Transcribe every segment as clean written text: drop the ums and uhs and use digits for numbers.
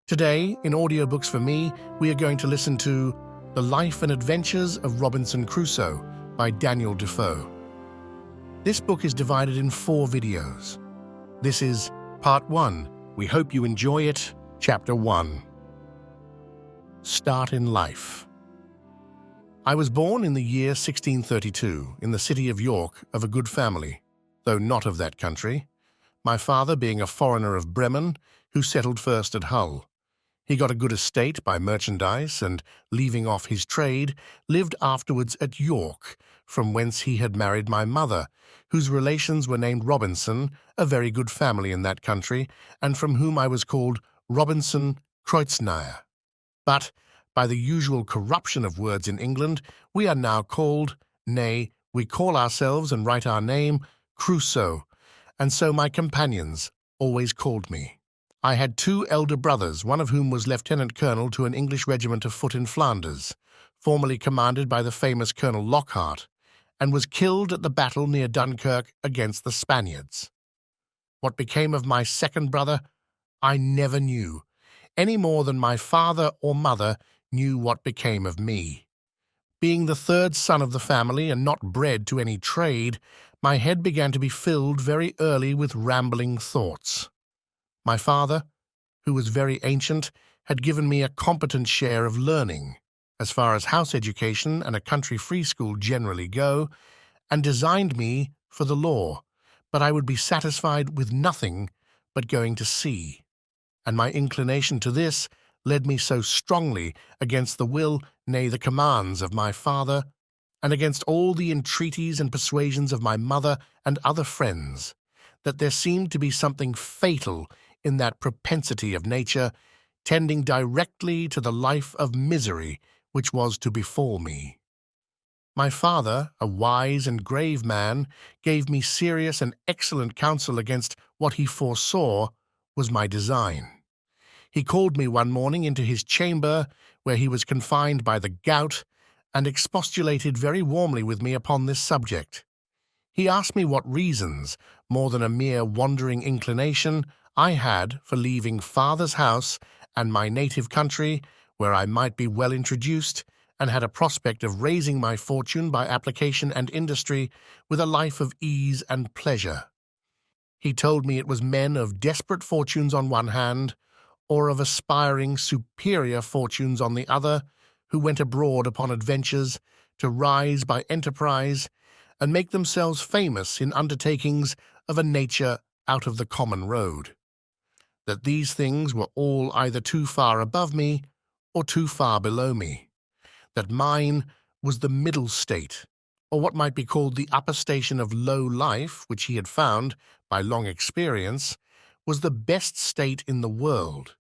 Today, in Audiobooks for Me, we are going to listen to The Life and Adventures of Robinson Crusoe by Daniel Defoe. This book is divided in 4 videos. This is Part 1. We hope you enjoy it. Chapter 1. Start in Life. I was born in the year 1632 in the city of York of a good family, though not of that country, my father being a foreigner of Bremen who settled first at Hull. He got a good estate by merchandise and, leaving off his trade, lived afterwards at York, from whence he had married my mother, whose relations were named Robinson, a very good family in that country, and from whom I was called Robinson Kreuznach. But, by the usual corruption of words in England, we are now called, nay, we call ourselves and write our name, Crusoe, and so my companions always called me. I had 2 elder brothers, one of whom was lieutenant colonel to an English regiment of foot in Flanders, formerly commanded by the famous Colonel Lockhart, and was killed at the battle near Dunkirk against the Spaniards. What became of my second brother, I never knew, any more than my father or mother knew what became of me. Being the 3rd son of the family and not bred to any trade, my head began to be filled very early with rambling thoughts. My father, who was very ancient, had given me a competent share of learning, as far as house education and a country free school generally go, and designed me for the law, but I would be satisfied with nothing but going to sea, and my inclination to this led me so strongly against the will, nay, the commands of my father, and against all the entreaties and persuasions of my mother and other friends, that there seemed to be something fatal in that propensity of nature, tending directly to the life of misery which was to befall me. My father, a wise and grave man, gave me serious and excellent counsel against what he foresaw was my design. He called me one morning into his chamber, where he was confined by the gout, and expostulated very warmly with me upon this subject. He asked me what reasons, more than a mere wandering inclination, I had for leaving father's house and my native country, where I might be well introduced, and had a prospect of raising my fortune by application and industry, with a life of ease and pleasure. He told me it was men of desperate fortunes on one hand, or of aspiring superior fortunes on the other, who went abroad upon adventures, to rise by enterprise, and make themselves famous in undertakings of a nature out of the common road. That these things were all either too far above me or too far below me. That mine was the middle state, or what might be called the upper station of low life, which he had found, by long experience, was the best state in the world,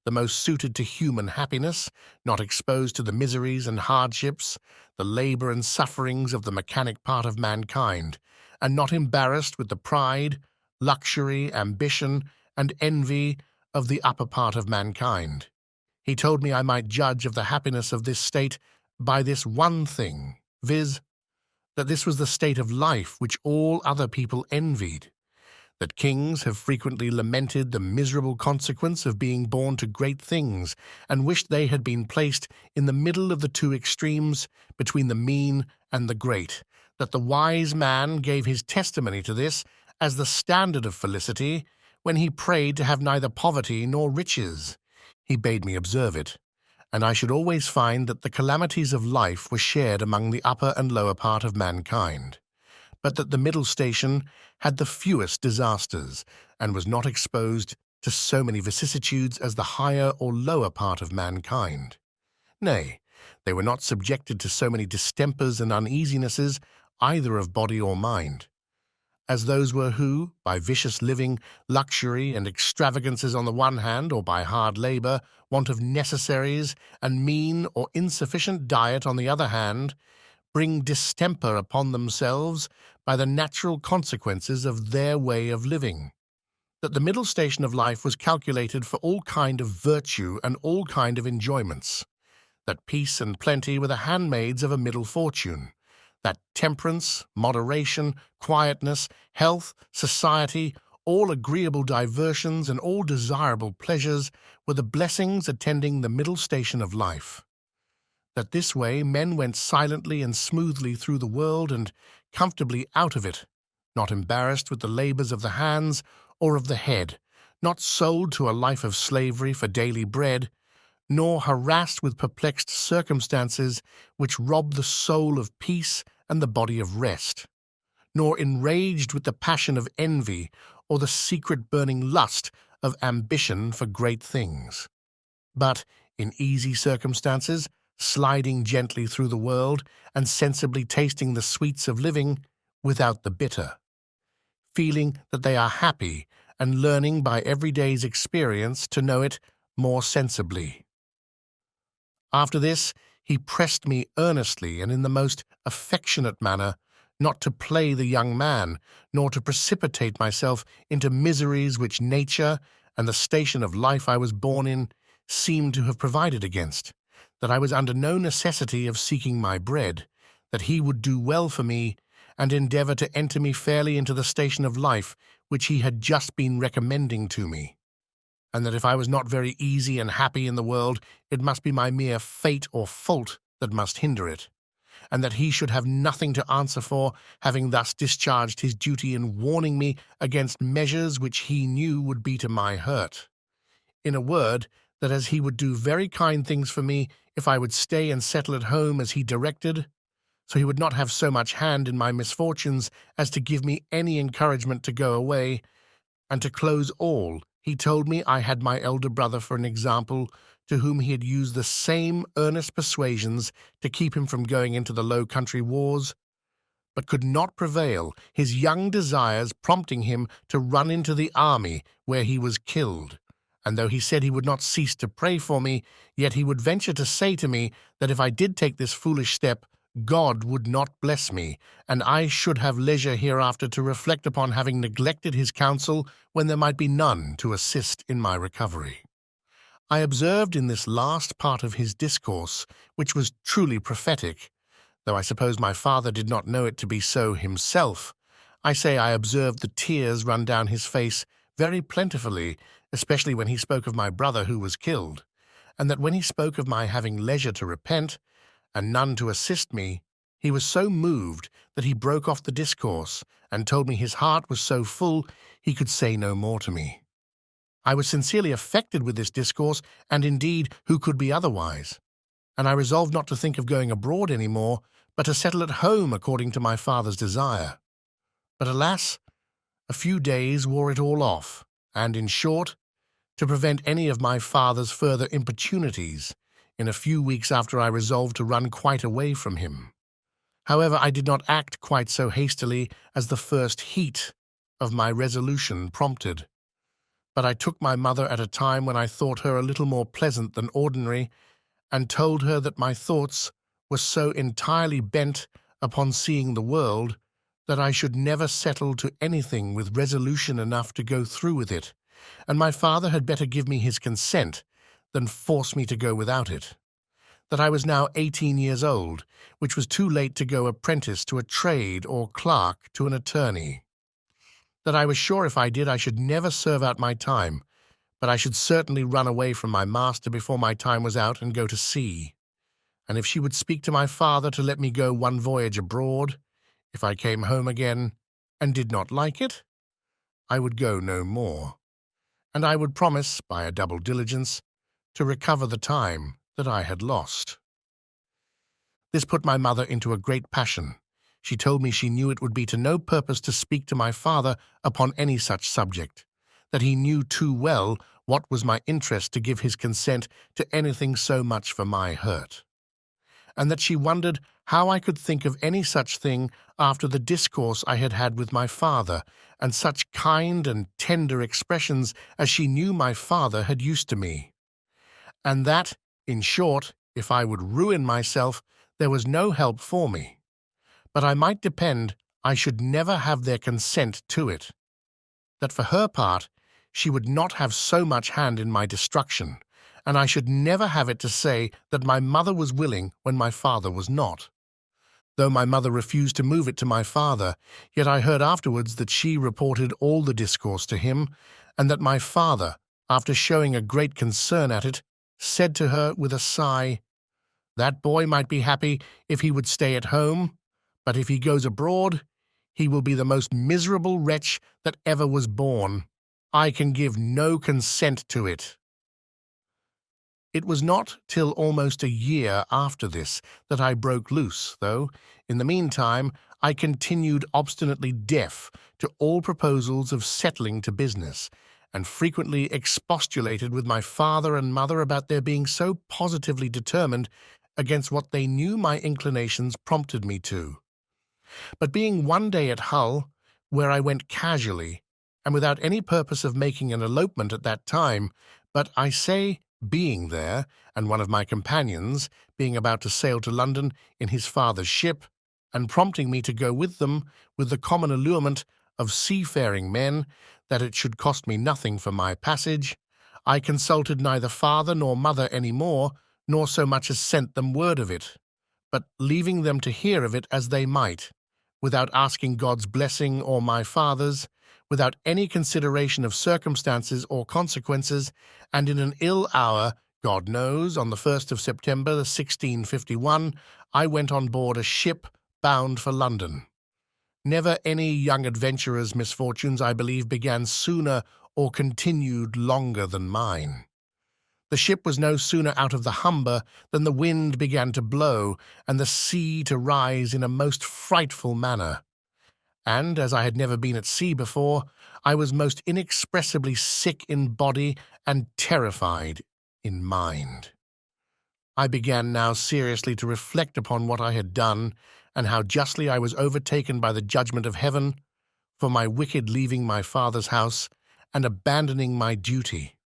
the most suited to human happiness, not exposed to the miseries and hardships, the labor and sufferings of the mechanic part of mankind, and not embarrassed with the pride, luxury, ambition, and envy of the upper part of mankind. He told me I might judge of the happiness of this state by this one thing, viz., that this was the state of life which all other people envied, that kings have frequently lamented the miserable consequence of being born to great things, and wished they had been placed in the middle of the 2 extremes, between the mean and the great, that the wise man gave his testimony to this as the standard of felicity, when he prayed to have neither poverty nor riches. He bade me observe it, and I should always find that the calamities of life were shared among the upper and lower part of mankind, but that the middle station had the fewest disasters, and was not exposed to so many vicissitudes as the higher or lower part of mankind. Nay, they were not subjected to so many distempers and uneasinesses, either of body or mind, as those were who, by vicious living, luxury, and extravagances on the one hand, or by hard labor, want of necessaries, and mean or insufficient diet on the other hand, bring distemper upon themselves by the natural consequences of their way of living. That the middle station of life was calculated for all kind of virtue and all kind of enjoyments. That peace and plenty were the handmaids of a middle fortune. That temperance, moderation, quietness, health, society, all agreeable diversions and all desirable pleasures were the blessings attending the middle station of life. That this way men went silently and smoothly through the world and comfortably out of it, not embarrassed with the labors of the hands or of the head, not sold to a life of slavery for daily bread, nor harassed with perplexed circumstances which rob the soul of peace and the body of rest, nor enraged with the passion of envy or the secret burning lust of ambition for great things, but in easy circumstances, sliding gently through the world and sensibly tasting the sweets of living without the bitter, feeling that they are happy and learning by every day's experience to know it more sensibly. After this, he pressed me earnestly and in the most affectionate manner not to play the young man, nor to precipitate myself into miseries which nature and the station of life I was born in seemed to have provided against, that I was under no necessity of seeking my bread, that he would do well for me and endeavor to enter me fairly into the station of life which he had just been recommending to me, and that if I was not very easy and happy in the world, it must be my mere fate or fault that must hinder it, and that he should have nothing to answer for, having thus discharged his duty in warning me against measures which he knew would be to my hurt. In a word, that as he would do very kind things for me if I would stay and settle at home as he directed, so he would not have so much hand in my misfortunes as to give me any encouragement to go away, and to close all, he told me I had my elder brother for an example, to whom he had used the same earnest persuasions to keep him from going into the Low Country wars, but could not prevail, his young desires prompting him to run into the army, where he was killed. And though he said he would not cease to pray for me, yet he would venture to say to me that if I did take this foolish step, God would not bless me, and I should have leisure hereafter to reflect upon having neglected his counsel when there might be none to assist in my recovery. I observed in this last part of his discourse, which was truly prophetic, though I suppose my father did not know it to be so himself, I say I observed the tears run down his face very plentifully, especially when he spoke of my brother who was killed, and that when he spoke of my having leisure to repent, and none to assist me, he was so moved that he broke off the discourse, and told me his heart was so full he could say no more to me. I was sincerely affected with this discourse, and indeed who could be otherwise? And I resolved not to think of going abroad any more, but to settle at home according to my father's desire. But alas, a few days wore it all off, and in short, to prevent any of my father's further importunities, in a few weeks after I resolved to run quite away from him. However, I did not act quite so hastily as the first heat of my resolution prompted, but I took my mother at a time when I thought her a little more pleasant than ordinary, and told her that my thoughts were so entirely bent upon seeing the world that I should never settle to anything with resolution enough to go through with it, and my father had better give me his consent than force me to go without it. That I was now 18 years old, which was too late to go apprentice to a trade or clerk to an attorney. That I was sure if I did I should never serve out my time, but I should certainly run away from my master before my time was out and go to sea. And if she would speak to my father to let me go one voyage abroad, if I came home again and did not like it, I would go no more, and I would promise, by a double diligence, to recover the time that I had lost. This put my mother into a great passion. She told me she knew it would be to no purpose to speak to my father upon any such subject, that he knew too well what was my interest to give his consent to anything so much for my hurt, and that she wondered how I could think of any such thing after the discourse I had had with my father, and such kind and tender expressions as she knew my father had used to me, and that, in short, if I would ruin myself, there was no help for me, but I might depend I should never have their consent to it, that for her part she would not have so much hand in my destruction, and I should never have it to say that my mother was willing when my father was not. Though my mother refused to move it to my father, yet I heard afterwards that she reported all the discourse to him, and that my father, after showing a great concern at it, said to her with a sigh, "That boy might be happy if he would stay at home, but if he goes abroad, he will be the most miserable wretch that ever was born. I can give no consent to it." It was not till almost a year after this that I broke loose, though, in the meantime, I continued obstinately deaf to all proposals of settling to business, and frequently expostulated with my father and mother about their being so positively determined against what they knew my inclinations prompted me to. But being one day at Hull, where I went casually, and without any purpose of making an elopement at that time, but I say being there, and one of my companions being about to sail to London in his father's ship, and prompting me to go with them with the common allurement of seafaring men, that it should cost me nothing for my passage, I consulted neither father nor mother any more, nor so much as sent them word of it, but leaving them to hear of it as they might, without asking God's blessing or my father's, without any consideration of circumstances or consequences, and in an ill hour, God knows, on the 1st of September, 1651, I went on board a ship bound for London. Never any young adventurer's misfortunes, I believe, began sooner or continued longer than mine. The ship was no sooner out of the Humber than the wind began to blow, and the sea to rise in a most frightful manner. And, as I had never been at sea before, I was most inexpressibly sick in body and terrified in mind. I began now seriously to reflect upon what I had done, and how justly I was overtaken by the judgment of heaven for my wicked leaving my father's house and abandoning my duty.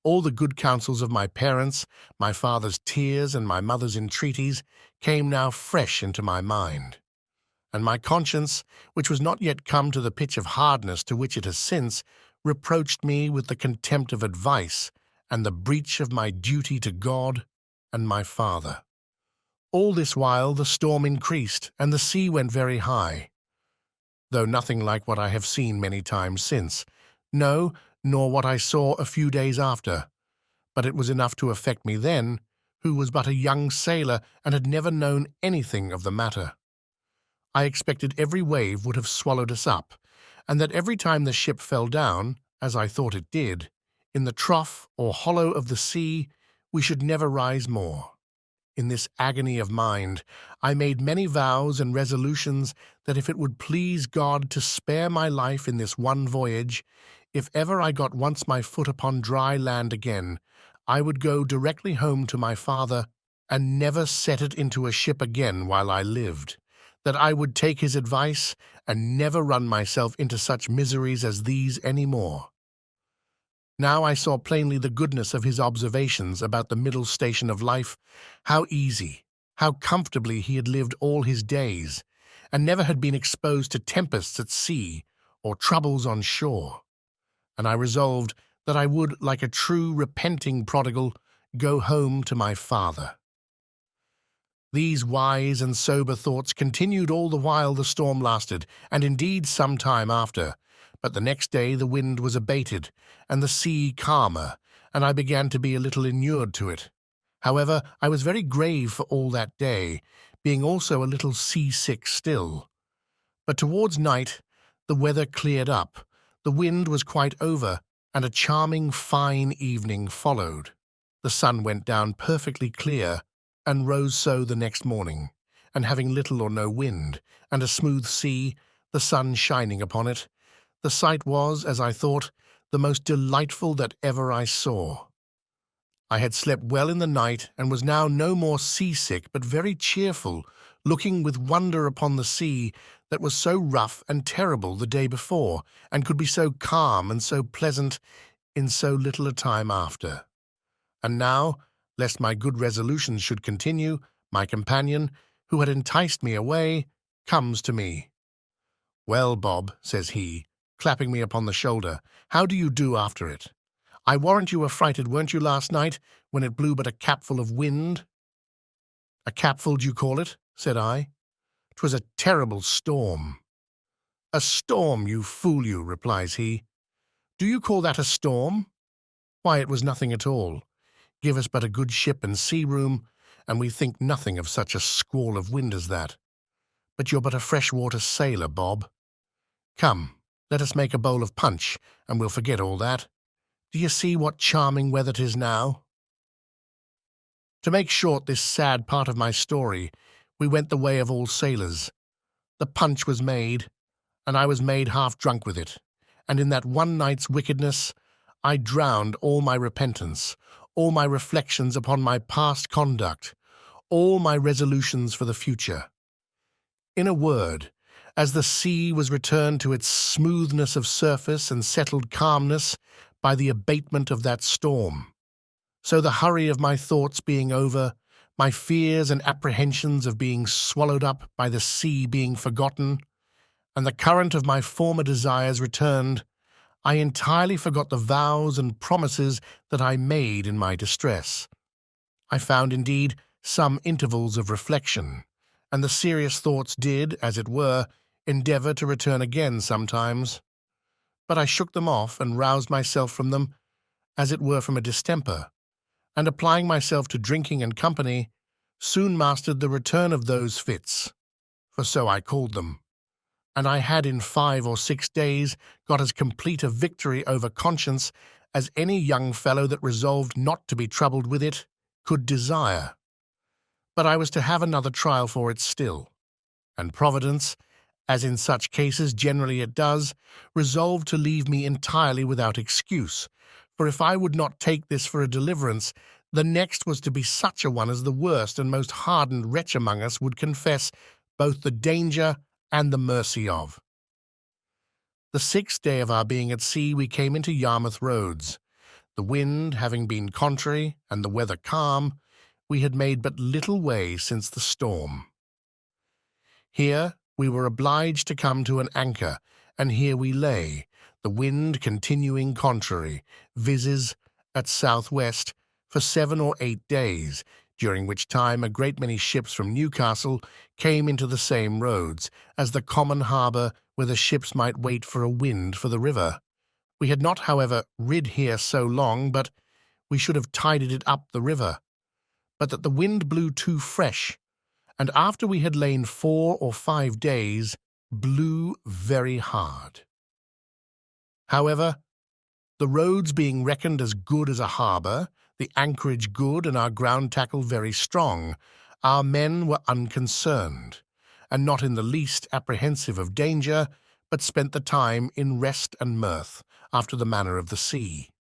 All the good counsels of my parents, my father's tears, and my mother's entreaties came now fresh into my mind, and my conscience, which was not yet come to the pitch of hardness to which it has since, reproached me with the contempt of advice and the breach of my duty to God and my father. All this while the storm increased, and the sea went very high, though nothing like what I have seen many times since, no, nor what I saw a few days after, but it was enough to affect me then, who was but a young sailor and had never known anything of the matter. I expected every wave would have swallowed us up, and that every time the ship fell down, as I thought it did, in the trough or hollow of the sea, we should never rise more. In this agony of mind, I made many vows and resolutions that if it would please God to spare my life in this one voyage, if ever I got once my foot upon dry land again, I would go directly home to my father and never set it into a ship again while I lived, that I would take his advice and never run myself into such miseries as these any more. Now I saw plainly the goodness of his observations about the middle station of life, how easy, how comfortably he had lived all his days, and never had been exposed to tempests at sea or troubles on shore. And I resolved that I would, like a true repenting prodigal, go home to my father. These wise and sober thoughts continued all the while the storm lasted, and indeed some time after. But the next day the wind was abated, and the sea calmer, and I began to be a little inured to it. However, I was very grave for all that day, being also a little sea-sick still. But towards night the weather cleared up, the wind was quite over, and a charming fine evening followed. The sun went down perfectly clear, and rose so the next morning, and having little or no wind, and a smooth sea, the sun shining upon it, the sight was, as I thought, the most delightful that ever I saw. I had slept well in the night, and was now no more seasick, but very cheerful, looking with wonder upon the sea that was so rough and terrible the day before, and could be so calm and so pleasant in so little a time after. And now, lest my good resolutions should continue, my companion, who had enticed me away, comes to me. "Well, Bob," says he, clapping me upon the shoulder, "how do you do after it? I warrant you were frighted, weren't you, last night, when it blew but a capful of wind?" "A capful, do you call it?" said I. 'Twas a terrible storm. A storm, you fool you, replies he. Do you call that a storm? Why, it was nothing at all. Give us but a good ship and sea room, and we think nothing of such a squall of wind as that. But you're but a freshwater sailor, Bob. Come, let us make a bowl of punch, and we'll forget all that. Do you see what charming weather 'tis now? To make short this sad part of my story, we went the way of all sailors. The punch was made, and I was made half drunk with it, and in that one night's wickedness I drowned all my repentance, all my reflections upon my past conduct, all my resolutions for the future. In a word, as the sea was returned to its smoothness of surface and settled calmness by the abatement of that storm, so the hurry of my thoughts being over, my fears and apprehensions of being swallowed up by the sea being forgotten, and the current of my former desires returned, I entirely forgot the vows and promises that I made in my distress. I found, indeed, some intervals of reflection, and the serious thoughts did, as it were, endeavour to return again sometimes. But I shook them off and roused myself from them, as it were from a distemper, and applying myself to drinking and company, soon mastered the return of those fits, for so I called them, and I had in 5 or 6 days got as complete a victory over conscience as any young fellow that resolved not to be troubled with it could desire. But I was to have another trial for it still, and Providence, as in such cases generally it does, resolved to leave me entirely without excuse, for if I would not take this for a deliverance, the next was to be such a one as the worst and most hardened wretch among us would confess both the danger and the mercy of. The 6th day of our being at sea we came into Yarmouth roads. The wind having been contrary and the weather calm, we had made but little way since the storm. Here we were obliged to come to an anchor, and here we lay, the wind continuing contrary, viz. At southwest, for 7 or 8 days, during which time a great many ships from Newcastle came into the same roads, as the common harbour where the ships might wait for a wind for the river. We had not, however, rid here so long, but we should have tided it up the river, but that the wind blew too fresh, and after we had lain 4 or 5 days, blew very hard. However, the roads being reckoned as good as a harbour, the anchorage good, and our ground tackle very strong, our men were unconcerned, and not in the least apprehensive of danger, but spent the time in rest and mirth, after the manner of the sea.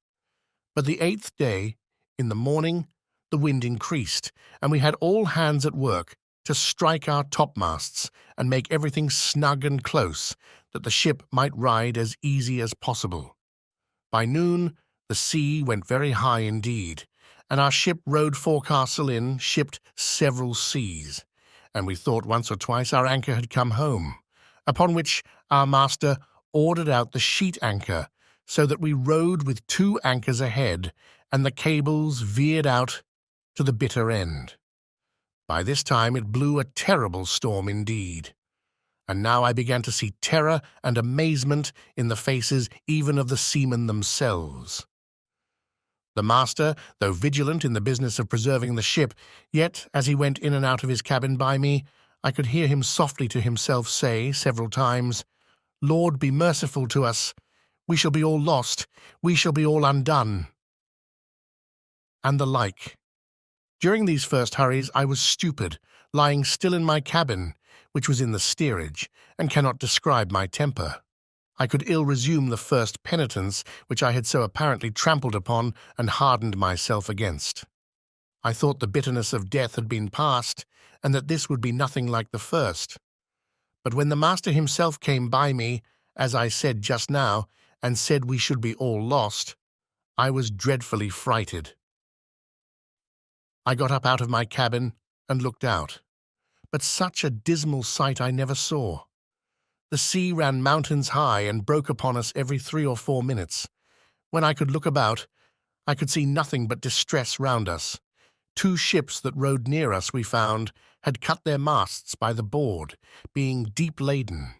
But the 8th day, in the morning, the wind increased, and we had all hands at work to strike our topmasts and make everything snug and close, that the ship might ride as easy as possible. By noon the sea went very high indeed, and our ship rode forecastle in, shipped several seas, and we thought once or twice our anchor had come home, upon which our master ordered out the sheet anchor, so that we rode with 2 anchors ahead, and the cables veered out to the bitter end. By this time it blew a terrible storm indeed, and now I began to see terror and amazement in the faces even of the seamen themselves. The master, though vigilant in the business of preserving the ship, yet, as he went in and out of his cabin by me, I could hear him softly to himself say several times, "Lord, be merciful to us. We shall be all lost. We shall be all undone," and the like. During these first hurries I was stupid, lying still in my cabin, which was in the steerage, and cannot describe my temper. I could ill resume the first penitence which I had so apparently trampled upon and hardened myself against. I thought the bitterness of death had been past, and that this would be nothing like the first. But when the master himself came by me, as I said just now, and said we should be all lost, I was dreadfully frighted. I got up out of my cabin and looked out, but such a dismal sight I never saw. The sea ran mountains high and broke upon us every 3 or 4 minutes. When I could look about, I could see nothing but distress round us. 2 ships that rode near us, we found, had cut their masts by the board, being deep laden,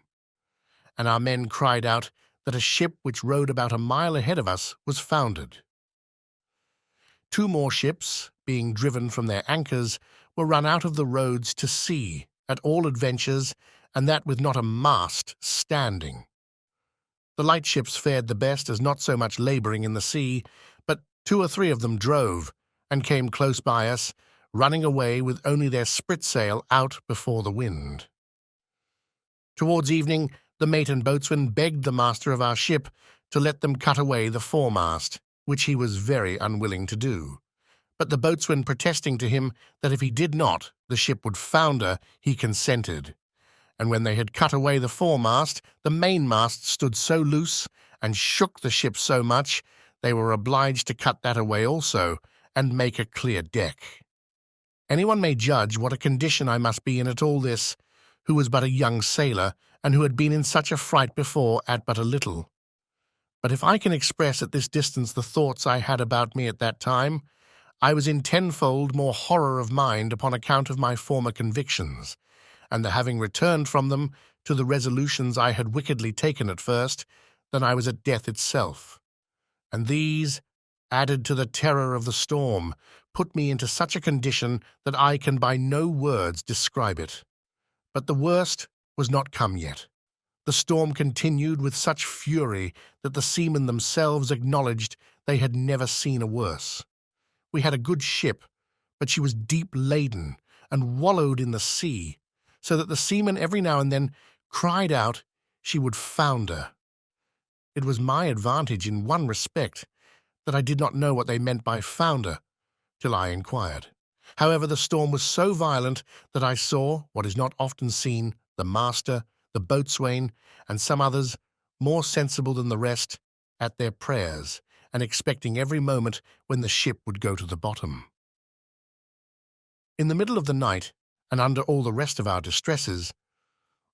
and our men cried out that a ship which rode about a mile ahead of us was foundered. 2 more ships, being driven from their anchors, were run out of the roads to sea at all adventures, and that with not a mast standing. The light ships fared the best, as not so much labouring in the sea, but 2 or 3 of them drove, and came close by us, running away with only their spritsail out before the wind. Towards evening, the mate and boatswain begged the master of our ship to let them cut away the foremast, which he was very unwilling to do. But the boatswain protesting to him that if he did not, the ship would founder, he consented. And when they had cut away the foremast, the mainmast stood so loose and shook the ship so much, they were obliged to cut that away also, and make a clear deck. Anyone may judge what a condition I must be in at all this, who was but a young sailor, and who had been in such a fright before at but a little. But if I can express at this distance the thoughts I had about me at that time, I was in tenfold more horror of mind upon account of my former convictions, and the having returned from them to the resolutions I had wickedly taken at first, than I was at death itself. And these, added to the terror of the storm, put me into such a condition that I can by no words describe it. But the worst was not come yet. The storm continued with such fury that the seamen themselves acknowledged they had never seen a worse. We had a good ship, but she was deep laden and wallowed in the sea, so that the seamen every now and then cried out she would founder. It was my advantage in one respect, that I did not know what they meant by founder, till I inquired. However, the storm was so violent that I saw, what is not often seen, the master, the boatswain, and some others, more sensible than the rest, at their prayers, and expecting every moment when the ship would go to the bottom. In the middle of the night, and under all the rest of our distresses,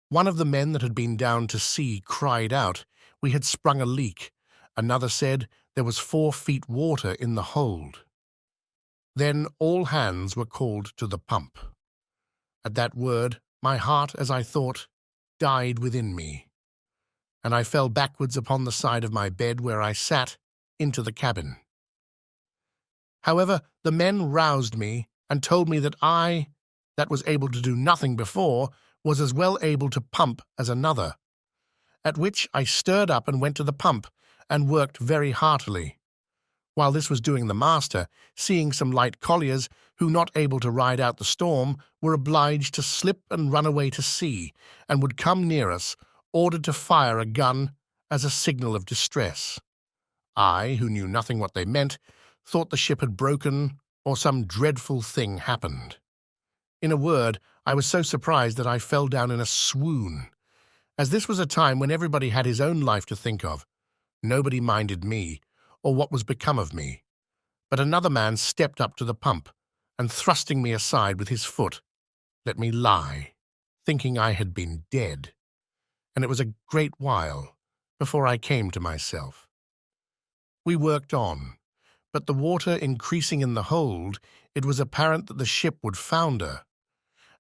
one of the men that had been down to see cried out we had sprung a leak. Another said there was 4 feet water in the hold. Then all hands were called to the pump. At that word, my heart, as I thought, died within me, and I fell backwards upon the side of my bed where I sat, into the cabin. However, the men roused me and told me that I, that was able to do nothing before, was as well able to pump as another, at which I stirred up and went to the pump, and worked very heartily. While this was doing, the master, seeing some light colliers, who, not able to ride out the storm, were obliged to slip and run away to sea, and would come near us, ordered to fire a gun as a signal of distress. I, who knew nothing what they meant, thought the ship had broken, or some dreadful thing happened. In a word, I was so surprised that I fell down in a swoon. As this was a time when everybody had his own life to think of, nobody minded me, or what was become of me. But another man stepped up to the pump, and thrusting me aside with his foot, let me lie, thinking I had been dead. And it was a great while before I came to myself. We worked on, but the water increasing in the hold, it was apparent that the ship would founder.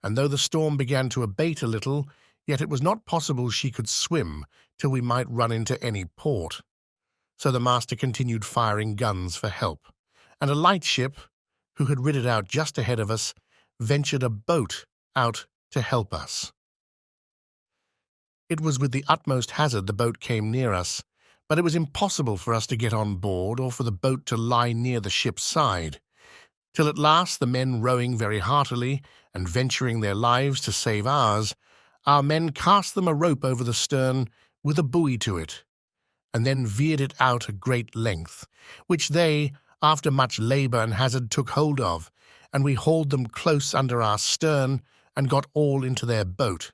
And though the storm began to abate a little, yet it was not possible she could swim till we might run into any port. So the master continued firing guns for help, and a light ship, who had rid it out just ahead of us, ventured a boat out to help us. It was with the utmost hazard the boat came near us, but it was impossible for us to get on board or for the boat to lie near the ship's side, till at last, the men rowing very heartily and venturing their lives to save ours, our men cast them a rope over the stern with a buoy to it, and then veered it out a great length, which they, after much labour and hazard, took hold of, and we hauled them close under our stern and got all into their boat.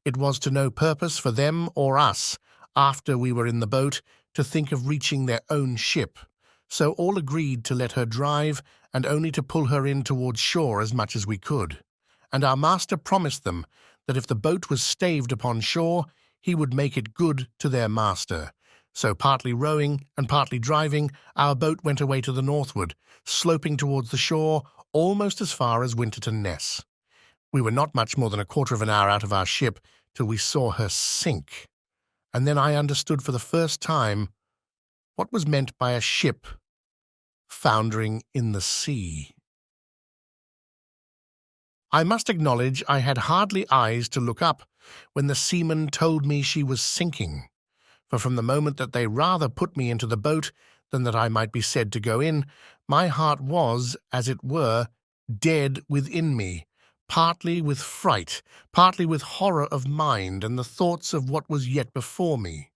It was to no purpose for them or us, after we were in the boat, to think of reaching their own ship, so all agreed to let her drive and only to pull her in towards shore as much as we could. And our master promised them that if the boat was staved upon shore, he would make it good to their master. So partly rowing and partly driving, our boat went away to the northward, sloping towards the shore, almost as far as Winterton Ness. We were not much more than a quarter of an hour out of our ship till we saw her sink, and then I understood for the first time what was meant by a ship foundering in the sea. I must acknowledge I had hardly eyes to look up when the seamen told me she was sinking, for from the moment that they rather put me into the boat than that I might be said to go in, my heart was, as it were, dead within me, partly with fright, partly with horror of mind and the thoughts of what was yet before me.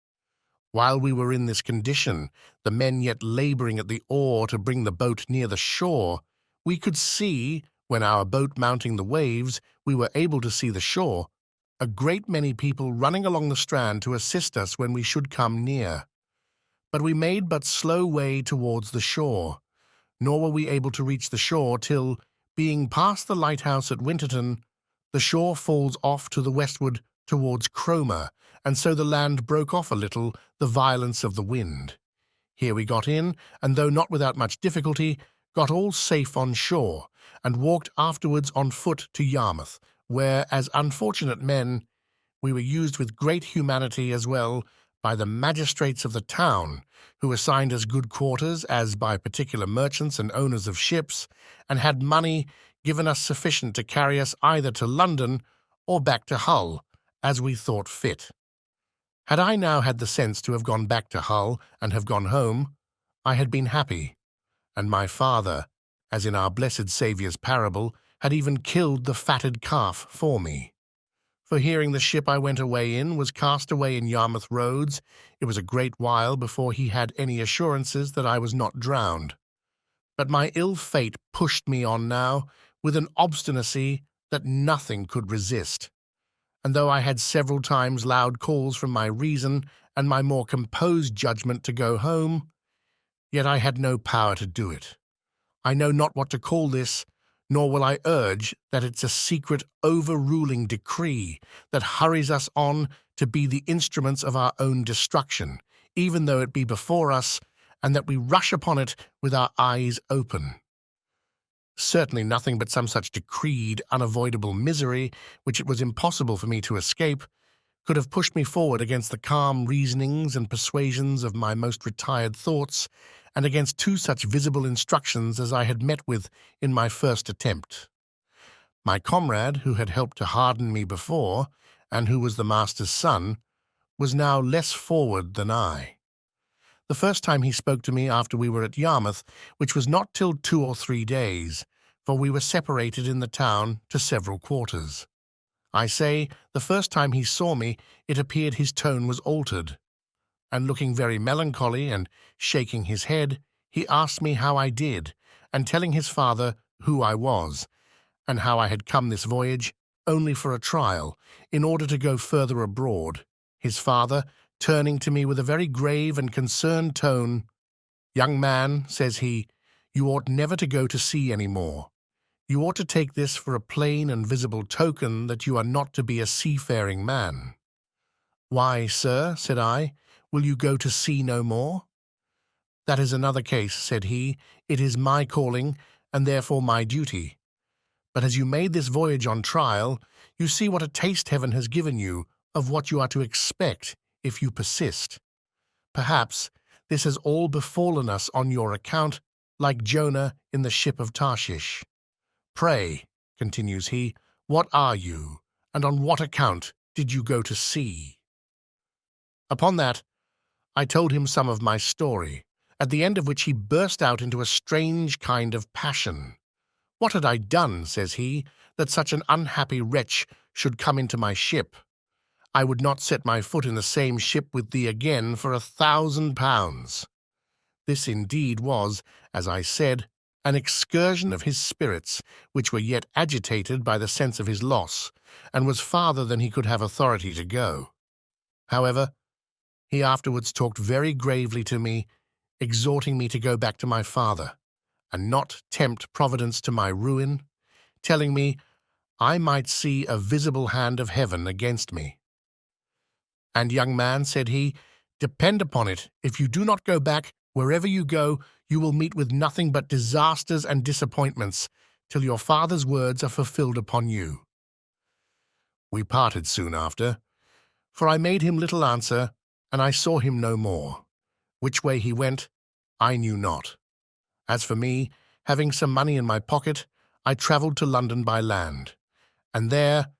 While we were in this condition, the men yet labouring at the oar to bring the boat near the shore, we could see, when our boat mounting the waves, we were able to see the shore, a great many people running along the strand to assist us when we should come near. But we made but slow way towards the shore, nor were we able to reach the shore till, being past the lighthouse at Winterton, the shore falls off to the westward towards Cromer, and so the land broke off a little the violence of the wind. Here we got in, and though not without much difficulty, got all safe on shore, and walked afterwards on foot to Yarmouth, where, as unfortunate men, we were used with great humanity as well by the magistrates of the town, who assigned us good quarters as by particular merchants and owners of ships, and had money given us sufficient to carry us either to London or back to Hull, as we thought fit. Had I now had the sense to have gone back to Hull and have gone home, I had been happy, and my father, as in our blessed Saviour's parable, had even killed the fatted calf for me. For hearing the ship I went away in was cast away in Yarmouth roads, it was a great while before he had any assurances that I was not drowned. But my ill fate pushed me on now with an obstinacy that nothing could resist. And though I had several times loud calls from my reason and my more composed judgment to go home, yet I had no power to do it. I know not what to call this, nor will I urge that it's a secret overruling decree that hurries us on to be the instruments of our own destruction, even though it be before us, and that we rush upon it with our eyes open. Certainly nothing but some such decreed, unavoidable misery, which it was impossible for me to escape, could have pushed me forward against the calm reasonings and persuasions of my most retired thoughts, and against two such visible instructions as I had met with in my first attempt. My comrade, who had helped to harden me before, and who was the master's son, was now less forward than I. The first time he spoke to me after we were at Yarmouth, which was not till 2 or 3 days, for we were separated in the town to several quarters. I say, the first time he saw me, it appeared his tone was altered, and looking very melancholy and shaking his head, he asked me how I did, and telling his father who I was, and how I had come this voyage only for a trial, in order to go further abroad, his father, turning to me with a very grave and concerned tone, "Young man," says he, "you ought never to go to sea any more. You ought to take this for a plain and visible token that you are not to be a seafaring man." "Why, sir," said I, "will you go to sea no more?" "That is another case," said he. "It is my calling, and therefore my duty. But as you made this voyage on trial, you see what a taste heaven has given you of what you are to expect if you persist. Perhaps this has all befallen us on your account, like Jonah in the ship of Tarshish. Pray," continues he, "what are you, and on what account did you go to sea?" Upon that, I told him some of my story, at the end of which he burst out into a strange kind of passion. "What had I done," says he, "that such an unhappy wretch should come into my ship? I would not set my foot in the same ship with thee again for £1,000. This indeed was, as I said, an excursion of his spirits, which were yet agitated by the sense of his loss, and was farther than he could have authority to go. However, he afterwards talked very gravely to me, exhorting me to go back to my father, and not tempt Providence to my ruin, telling me I might see a visible hand of heaven against me. And, young man, said he, depend upon it, if you do not go back, wherever you go, you will meet with nothing but disasters and disappointments, till your father's words are fulfilled upon you." We parted soon after, for I made him little answer, and I saw him no more. Which way he went, I knew not. As for me, having some money in my pocket, I travelled to London by land, and there,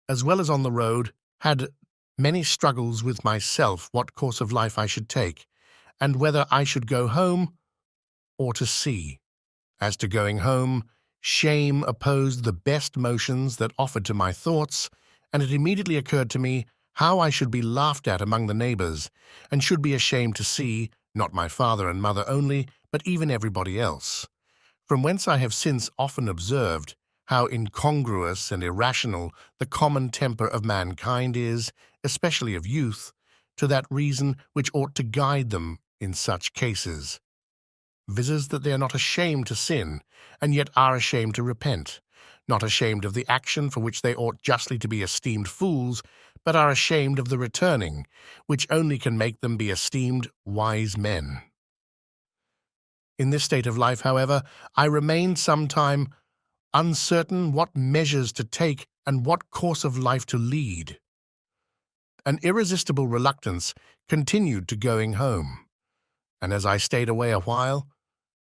as well as on the road, had many struggles with myself what course of life I should take, and whether I should go home or to sea. As to going home, shame opposed the best motions that offered to my thoughts, and it immediately occurred to me how I should be laughed at among the neighbours, and should be ashamed to see, not my father and mother only, but even everybody else. From whence I have since often observed how incongruous and irrational the common temper of mankind is, especially of youth, to that reason which ought to guide them in such cases, viz. That they are not ashamed to sin, and yet are ashamed to repent, not ashamed of the action for which they ought justly to be esteemed fools, but are ashamed of the returning, which only can make them be esteemed wise men. In this state of life, however, I remained some time uncertain what measures to take and what course of life to lead. An irresistible reluctance continued to going home, and as I stayed away a while,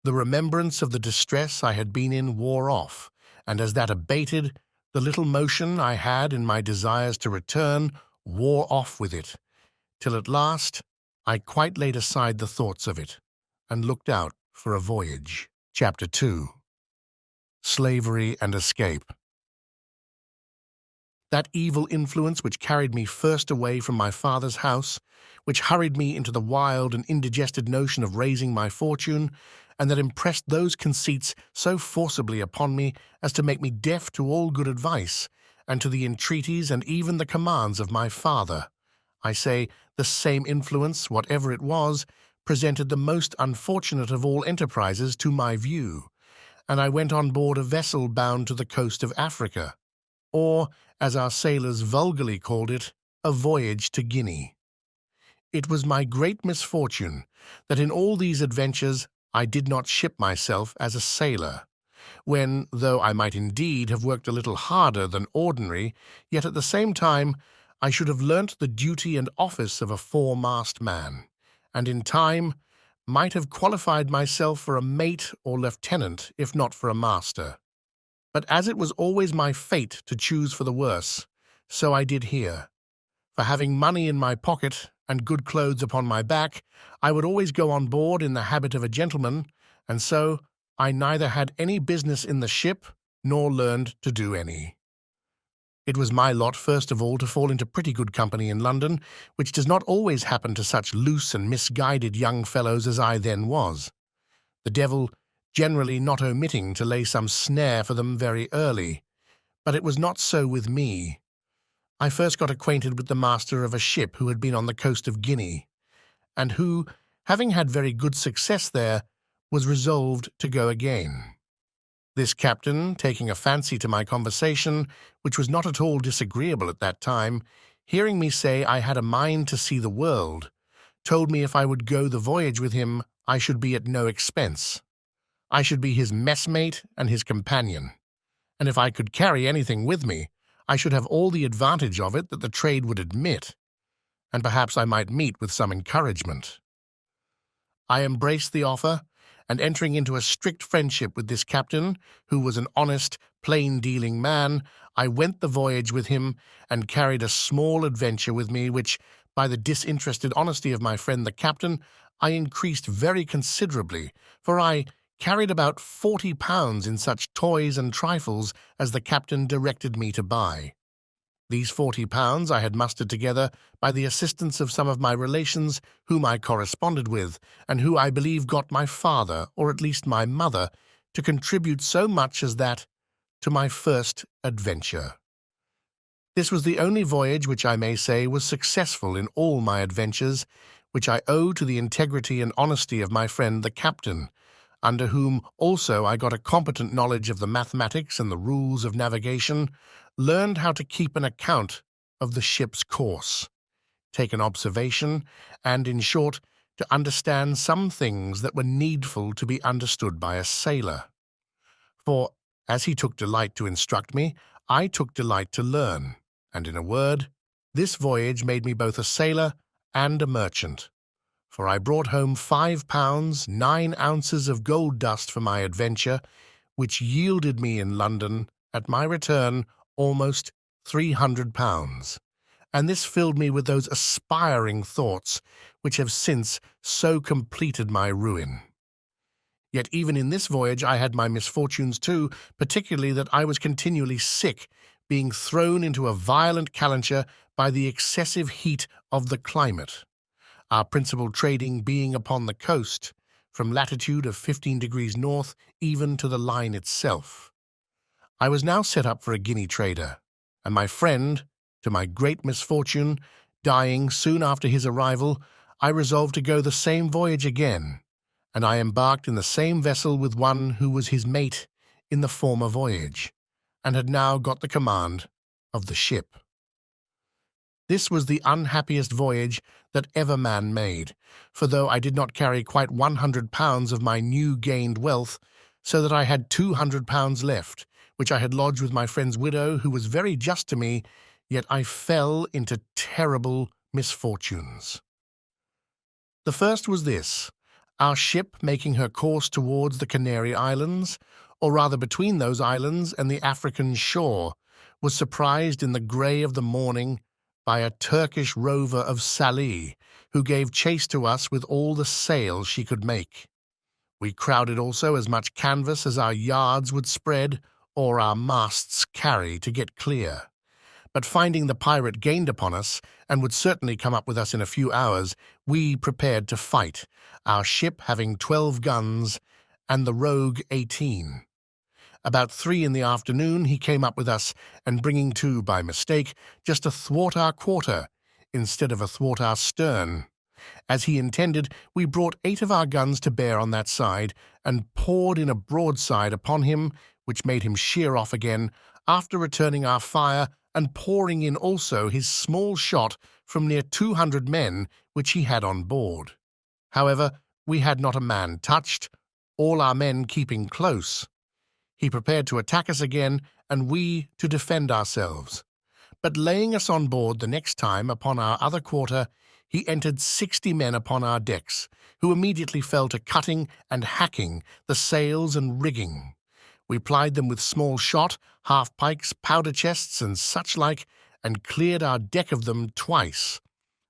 the remembrance of the distress I had been in wore off, and as that abated, the little motion I had in my desires to return wore off with it, till at last I quite laid aside the thoughts of it, and looked out for a voyage. Chapter 2. Slavery and Escape. That evil influence which carried me first away from my father's house, which hurried me into the wild and indigested notion of raising my fortune, and that impressed those conceits so forcibly upon me as to make me deaf to all good advice, and to the entreaties and even the commands of my father. I say, the same influence, whatever it was, presented the most unfortunate of all enterprises to my view, and I went on board a vessel bound to the coast of Africa, or, as our sailors vulgarly called it, a voyage to Guinea. It was my great misfortune that in all these adventures I did not ship myself as a sailor, when, though I might indeed have worked a little harder than ordinary, yet at the same time I should have learnt the duty and office of a foremast man, and in time might have qualified myself for a mate or lieutenant, if not for a master. But as it was always my fate to choose for the worse, so I did here. For having money in my pocket and good clothes upon my back, I would always go on board in the habit of a gentleman, and so I neither had any business in the ship nor learned to do any. It was my lot first of all to fall into pretty good company in London, which does not always happen to such loose and misguided young fellows as I then was, the devil generally not omitting to lay some snare for them very early. But it was not so with me. I first got acquainted with the master of a ship who had been on the coast of Guinea, and who, having had very good success there, was resolved to go again. This captain, taking a fancy to my conversation, which was not at all disagreeable at that time, hearing me say I had a mind to see the world, told me if I would go the voyage with him, I should be at no expense. I should be his messmate and his companion, and if I could carry anything with me, I should have all the advantage of it that the trade would admit, and perhaps I might meet with some encouragement. I embraced the offer, and entering into a strict friendship with this captain, who was an honest, plain-dealing man, I went the voyage with him and carried a small adventure with me which, by the disinterested honesty of my friend the captain, I increased very considerably, for I carried about £40 in such toys and trifles as the captain directed me to buy. These £40 I had mustered together by the assistance of some of my relations whom I corresponded with, and who I believe got my father, or at least my mother, to contribute so much as that to my first adventure. This was the only voyage which I may say was successful in all my adventures, which I owe to the integrity and honesty of my friend the captain, under whom also I got a competent knowledge of the mathematics and the rules of navigation, learned how to keep an account of the ship's course, take an observation, and, in short, to understand some things that were needful to be understood by a sailor. For, As he took delight to instruct me, I took delight to learn, and in a word, this voyage made me both a sailor and a merchant, for I brought home 5 pounds 9 ounces of gold dust for my adventure, which yielded me in London, at my return, almost £300, and this filled me with those aspiring thoughts which have since so completed my ruin. Yet even in this voyage I had my misfortunes too, particularly that I was continually sick, being thrown into a violent calenture by the excessive heat of the climate, our principal trading being upon the coast, from latitude of 15 degrees north even to the line itself. I was now set up for a guinea trader, and my friend, to my great misfortune, dying soon after his arrival, I resolved to go the same voyage again, and I embarked in the same vessel with one who was his mate in the former voyage, and had now got the command of the ship. This was the unhappiest voyage that ever man made, for though I did not carry quite £100 of my new-gained wealth, so that I had £200 left, which I had lodged with my friend's widow, who was very just to me, yet I fell into terrible misfortunes. The first was this: our ship making her course towards the Canary Islands, or rather between those islands and the African shore, was surprised in the grey of the morning by a Turkish rover of Sallee, who gave chase to us with all the sail she could make. We crowded also as much canvas as our yards would spread or our masts carry to get clear. But finding the pirate gained upon us, and would certainly come up with us in a few hours, we prepared to fight, our ship having 12 guns, and the rogue 18. About 3 in the afternoon he came up with us, and bringing to by mistake, just athwart our quarter, instead of athwart our stern. As he intended, we brought 8 of our guns to bear on that side, and poured in a broadside upon him, which made him sheer off again, after returning our fire, and pouring in also his small shot from near 200 men which he had on board. However, we had not a man touched, all our men keeping close. He prepared to attack us again, and we to defend ourselves. But laying us on board the next time upon our other quarter, he entered 60 men upon our decks, who immediately fell to cutting and hacking the sails and rigging. We plied them with small shot, half-pikes, powder chests, and such like, and cleared our deck of them twice.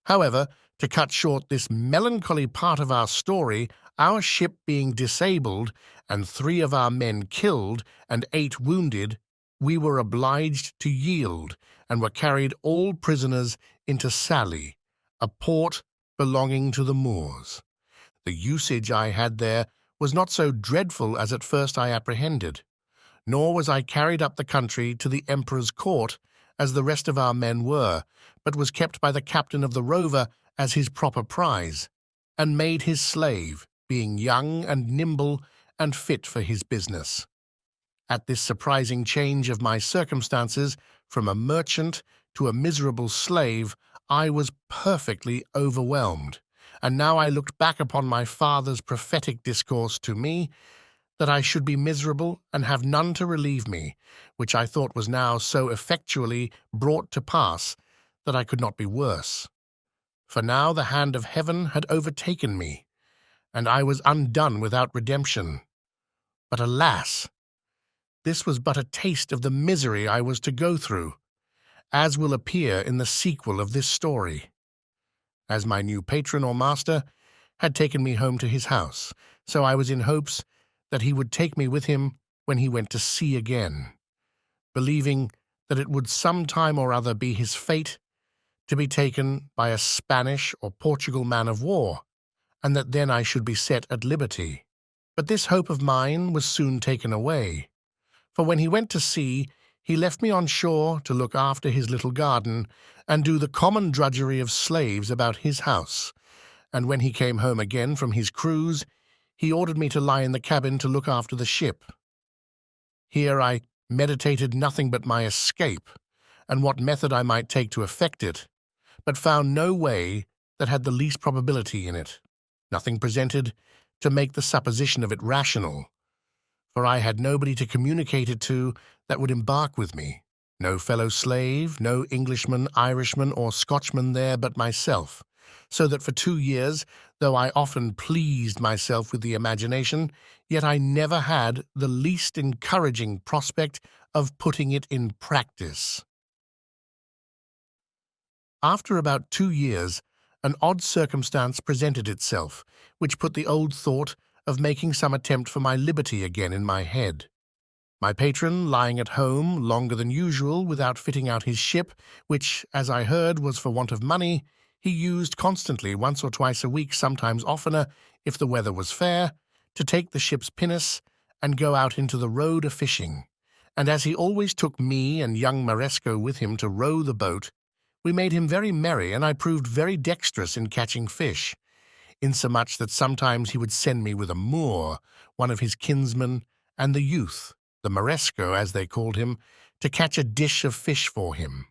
However, to cut short this melancholy part of our story, our ship being disabled, and 3 of our men killed, and 8 wounded, we were obliged to yield, and were carried all prisoners into Sallee, a port belonging to the Moors. The usage I had there was not so dreadful as at first I apprehended, nor was I carried up the country to the Emperor's court, as the rest of our men were, but was kept by the captain of the rover as his proper prize, and made his slave, being young and nimble and fit for his business. At this surprising change of my circumstances, from a merchant to a miserable slave, I was perfectly overwhelmed, and now I looked back upon my father's prophetic discourse to me, that I should be miserable and have none to relieve me, which I thought was now so effectually brought to pass that I could not be worse. For now the hand of heaven had overtaken me, and I was undone without redemption. But alas! This was but a taste of the misery I was to go through, as will appear in the sequel of this story. As my new patron or master had taken me home to his house, so I was in hopes that he would take me with him when he went to sea again, believing that it would some time or other be his fate to be taken by a Spanish or Portugal man of war, and that then I should be set at liberty. But this hope of mine was soon taken away, for when he went to sea, he left me on shore to look after his little garden and do the common drudgery of slaves about his house, and when he came home again from his cruise, he ordered me to lie in the cabin to look after the ship. Here I meditated nothing but my escape, and what method I might take to effect it, but found no way that had the least probability in it, nothing presented to make the supposition of it rational. for I had nobody to communicate it to that would embark with me. No fellow slave, no Englishman, Irishman, or Scotchman there but myself, so that for 2 years, though I often pleased myself with the imagination, yet I never had the least encouraging prospect of putting it in practice. After about 2 years, an odd circumstance presented itself, which put the old thought of making some attempt for my liberty again in my head. My patron lying at home longer than usual without fitting out his ship, which, as I heard, was for want of money, he used constantly, once or twice a week, sometimes oftener, if the weather was fair, to take the ship's pinnace and go out into the road a-fishing. And as he always took me and young Maresco with him to row the boat, we made him very merry, and I proved very dexterous in catching fish, insomuch that sometimes he would send me with a Moor, one of his kinsmen, and the youth, the Maresco as they called him, to catch a dish of fish for him.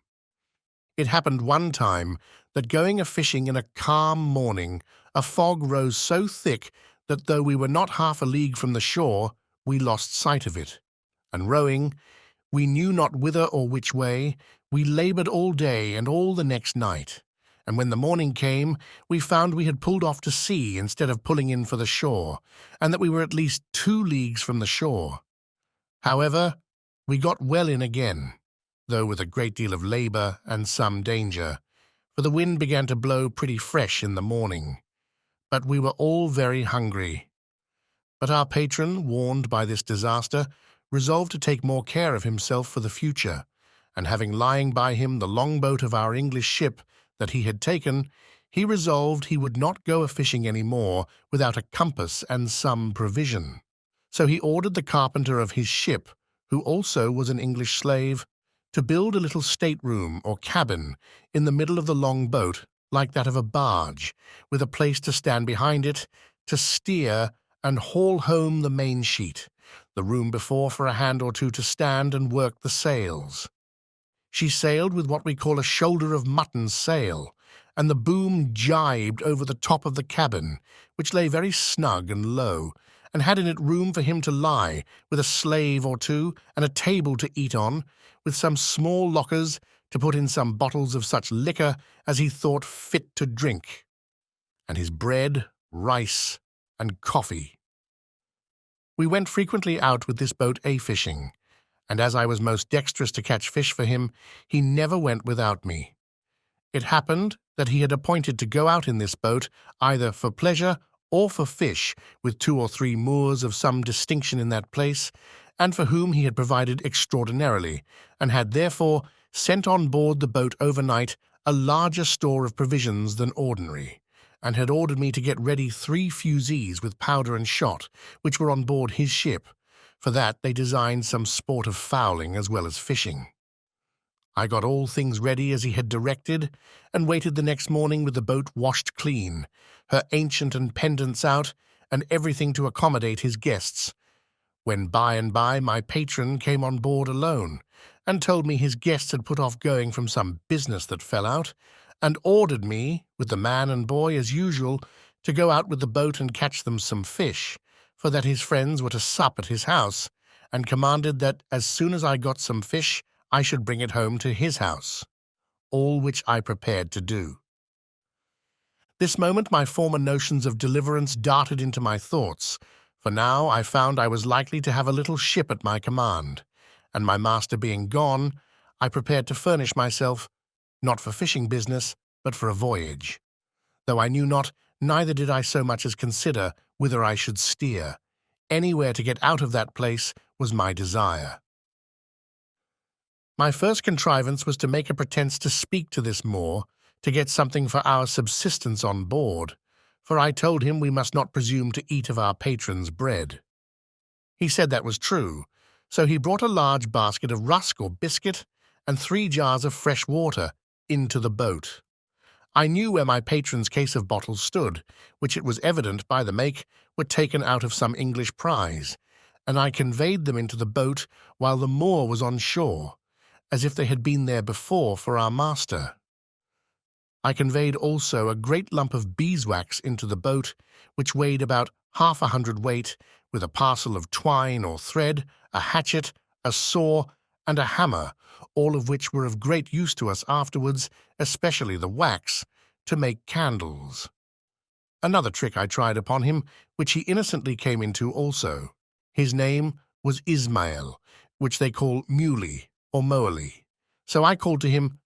It happened one time that going a-fishing in a calm morning, a fog rose so thick that though we were not half a league from the shore, we lost sight of it, and rowing, we knew not whither or which way, we laboured all day and all the next night, and when the morning came, we found we had pulled off to sea instead of pulling in for the shore, and that we were at least 2 leagues from the shore. However, we got well in again, though with a great deal of labour and some danger, for the wind began to blow pretty fresh in the morning. But we were all very hungry. But our patron, warned by this disaster, resolved to take more care of himself for the future, and having lying by him the longboat of our English ship that he had taken, he resolved he would not go a-fishing any more without a compass and some provision. So he ordered the carpenter of his ship, who also was an English slave, to build a little stateroom or cabin in the middle of the long boat, like that of a barge, with a place to stand behind it, to steer and haul home the main sheet, the room before for a hand or two to stand and work the sails. She sailed with what we call a shoulder of mutton sail, and the boom jibed over the top of the cabin, which lay very snug and low, and had in it room for him to lie, with a slave or two, and a table to eat on, with some small lockers to put in some bottles of such liquor as he thought fit to drink, and his bread, rice, and coffee. We went frequently out with this boat a-fishing, and as I was most dexterous to catch fish for him, he never went without me. It happened that he had appointed to go out in this boat either for pleasure or for fish, with 2 or 3 Moors of some distinction in that place, and for whom he had provided extraordinarily, and had therefore sent on board the boat overnight a larger store of provisions than ordinary, and had ordered me to get ready 3 fusees with powder and shot, which were on board his ship. For that they designed some sport of fowling as well as fishing. I got all things ready as he had directed, and waited the next morning with the boat washed clean, her ancient and pendants out, and everything to accommodate his guests, when by and by my patron came on board alone, and told me his guests had put off going from some business that fell out, and ordered me, with the man and boy as usual, to go out with the boat and catch them some fish, for that his friends were to sup at his house, and commanded that as soon as I got some fish, I should bring it home to his house, all which I prepared to do. This moment my former notions of deliverance darted into my thoughts, for now I found I was likely to have a little ship at my command, and my master being gone, I prepared to furnish myself, not for fishing business, but for a voyage, though I knew not, neither did I so much as consider whither I should steer. Anywhere to get out of that place was my desire. My first contrivance was to make a pretence to speak to this Moor, to get something for our subsistence on board, for I told him we must not presume to eat of our patron's bread. He said that was true, so he brought a large basket of rusk or biscuit and 3 jars of fresh water into the boat. I knew where my patron's case of bottles stood, which it was evident by the make were taken out of some English prize, and I conveyed them into the boat while the Moor was on shore, as if they had been there before for our master. I conveyed also a great lump of beeswax into the boat, which weighed about 1/2 weight, with a parcel of twine or thread, a hatchet, a saw, and a hammer, all of which were of great use to us afterwards, especially the wax, to make candles. Another trick I tried upon him, which he innocently came into also. His name was Ismael, which they call Muley or Moely. So I called to him,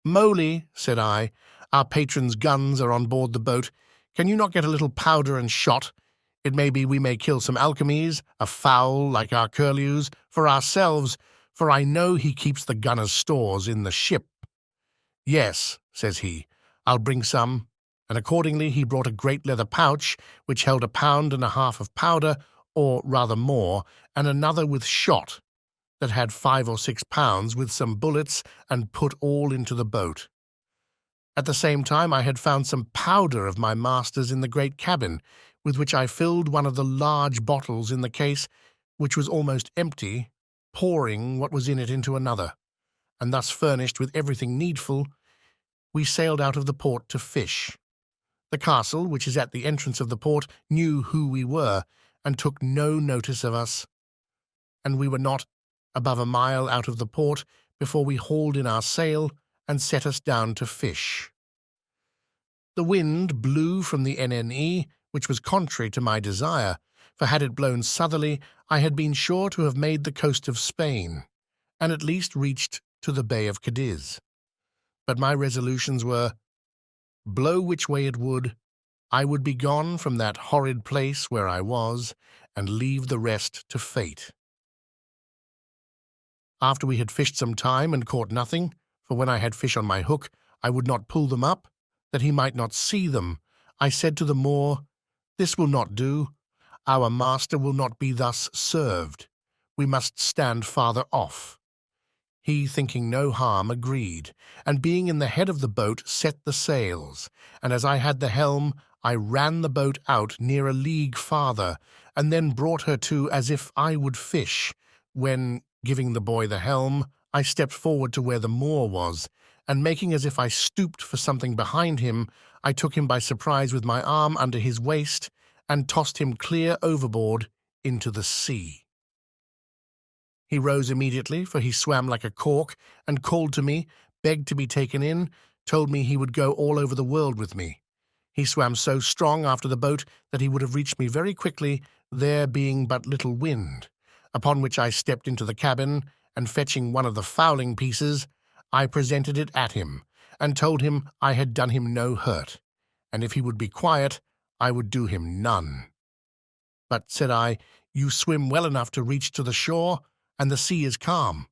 "Moly," said I, "our patron's guns are on board the boat. Can you not get a little powder and shot? It may be we may kill some alchemies, a fowl like our curlews, for ourselves, for I know he keeps the gunner's stores in the ship." "Yes," says he, "I'll bring some." And accordingly he brought a great leather pouch, which held 1.5 pounds of powder, or rather more, and another with shot, that had 5 or 6 pounds with some bullets, and put all into the boat. At the same time I had found some powder of my master's in the great cabin, with which I filled one of the large bottles in the case, which was almost empty, pouring what was in it into another, and thus furnished with everything needful, we sailed out of the port to fish. The castle, which is at the entrance of the port, knew who we were, and took no notice of us, and we were not above a mile out of the port before we hauled in our sail and set us down to fish. The wind blew from the NNE, which was contrary to my desire, for had it blown southerly, I had been sure to have made the coast of Spain, and at least reached to the Bay of Cadiz. But my resolutions were, blow which way it would, I would be gone from that horrid place where I was, and leave the rest to fate. After we had fished some time and caught nothing, for when I had fish on my hook, I would not pull them up, that he might not see them, I said to the Moor, "This will not do. Our master will not be thus served. We must stand farther off." He, thinking no harm, agreed, and being in the head of the boat, set the sails, and as I had the helm, I ran the boat out near a league farther, and then brought her to as if I would fish, when, giving the boy the helm, I stepped forward to where the Moor was, and making as if I stooped for something behind him, I took him by surprise with my arm under his waist, and tossed him clear overboard into the sea. He rose immediately, for he swam like a cork, and called to me, begged to be taken in, told me he would go all over the world with me. He swam so strong after the boat that he would have reached me very quickly, there being but little wind, upon which I stepped into the cabin, and fetching one of the fowling pieces, I presented it at him, and told him I had done him no hurt, and if he would be quiet, I would do him none. "But," said I, "you swim well enough to reach to the shore, and the sea is calm.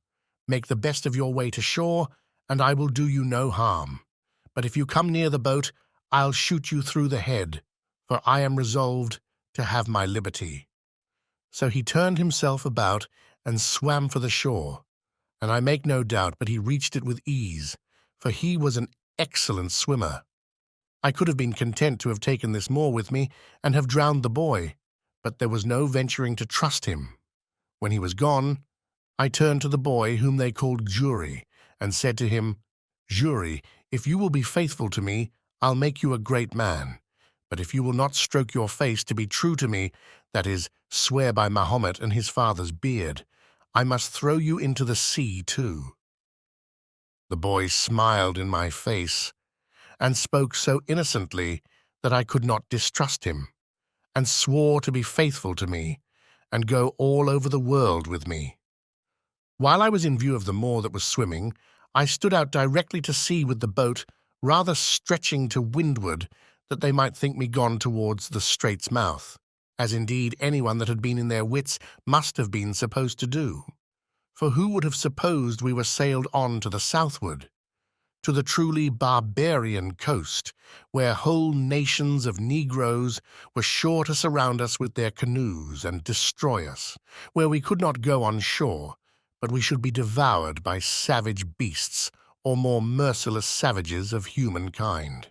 Make the best of your way to shore, and I will do you no harm. But if you come near the boat, I'll shoot you through the head, for I am resolved to have my liberty." So he turned himself about and swam for the shore, and I make no doubt but he reached it with ease, for he was an excellent swimmer. I could have been content to have taken this Moor with me and have drowned the boy, but there was no venturing to trust him. When he was gone, I turned to the boy whom they called Jury, and said to him, "Jury, if you will be faithful to me, I'll make you a great man. But if you will not stroke your face to be true to me, that is, swear by Mahomet and his father's beard, I must throw you into the sea too." The boy smiled in my face, and spoke so innocently that I could not distrust him, and swore to be faithful to me, and go all over the world with me. While I was in view of the Moor that was swimming, I stood out directly to sea with the boat, rather stretching to windward, that they might think me gone towards the strait's mouth, as indeed anyone that had been in their wits must have been supposed to do. For who would have supposed we were sailed on to the southward, to the truly barbarian coast, where whole nations of Negroes were sure to surround us with their canoes and destroy us, where we could not go on shore, but we should be devoured by savage beasts, or more merciless savages of humankind.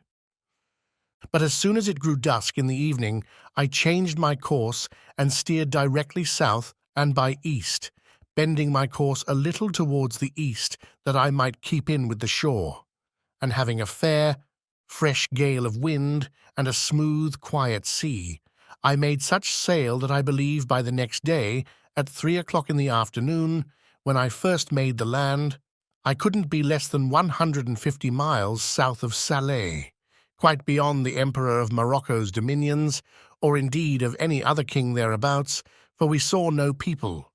But as soon as it grew dusk in the evening, I changed my course and steered directly south and by east, bending my course a little towards the east, that I might keep in with the shore, and having a fair, fresh gale of wind and a smooth, quiet sea, I made such sail that I believe by the next day, at 3 o'clock in the afternoon, when I first made the land, I couldn't be less than 150 miles south of Salé, quite beyond the Emperor of Morocco's dominions, or indeed of any other king thereabouts, for we saw no people.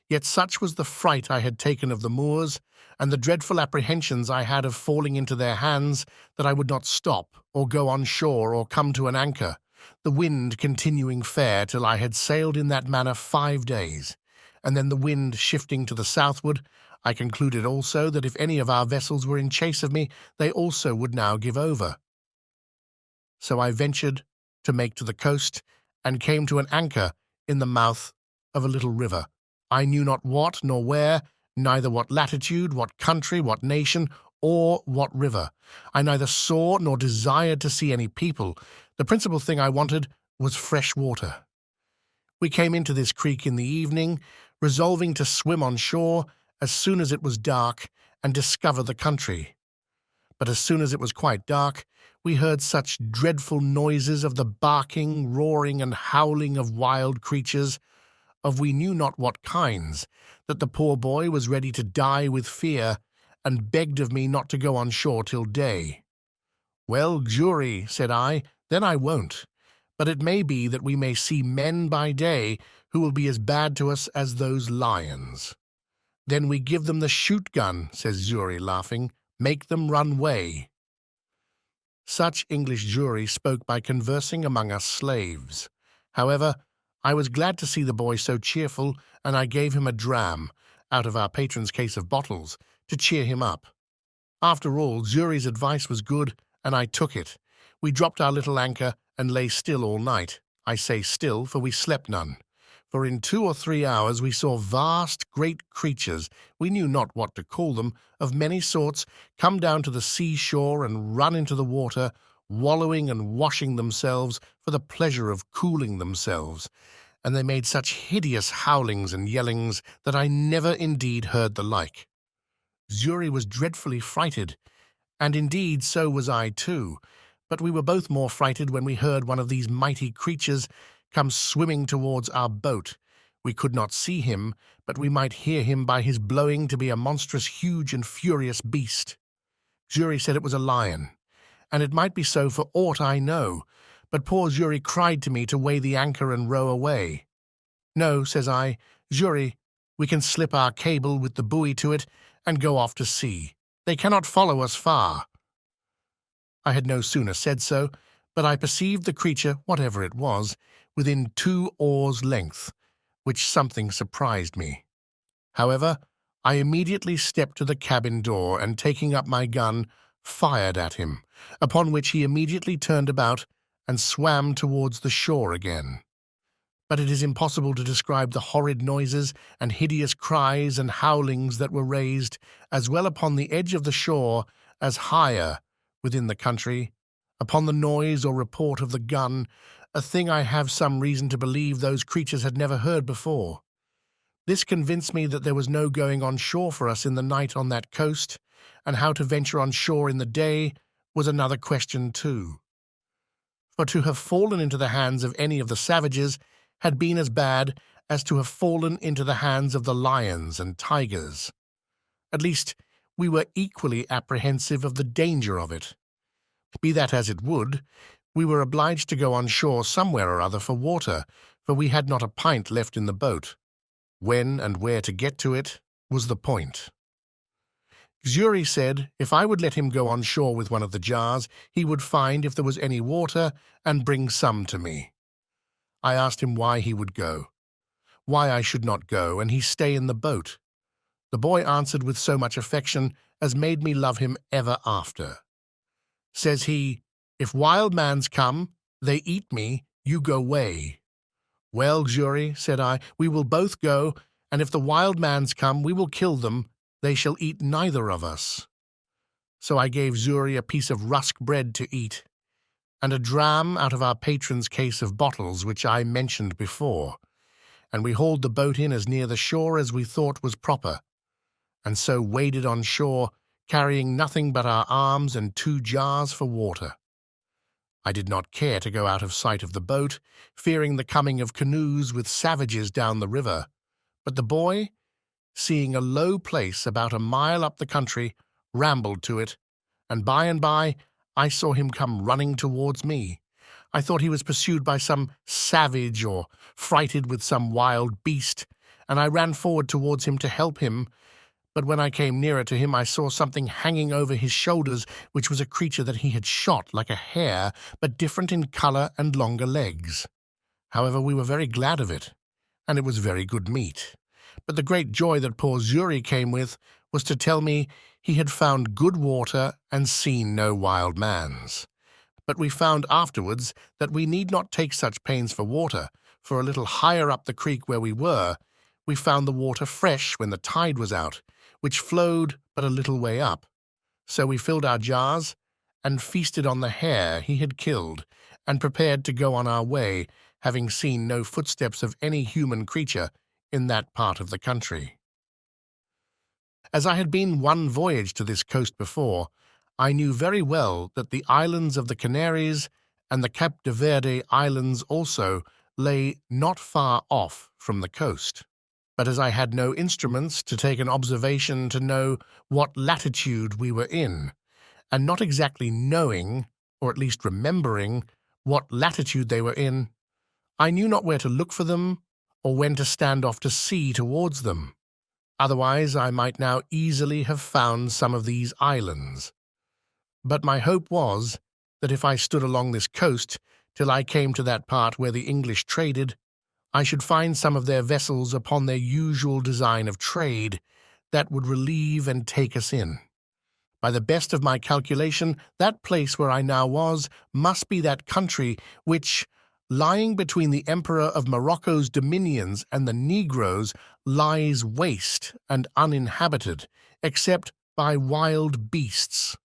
Yet such was the fright I had taken of the Moors, and the dreadful apprehensions I had of falling into their hands, that I would not stop, or go on shore, or come to an anchor, the wind continuing fair till I had sailed in that manner 5 days, and then the wind shifting to the southward, I concluded also that if any of our vessels were in chase of me, they also would now give over. So I ventured to make to the coast, and came to an anchor in the mouth of a little river. I knew not what nor where, neither what latitude, what country, what nation, or what river. I neither saw nor desired to see any people. The principal thing I wanted was fresh water. We came into this creek in the evening, resolving to swim on shore as soon as it was dark and discover the country. But as soon as it was quite dark, we heard such dreadful noises of the barking, roaring, and howling of wild creatures, of we knew not what kinds, that the poor boy was ready to die with fear, and begged of me not to go on shore till day. "Well, jury," said I, "then I won't. But it may be that we may see men by day who will be as bad to us as those lions." "Then we give them the shoot-gun," says Jury, laughing. "Make them run way." Such English jury spoke by conversing among us slaves. However, I was glad to see the boy so cheerful, and I gave him a dram, out of our patron's case of bottles, to cheer him up. After all, Jury's advice was good, and I took it. We dropped our little anchor and lay still all night. I say still, for we slept none. For in 2 or 3 hours we saw vast, great creatures, we knew not what to call them, of many sorts, come down to the seashore and run into the water, wallowing and washing themselves for the pleasure of cooling themselves. And they made such hideous howlings and yellings that I never indeed heard the like. Xury was dreadfully frighted, and indeed so was I too, but we were both more frighted when we heard one of these mighty creatures come swimming towards our boat. We could not see him, but we might hear him by his blowing to be a monstrous, huge, and furious beast. Xury said it was a lion, and it might be so for aught I know, but poor Xury cried to me to weigh the anchor and row away. "No," says I, "Xury, we can slip our cable with the buoy to it and go off to sea. They cannot follow us far." I had no sooner said so, but I perceived the creature, whatever it was, within 2 oars' length, which something surprised me. However, I immediately stepped to the cabin door, and taking up my gun, fired at him, upon which he immediately turned about and swam towards the shore again. But it is impossible to describe the horrid noises and hideous cries and howlings that were raised, as well upon the edge of the shore as higher within the country, upon the noise or report of the gun, a thing I have some reason to believe those creatures had never heard before. This convinced me that there was no going on shore for us in the night on that coast, and how to venture on shore in the day was another question too. For to have fallen into the hands of any of the savages had been as bad as to have fallen into the hands of the lions and tigers. At least, we were equally apprehensive of the danger of it. Be that as it would, we were obliged to go on shore somewhere or other for water, for we had not a pint left in the boat. When and where to get to it was the point. Xury said if I would let him go on shore with one of the jars, he would find if there was any water and bring some to me. I asked him why he would go, why I should not go, and he stay in the boat. The boy answered with so much affection as made me love him ever after. Says he, "If wild mans come, they eat me, you go way." "Well, Xury," said I, "we will both go, and if the wild mans come, we will kill them. They shall eat neither of us." So I gave Xury a piece of rusk bread to eat, and a dram out of our patron's case of bottles which I mentioned before, and we hauled the boat in as near the shore as we thought was proper, and so waded on shore, carrying nothing but our arms and 2 jars for water. I did not care to go out of sight of the boat, fearing the coming of canoes with savages down the river, but the boy, seeing a low place about a mile up the country, rambled to it, and by I saw him come running towards me. I thought he was pursued by some savage or frighted with some wild beast, and I ran forward towards him to help him, but when I came nearer to him I saw something hanging over his shoulders, which was a creature that he had shot like a hare, but different in colour and longer legs. However, we were very glad of it, and it was very good meat. But the great joy that poor Xury came with was to tell me he had found good water and seen no wild mans. But we found afterwards that we need not take such pains for water, for a little higher up the creek where we were, we found the water fresh when the tide was out, which flowed but a little way up. So we filled our jars and feasted on the hare he had killed, and prepared to go on our way, having seen no footsteps of any human creature in that part of the country. As I had been one voyage to this coast before, I knew very well that the islands of the Canaries and the Cape de Verde Islands also lay not far off from the coast. But as I had no instruments to take an observation to know what latitude we were in, and not exactly knowing, or at least remembering, what latitude they were in, I knew not where to look for them, or when to stand off to sea towards them. Otherwise I might now easily have found some of these islands. But my hope was that if I stood along this coast till I came to that part where the English traded, I should find some of their vessels upon their usual design of trade that would relieve and take us in. By the best of my calculation, that place where I now was must be that country which, lying between the Emperor of Morocco's dominions and the Negroes, lies waste and uninhabited, except by wild beasts,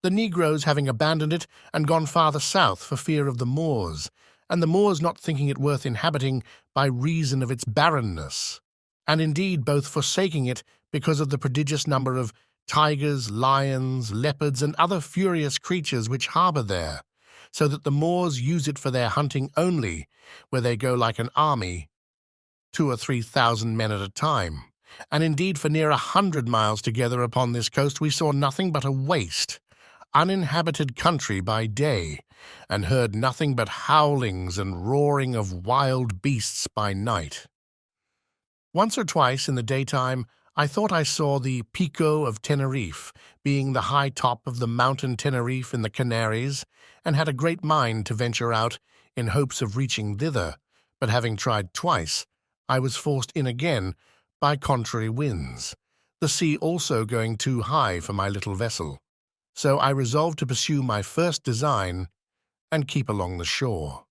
the Negroes having abandoned it and gone farther south for fear of the Moors, and the Moors not thinking it worth inhabiting by reason of its barrenness, and indeed both forsaking it because of the prodigious number of tigers, lions, leopards, and other furious creatures which harbour there, so that the Moors use it for their hunting only, where they go like an army, 2,000 or 3,000 men at a time. And indeed for near 100 miles together upon this coast we saw nothing but a waste, uninhabited country by day, and heard nothing but howlings and roaring of wild beasts by night. Once or twice in the daytime I thought I saw the Pico of Tenerife, being the high top of the mountain Tenerife in the Canaries, and had a great mind to venture out in hopes of reaching thither, but having tried twice, I was forced in again by contrary winds, the sea also going too high for my little vessel. So I resolved to pursue my first design and keep along the shore.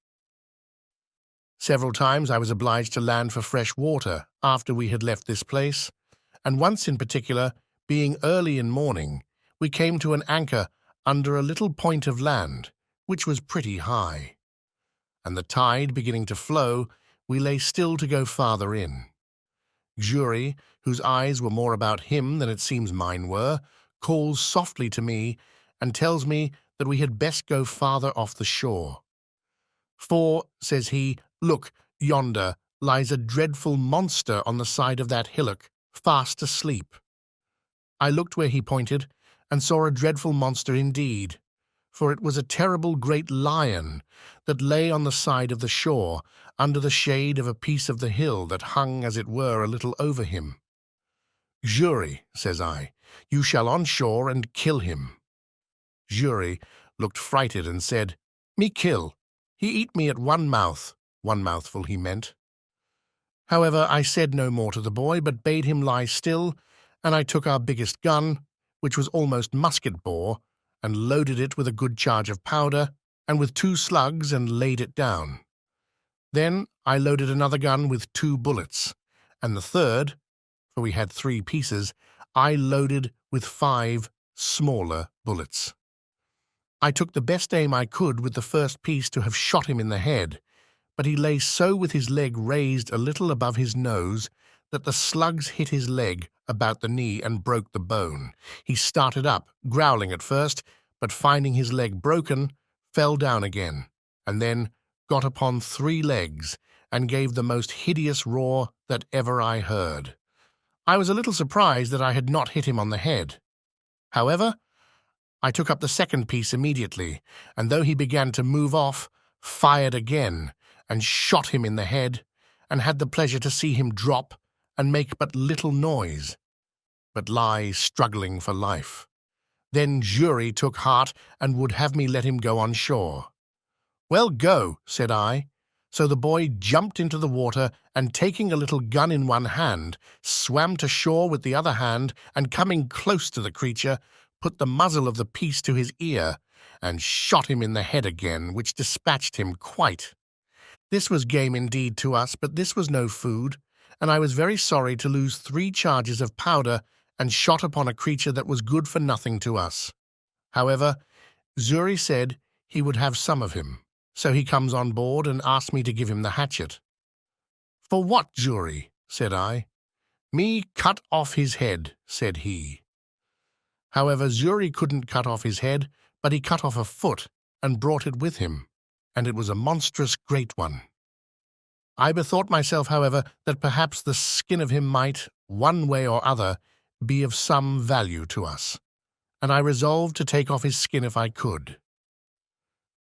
Several times I was obliged to land for fresh water after we had left this place, and once in particular, being early in morning, we came to an anchor under a little point of land, which was pretty high. And the tide beginning to flow, we lay still to go farther in. Xury, whose eyes were more about him than it seems mine were, calls softly to me and tells me that we had best go farther off the shore. For, says he, look, yonder lies a dreadful monster on the side of that hillock, fast asleep. I looked where he pointed, and saw a dreadful monster indeed, for it was a terrible great lion that lay on the side of the shore, under the shade of a piece of the hill that hung as it were a little over him. Xury, says I, you shall on shore and kill him. Xury looked frighted and said, me kill, he eat me at one mouthful he meant. However, I said no more to the boy, but bade him lie still, and I took our biggest gun, which was almost musket-bore, and loaded it with a good charge of powder, and with 2 slugs, and laid it down. Then I loaded another gun with 2 bullets, and the third, for we had 3 pieces, I loaded with 5 smaller bullets. I took the best aim I could with the first piece to have shot him in the head, but he lay so with his leg raised a little above his nose that the slugs hit his leg about the knee and broke the bone. He started up, growling at first, but finding his leg broken, fell down again, and then got upon 3 legs and gave the most hideous roar that ever I heard. I was a little surprised that I had not hit him on the head. However, I took up the second piece immediately, and though he began to move off, fired again, and shot him in the head, and had the pleasure to see him drop and make but little noise, but lie struggling for life. Then Jury took heart and would have me let him go on shore. "Well, go," said I. So the boy jumped into the water and, taking a little gun in one hand, swam to shore with the other hand, and coming close to the creature, put the muzzle of the piece to his ear and shot him in the head again, which dispatched him quite. This was game indeed to us, but this was no food, and I was very sorry to lose 3 charges of powder and shot upon a creature that was good for nothing to us. However, Xury said he would have some of him, so he comes on board and asked me to give him the hatchet. "For what, Xury?" said I. "Me cut off his head," said he. However, Xury couldn't cut off his head, but he cut off a foot and brought it with him, and it was a monstrous great one. I bethought myself, however, that perhaps the skin of him might, one way or other, be of some value to us, and I resolved to take off his skin if I could.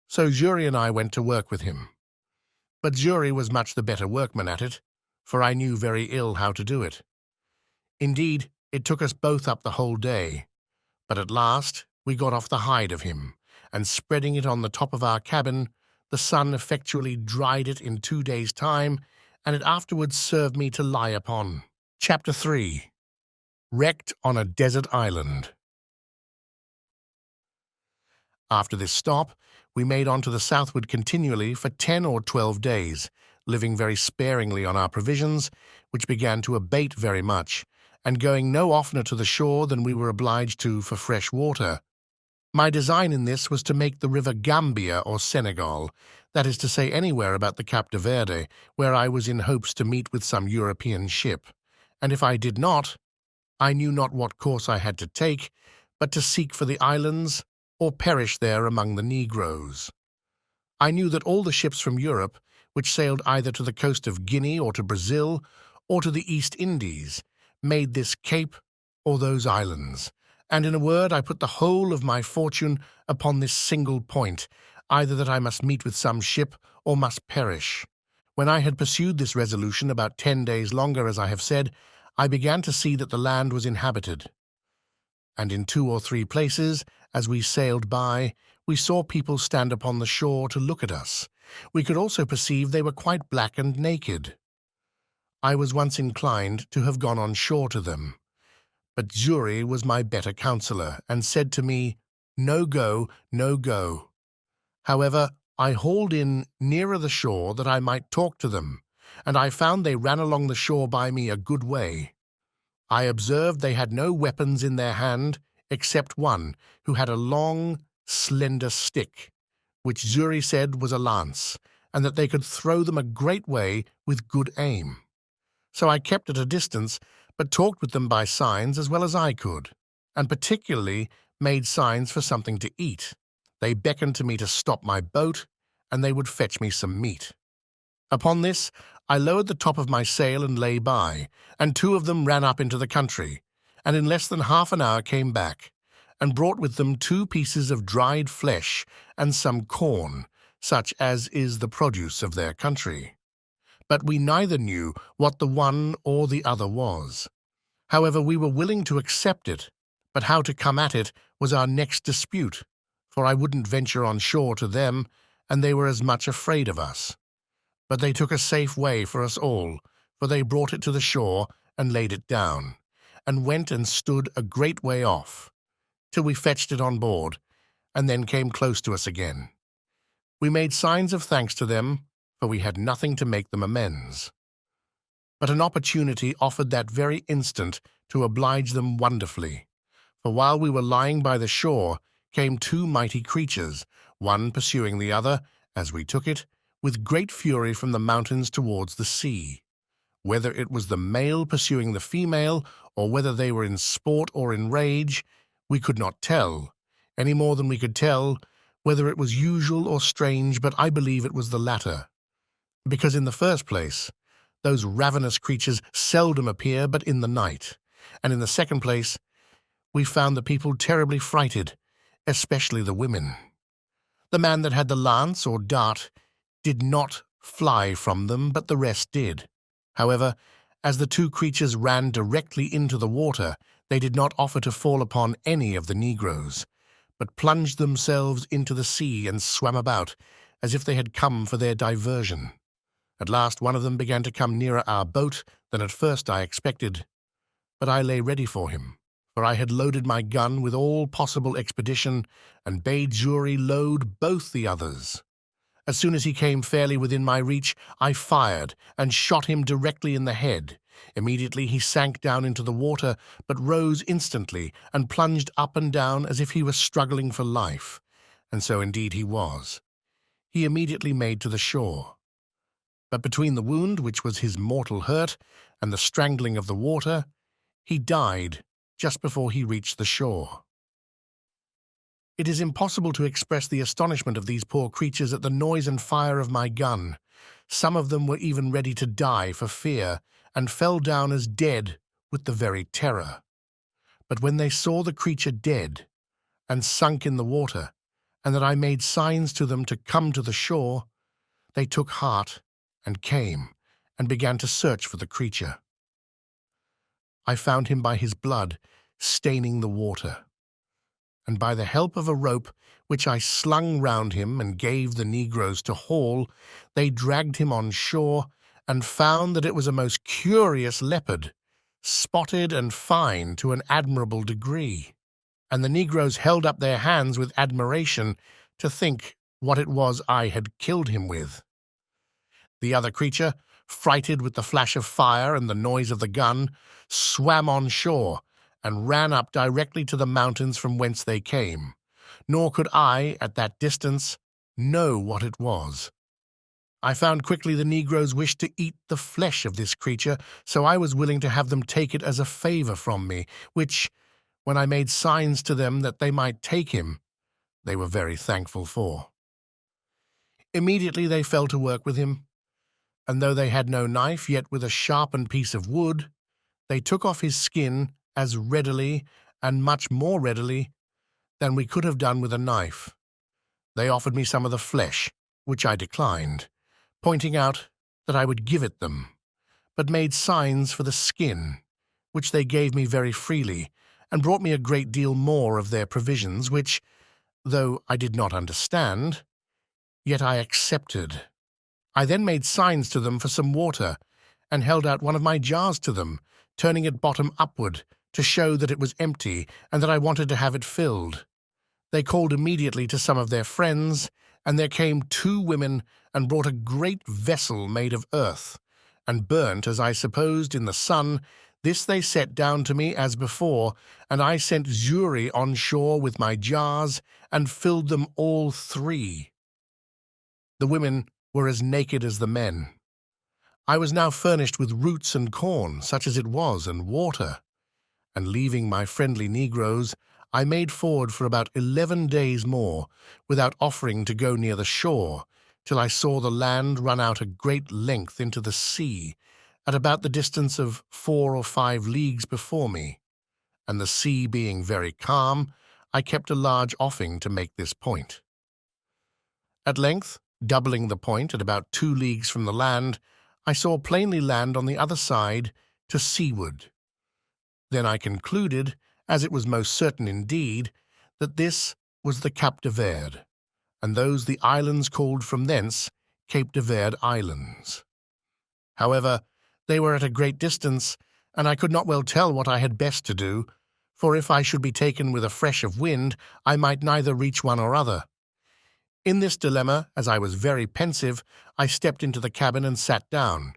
So Xury and I went to work with him. But Xury was much the better workman at it, for I knew very ill how to do it. Indeed, it took us both up the whole day, but at last we got off the hide of him, and spreading it on the top of our cabin, the sun effectually dried it in 2 days' time, and it afterwards served me to lie upon. Chapter 3. Wrecked on a Desert Island. After this stop, we made on to the southward continually for 10 or 12 days, living very sparingly on our provisions, which began to abate very much, and going no oftener to the shore than we were obliged to for fresh water. My design in this was to make the river Gambia or Senegal, that is to say anywhere about the Cap de Verde, where I was in hopes to meet with some European ship, and if I did not, I knew not what course I had to take, but to seek for the islands, or perish there among the Negroes. I knew that all the ships from Europe, which sailed either to the coast of Guinea or to Brazil, or to the East Indies, made this cape or those islands, and in a word I put the whole of my fortune upon this single point, either that I must meet with some ship or must perish. When I had pursued this resolution about 10 days longer, as I have said, I began to see that the land was inhabited, and in 2 or 3 places, as we sailed by, we saw people stand upon the shore to look at us. We could also perceive they were quite black and naked. I was once inclined to have gone on shore to them, but Xury was my better counsellor, and said to me, "No go, no go." However, I hauled in nearer the shore that I might talk to them, and I found they ran along the shore by me a good way. I observed they had no weapons in their hand, except one, who had a long, slender stick, which Xury said was a lance, and that they could throw them a great way with good aim. So I kept at a distance, but talked with them by signs as well as I could, and particularly made signs for something to eat. They beckoned to me to stop my boat, and they would fetch me some meat. Upon this, I lowered the top of my sail and lay by, and 2 of them ran up into the country, and in less than half an hour came back, and brought with them 2 pieces of dried flesh and some corn, such as is the produce of their country. But we neither knew what the one or the other was. However, we were willing to accept it, but how to come at it was our next dispute, for I wouldn't venture on shore to them, and they were as much afraid of us. But they took a safe way for us all, for they brought it to the shore and laid it down, and went and stood a great way off, till we fetched it on board, and then came close to us again. We made signs of thanks to them, for we had nothing to make them amends. But an opportunity offered that very instant to oblige them wonderfully, for while we were lying by the shore came 2 mighty creatures, one pursuing the other, as we took it, with great fury from the mountains towards the sea. Whether it was the male pursuing the female, or whether they were in sport or in rage, we could not tell, any more than we could tell whether it was usual or strange, but I believe it was the latter. Because in the first place, those ravenous creatures seldom appear but in the night, and in the second place, we found the people terribly frighted, especially the women. The man that had the lance or dart did not fly from them, but the rest did. However, as the two creatures ran directly into the water, they did not offer to fall upon any of the negroes, but plunged themselves into the sea and swam about, as if they had come for their diversion. At last one of them began to come nearer our boat than at first I expected, but I lay ready for him, for I had loaded my gun with all possible expedition and bade Jury load both the others. As soon as he came fairly within my reach, I fired and shot him directly in the head. Immediately he sank down into the water, but rose instantly and plunged up and down as if he was struggling for life, and so indeed he was. He immediately made to the shore. But between the wound, which was his mortal hurt, and the strangling of the water, he died just before he reached the shore. It is impossible to express the astonishment of these poor creatures at the noise and fire of my gun. Some of them were even ready to die for fear, and fell down as dead with the very terror. But when they saw the creature dead, and sunk in the water, and that I made signs to them to come to the shore, they took heart and came, and began to search for the creature. I found him by his blood staining the water, and by the help of a rope which I slung round him and gave the negroes to haul, they dragged him on shore and found that it was a most curious leopard, spotted and fine to an admirable degree. And the negroes held up their hands with admiration to think what it was I had killed him with. The other creature, frighted with the flash of fire and the noise of the gun, swam on shore and ran up directly to the mountains from whence they came, nor could I, at that distance, know what it was. I found quickly the negroes wished to eat the flesh of this creature, so I was willing to have them take it as a favor from me, which, when I made signs to them that they might take him, they were very thankful for. Immediately they fell to work with him, and though they had no knife, yet with a sharpened piece of wood, they took off his skin as readily and much more readily than we could have done with a knife. They offered me some of the flesh, which I declined, pointing out that I would give it them, but made signs for the skin, which they gave me very freely, and brought me a great deal more of their provisions, which, though I did not understand, yet I accepted. I then made signs to them for some water, and held out one of my jars to them, turning it bottom upward, to show that it was empty, and that I wanted to have it filled. They called immediately to some of their friends, and there came 2 women, and brought a great vessel made of earth, and burnt, as I supposed, in the sun. This they set down to me as before, and I sent Jury on shore with my jars, and filled them all 3. The women were as naked as the men. I was now furnished with roots and corn, such as it was, and water, and leaving my friendly negroes, I made forward for about 11 days more, without offering to go near the shore, till I saw the land run out a great length into the sea, at about the distance of 4 or 5 leagues before me, and the sea being very calm, I kept a large offing to make this point. At length, doubling the point at about 2 leagues from the land, I saw plainly land on the other side to seaward. Then I concluded, as it was most certain indeed, that this was the Cap de Verde, and those the islands called from thence Cape de Verde Islands. However, they were at a great distance, and I could not well tell what I had best to do, for if I should be taken with a fresh of wind, I might neither reach one or other. In this dilemma, as I was very pensive, I stepped into the cabin and sat down,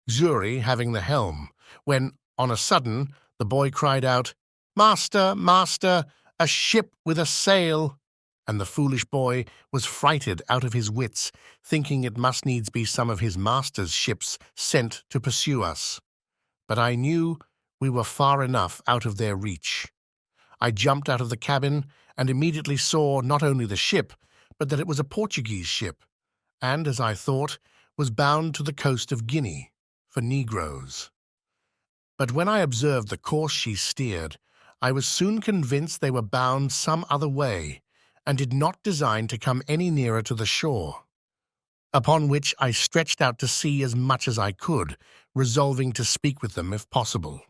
Jury having the helm, when, on a sudden, the boy cried out, "Master, master, a ship with a sail!" And the foolish boy was frighted out of his wits, thinking it must needs be some of his master's ships sent to pursue us. But I knew we were far enough out of their reach. I jumped out of the cabin, and immediately saw not only the ship, but that it was a Portuguese ship, and, as I thought, was bound to the coast of Guinea for Negroes. But when I observed the course she steered, I was soon convinced they were bound some other way, and did not design to come any nearer to the shore. Upon which I stretched out to sea as much as I could, resolving to speak with them if possible.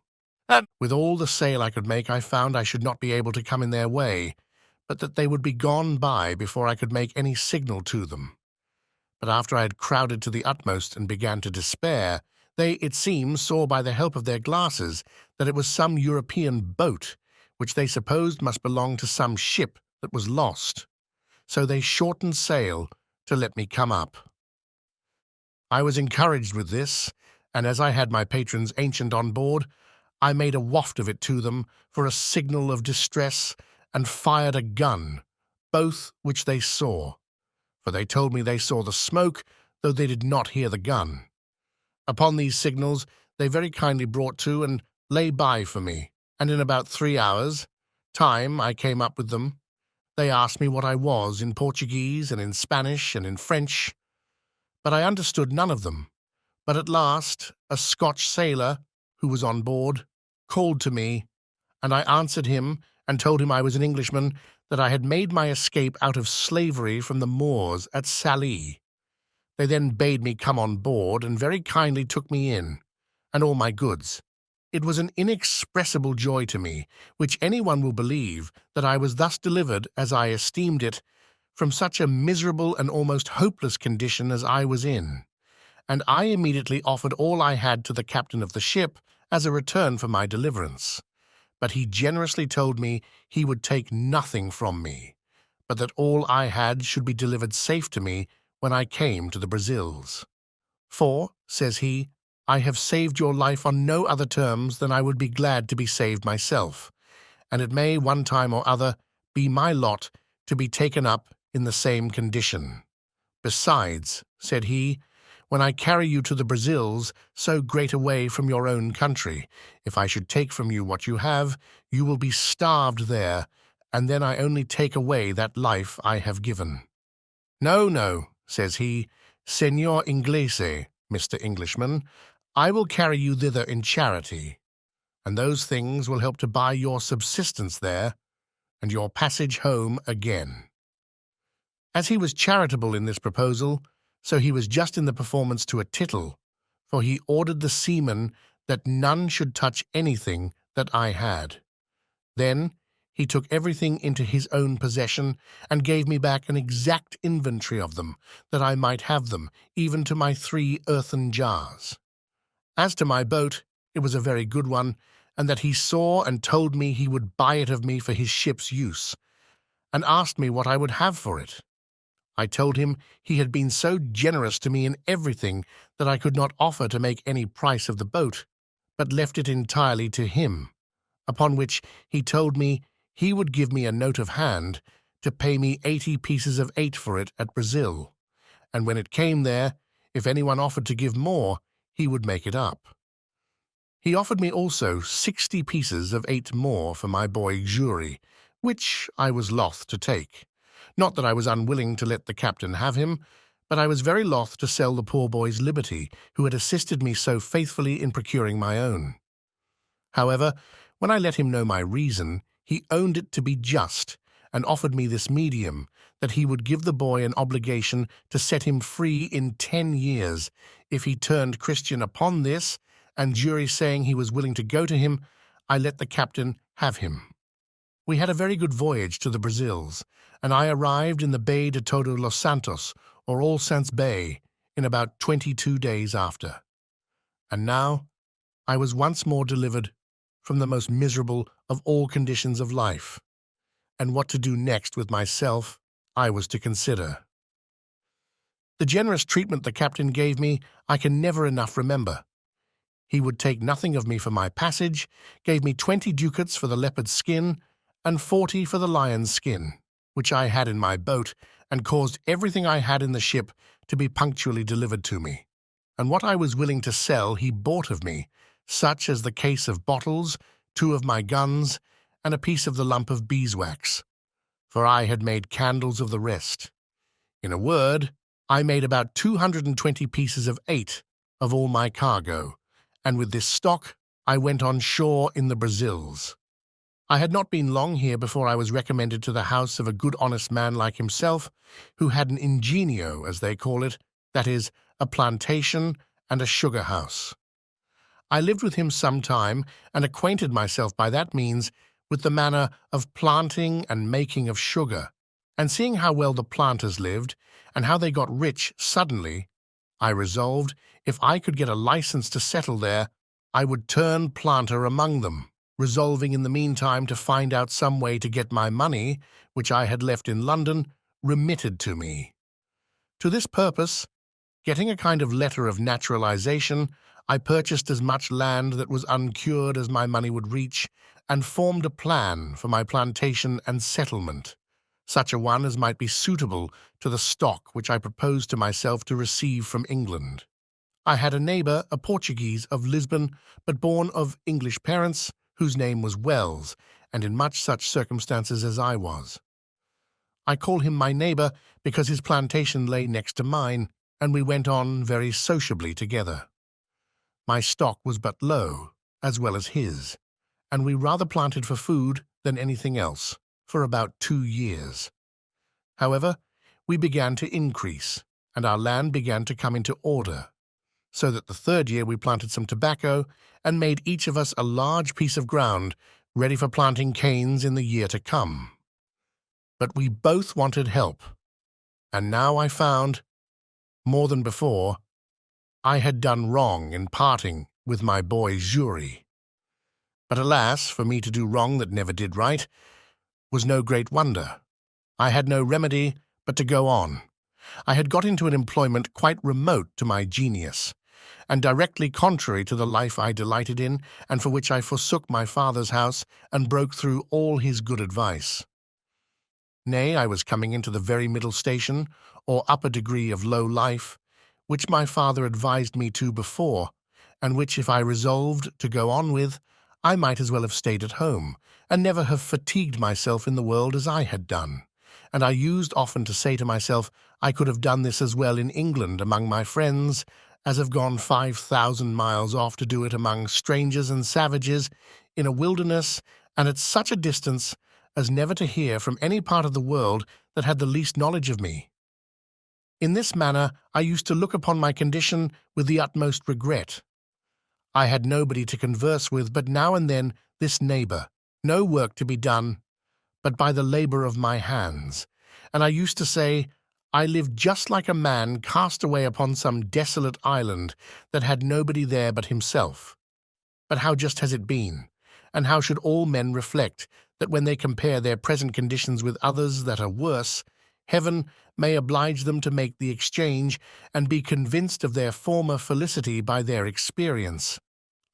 With all the sail I could make, I found I should not be able to come in their way, but that they would be gone by before I could make any signal to them. But after I had crowded to the utmost and began to despair, they, it seems, saw by the help of their glasses that it was some European boat, which they supposed must belong to some ship that was lost. So they shortened sail to let me come up. I was encouraged with this, and as I had my patron's ancient on board, I made a waft of it to them for a signal of distress, and fired a gun, both which they saw, for they told me they saw the smoke, though they did not hear the gun. Upon these signals they very kindly brought to and lay by for me, and in about 3 hours' time I came up with them. They asked me what I was in Portuguese and in Spanish and in French, but I understood none of them. But at last a Scotch sailor, who was on board, called to me, and I answered him and told him I was an Englishman, that I had made my escape out of slavery from the Moors at Sallee. They then bade me come on board, and very kindly took me in, and all my goods. It was an inexpressible joy to me, which anyone will believe, that I was thus delivered, as I esteemed it, from such a miserable and almost hopeless condition as I was in, and I immediately offered all I had to the captain of the ship as a return for my deliverance. But he generously told me he would take nothing from me, but that all I had should be delivered safe to me when I came to the Brazils. For, says he, I have saved your life on no other terms than I would be glad to be saved myself, and it may one time or other be my lot to be taken up in the same condition. Besides, said he, when I carry you to the Brazils, so great a way from your own country, if I should take from you what you have, you will be starved there, and then I only take away that life I have given. No, no, says he, Señor Inglese, Mr. Englishman, I will carry you thither in charity, and those things will help to buy your subsistence there, and your passage home again. As he was charitable in this proposal, so he was just in the performance to a tittle, for he ordered the seamen that none should touch anything that I had. Then he took everything into his own possession, and gave me back an exact inventory of them, that I might have them, even to my 3 earthen jars. As to my boat, it was a very good one, and that he saw and told me he would buy it of me for his ship's use, and asked me what I would have for it. I told him he had been so generous to me in everything that I could not offer to make any price of the boat, but left it entirely to him, upon which he told me he would give me a note of hand to pay me 80 pieces of 8 for it at Brazil, and when it came there, if anyone offered to give more, he would make it up. He offered me also 60 pieces of 8 more for my boy Jury, which I was loth to take. Not that I was unwilling to let the captain have him, but I was very loth to sell the poor boy's liberty, who had assisted me so faithfully in procuring my own. However, when I let him know my reason, he owned it to be just, and offered me this medium, that he would give the boy an obligation to set him free in 10 years, if he turned Christian. Upon this, and Jury saying he was willing to go to him, I let the captain have him. We had a very good voyage to the Brazils, and I arrived in the Bay de Todo los Santos, or All Saints Bay, in about 22 days after. And now I was once more delivered from the most miserable of all conditions of life, and what to do next with myself I was to consider. The generous treatment the captain gave me I can never enough remember. He would take nothing of me for my passage, gave me 20 ducats for the leopard's skin, and 40 for the lion's skin, which I had in my boat, and caused everything I had in the ship to be punctually delivered to me. And what I was willing to sell he bought of me, such as the case of bottles, 2 of my guns, and a piece of the lump of beeswax, for I had made candles of the rest. In a word, I made about 220 pieces of 8 of all my cargo, and with this stock I went on shore in the Brazils. I had not been long here before I was recommended to the house of a good honest man like himself, who had an ingenio, as they call it, that is, a plantation and a sugar house. I lived with him some time, and acquainted myself by that means with the manner of planting and making of sugar, and seeing how well the planters lived, and how they got rich suddenly, I resolved, if I could get a license to settle there, I would turn planter among them, resolving in the meantime to find out some way to get my money, which I had left in London, remitted to me. To this purpose, getting a kind of letter of naturalization, I purchased as much land that was uncured as my money would reach, and formed a plan for my plantation and settlement, such a one as might be suitable to the stock which I proposed to myself to receive from England. I had a neighbour, a Portuguese of Lisbon, but born of English parents, whose name was Wells, and in much such circumstances as I was. I call him my neighbour because his plantation lay next to mine, and we went on very sociably together. My stock was but low, as well as his, and we rather planted for food than anything else, for about 2 years. However, we began to increase, and our land began to come into order, so that the 3rd year we planted some tobacco, and made each of us a large piece of ground, ready for planting canes in the year to come. But we both wanted help, and now I found, more than before, I had done wrong in parting with my boy Jury. But alas, for me to do wrong that never did right was no great wonder. I had no remedy but to go on. I had got into an employment quite remote to my genius, and directly contrary to the life I delighted in, and for which I forsook my father's house and broke through all his good advice. Nay, I was coming into the very middle station, or upper degree of low life, which my father advised me to before, and which if I resolved to go on with, I might as well have stayed at home, and never have fatigued myself in the world as I had done. And I used often to say to myself, I could have done this as well in England among my friends, as have gone 5,000 miles off to do it among strangers and savages, in a wilderness, and at such a distance as never to hear from any part of the world that had the least knowledge of me. In this manner I used to look upon my condition with the utmost regret. I had nobody to converse with but now and then this neighbour, no work to be done but by the labour of my hands, and I used to say, I lived just like a man cast away upon some desolate island that had nobody there but himself. But how just has it been, and how should all men reflect that when they compare their present conditions with others that are worse, heaven may oblige them to make the exchange and be convinced of their former felicity by their experience.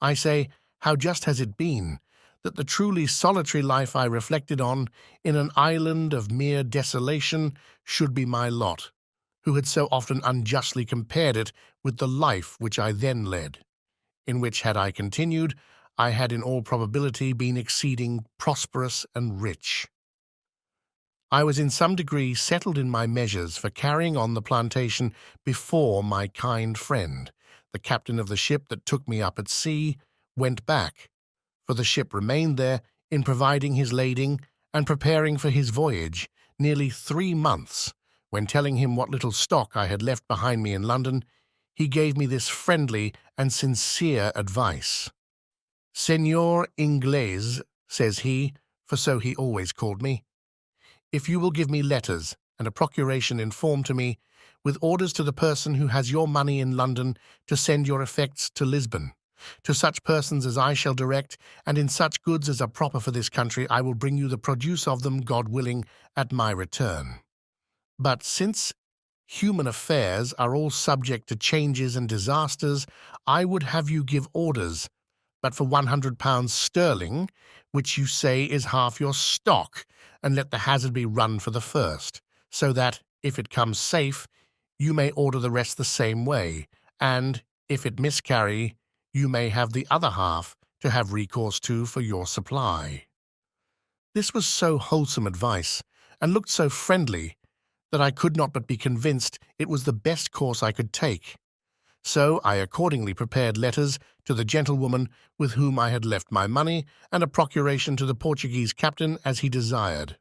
I say, how just has it been, that the truly solitary life I reflected on, in an island of mere desolation, should be my lot, who had so often unjustly compared it with the life which I then led, in which, had I continued, I had in all probability been exceeding prosperous and rich. I was in some degree settled in my measures for carrying on the plantation before my kind friend, the captain of the ship that took me up at sea, went back, for the ship remained there in providing his lading and preparing for his voyage nearly 3 months, when telling him what little stock I had left behind me in London, he gave me this friendly and sincere advice. Señor Inglés, says he, for so he always called me, if you will give me letters and a procuration in form to me, with orders to the person who has your money in London to send your effects to Lisbon, to such persons as I shall direct, and in such goods as are proper for this country, I will bring you the produce of them, God willing, at my return. But since human affairs are all subject to changes and disasters, I would have you give orders, but for £100 sterling, which you say is half your stock, and let the hazard be run for the first, so that, if it comes safe, you may order the rest the same way, and, if it miscarry, you may have the other half to have recourse to for your supply. This was so wholesome advice, and looked so friendly, that I could not but be convinced it was the best course I could take. So I accordingly prepared letters to the gentlewoman with whom I had left my money, and a procuration to the Portuguese captain as he desired.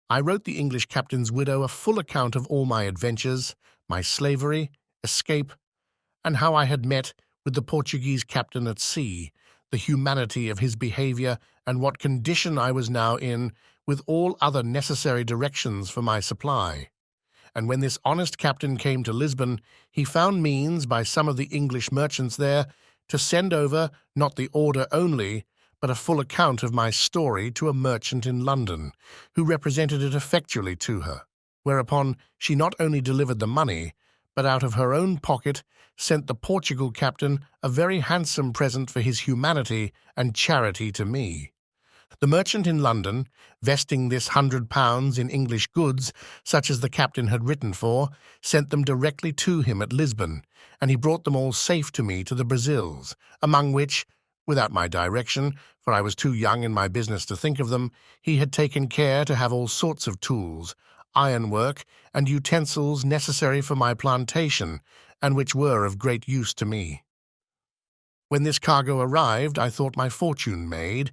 I wrote the English captain's widow a full account of all my adventures, my slavery, escape, and how I had met with the Portuguese captain at sea, the humanity of his behaviour, and what condition I was now in, with all other necessary directions for my supply. And when this honest captain came to Lisbon, he found means, by some of the English merchants there, to send over not the order only, but a full account of my story to a merchant in London, who represented it effectually to her, whereupon she not only delivered the money, but out of her own pocket sent the Portugal captain a very handsome present for his humanity and charity to me. The merchant in London, vesting this £100 in English goods, such as the captain had written for, sent them directly to him at Lisbon, and he brought them all safe to me to the Brazils, among which, without my direction, for I was too young in my business to think of them, he had taken care to have all sorts of tools, ironwork, and utensils necessary for my plantation, and which were of great use to me. When this cargo arrived, I thought my fortune made,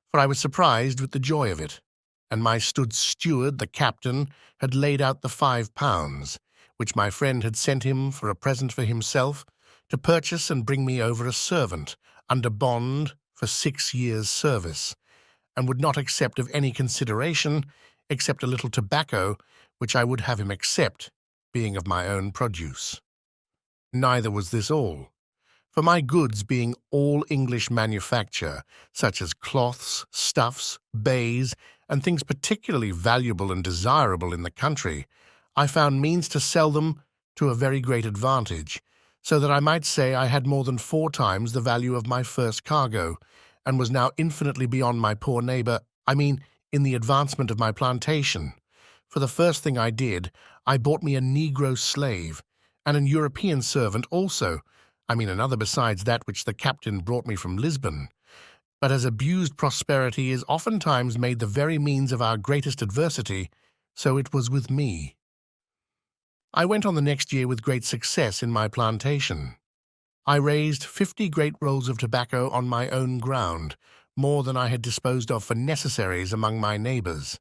for I was surprised with the joy of it, and my stood steward, the captain, had laid out the £5, which my friend had sent him for a present for himself, to purchase and bring me over a servant, under bond for 6 years' service, and would not accept of any consideration, except a little tobacco, which I would have him accept, being of my own produce. Neither was this all. For my goods being all English manufacture, such as cloths, stuffs, baize, and things particularly valuable and desirable in the country, I found means to sell them to a very great advantage, so that I might say I had more than 4 times the value of my first cargo, and was now infinitely beyond my poor neighbour, in the advancement of my plantation. For the first thing I did, I bought me a Negro slave, and an European servant also, another besides that which the captain brought me from Lisbon. But as abused prosperity is oftentimes made the very means of our greatest adversity, so it was with me. I went on the next year with great success in my plantation. I raised 50 great rolls of tobacco on my own ground, more than I had disposed of for necessaries among my neighbours.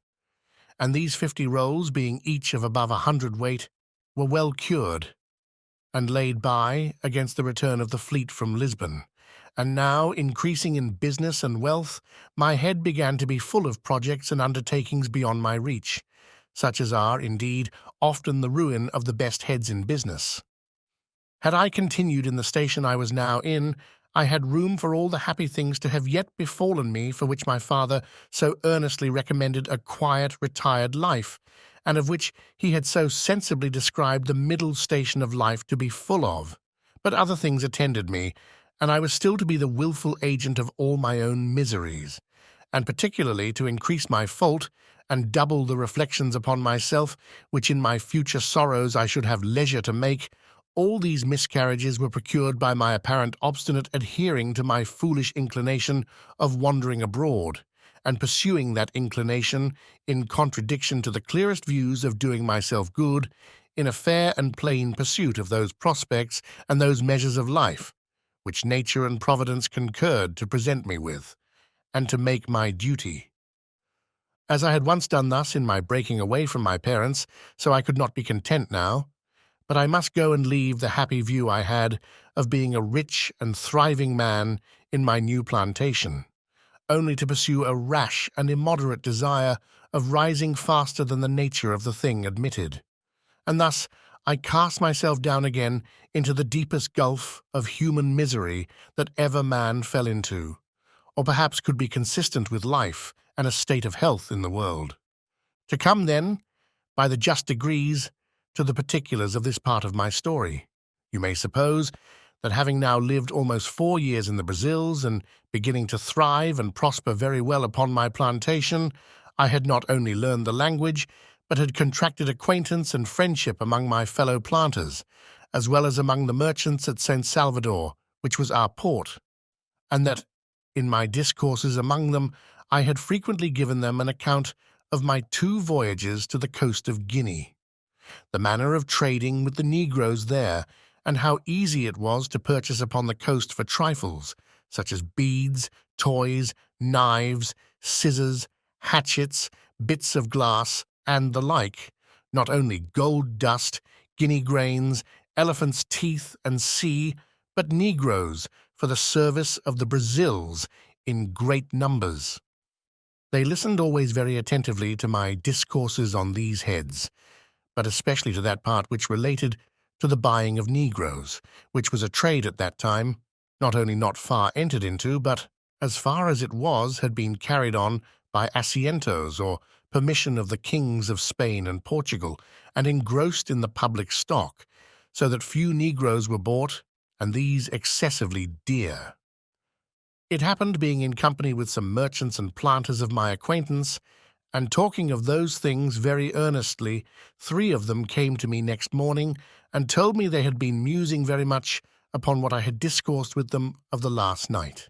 And these 50 rolls, being each of above 100 weight, were well cured, and laid by against the return of the fleet from Lisbon. And now, increasing in business and wealth, my head began to be full of projects and undertakings beyond my reach, such as are, indeed, often the ruin of the best heads in business. Had I continued in the station I was now in, I had room for all the happy things to have yet befallen me for which my father so earnestly recommended a quiet, retired life, and of which he had so sensibly described the middle station of life to be full of. But other things attended me, and I was still to be the wilful agent of all my own miseries, and particularly to increase my fault, and double the reflections upon myself, which in my future sorrows I should have leisure to make. All these miscarriages were procured by my apparent obstinate adhering to my foolish inclination of wandering abroad, and pursuing that inclination, in contradiction to the clearest views of doing myself good, in a fair and plain pursuit of those prospects and those measures of life, which nature and providence concurred to present me with, and to make my duty. As I had once done thus in my breaking away from my parents, so I could not be content now, but I must go and leave the happy view I had of being a rich and thriving man in my new plantation, only to pursue a rash and immoderate desire of rising faster than the nature of the thing admitted. And thus I cast myself down again into the deepest gulf of human misery that ever man fell into, or perhaps could be consistent with life and a state of health in the world. To come, then, by the just degrees, to the particulars of this part of my story. You may suppose that having now lived almost 4 years in the Brazils, and beginning to thrive and prosper very well upon my plantation, I had not only learned the language, but had contracted acquaintance and friendship among my fellow planters, as well as among the merchants at St. Salvador, which was our port, and that, in my discourses among them, I had frequently given them an account of my 2 voyages to the coast of Guinea, the manner of trading with the Negroes there, and how easy it was to purchase upon the coast for trifles, such as beads, toys, knives, scissors, hatchets, bits of glass, and the like, not only gold dust, guinea grains, elephants' teeth and sea, but Negroes for the service of the Brazils in great numbers. They listened always very attentively to my discourses on these heads, but especially to that part which related to the buying of Negroes, which was a trade at that time, not only not far entered into, but, as far as it was, had been carried on by asientos, or permission of the kings of Spain and Portugal, and engrossed in the public stock, so that few Negroes were bought, and these excessively dear. It happened, being in company with some merchants and planters of my acquaintance, and talking of those things very earnestly, 3 of them came to me next morning and told me they had been musing very much upon what I had discoursed with them of the last night,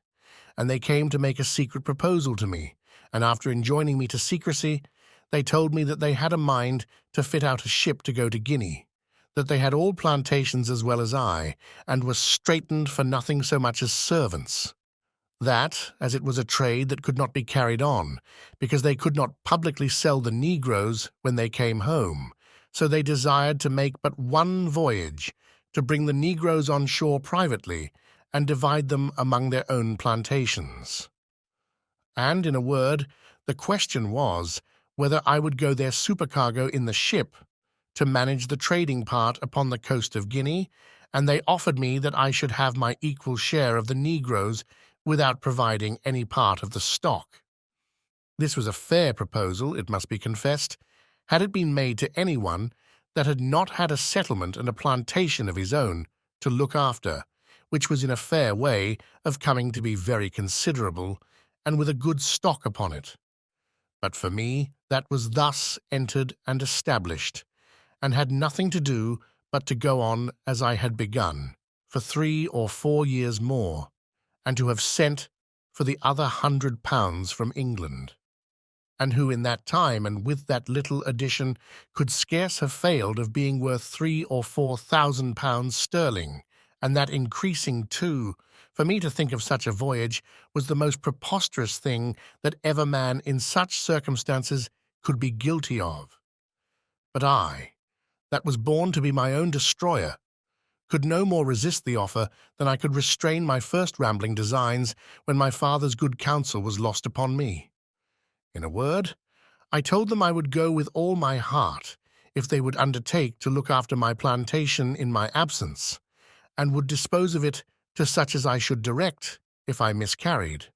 and they came to make a secret proposal to me, and after enjoining me to secrecy, they told me that they had a mind to fit out a ship to go to Guinea, that they had all plantations as well as I, and were straitened for nothing so much as servants. That, as it was a trade that could not be carried on, because they could not publicly sell the Negroes when they came home, so they desired to make but 1 voyage, to bring the Negroes on shore privately, and divide them among their own plantations. And, in a word, the question was whether I would go their supercargo in the ship to manage the trading part upon the coast of Guinea, and they offered me that I should have my equal share of the Negroes without providing any part of the stock. This was a fair proposal, it must be confessed, had it been made to anyone that had not had a settlement and a plantation of his own to look after, which was in a fair way of coming to be very considerable, and with a good stock upon it. But for me that was thus entered and established, and had nothing to do but to go on as I had begun, for 3 or 4 years more, and to have sent for the other £100 from England, and who in that time and with that little addition could scarce have failed of being worth 3 or 4,000 pounds sterling, and that increasing too. For me to think of such a voyage was the most preposterous thing that ever man in such circumstances could be guilty of. But I, that was born to be my own destroyer, could no more resist the offer than I could restrain my first rambling designs when my father's good counsel was lost upon me. In a word, I told them I would go with all my heart if they would undertake to look after my plantation in my absence, and would dispose of it to such as I should direct if I miscarried.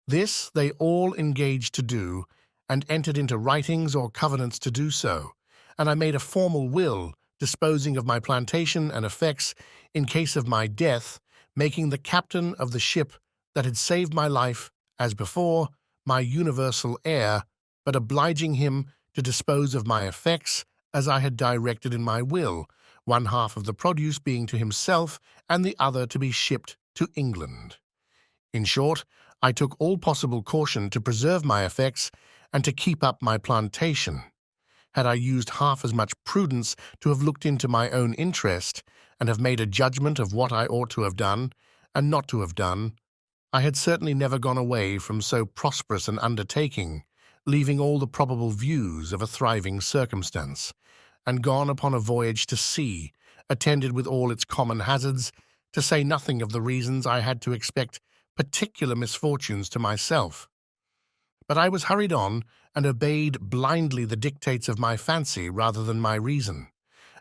This they all engaged to do, and entered into writings or covenants to do so, and I made a formal will disposing of my plantation and effects in case of my death, making the captain of the ship that had saved my life, as before, my universal heir, but obliging him to dispose of my effects as I had directed in my will, 1/2 of the produce being to himself and the other to be shipped to England. In short, I took all possible caution to preserve my effects and to keep up my plantation. Had I used half as much prudence to have looked into my own interest, and have made a judgment of what I ought to have done, and not to have done, I had certainly never gone away from so prosperous an undertaking, leaving all the probable views of a thriving circumstance, and gone upon a voyage to sea, attended with all its common hazards, to say nothing of the reasons I had to expect particular misfortunes to myself. But I was hurried on, and obeyed blindly the dictates of my fancy rather than my reason,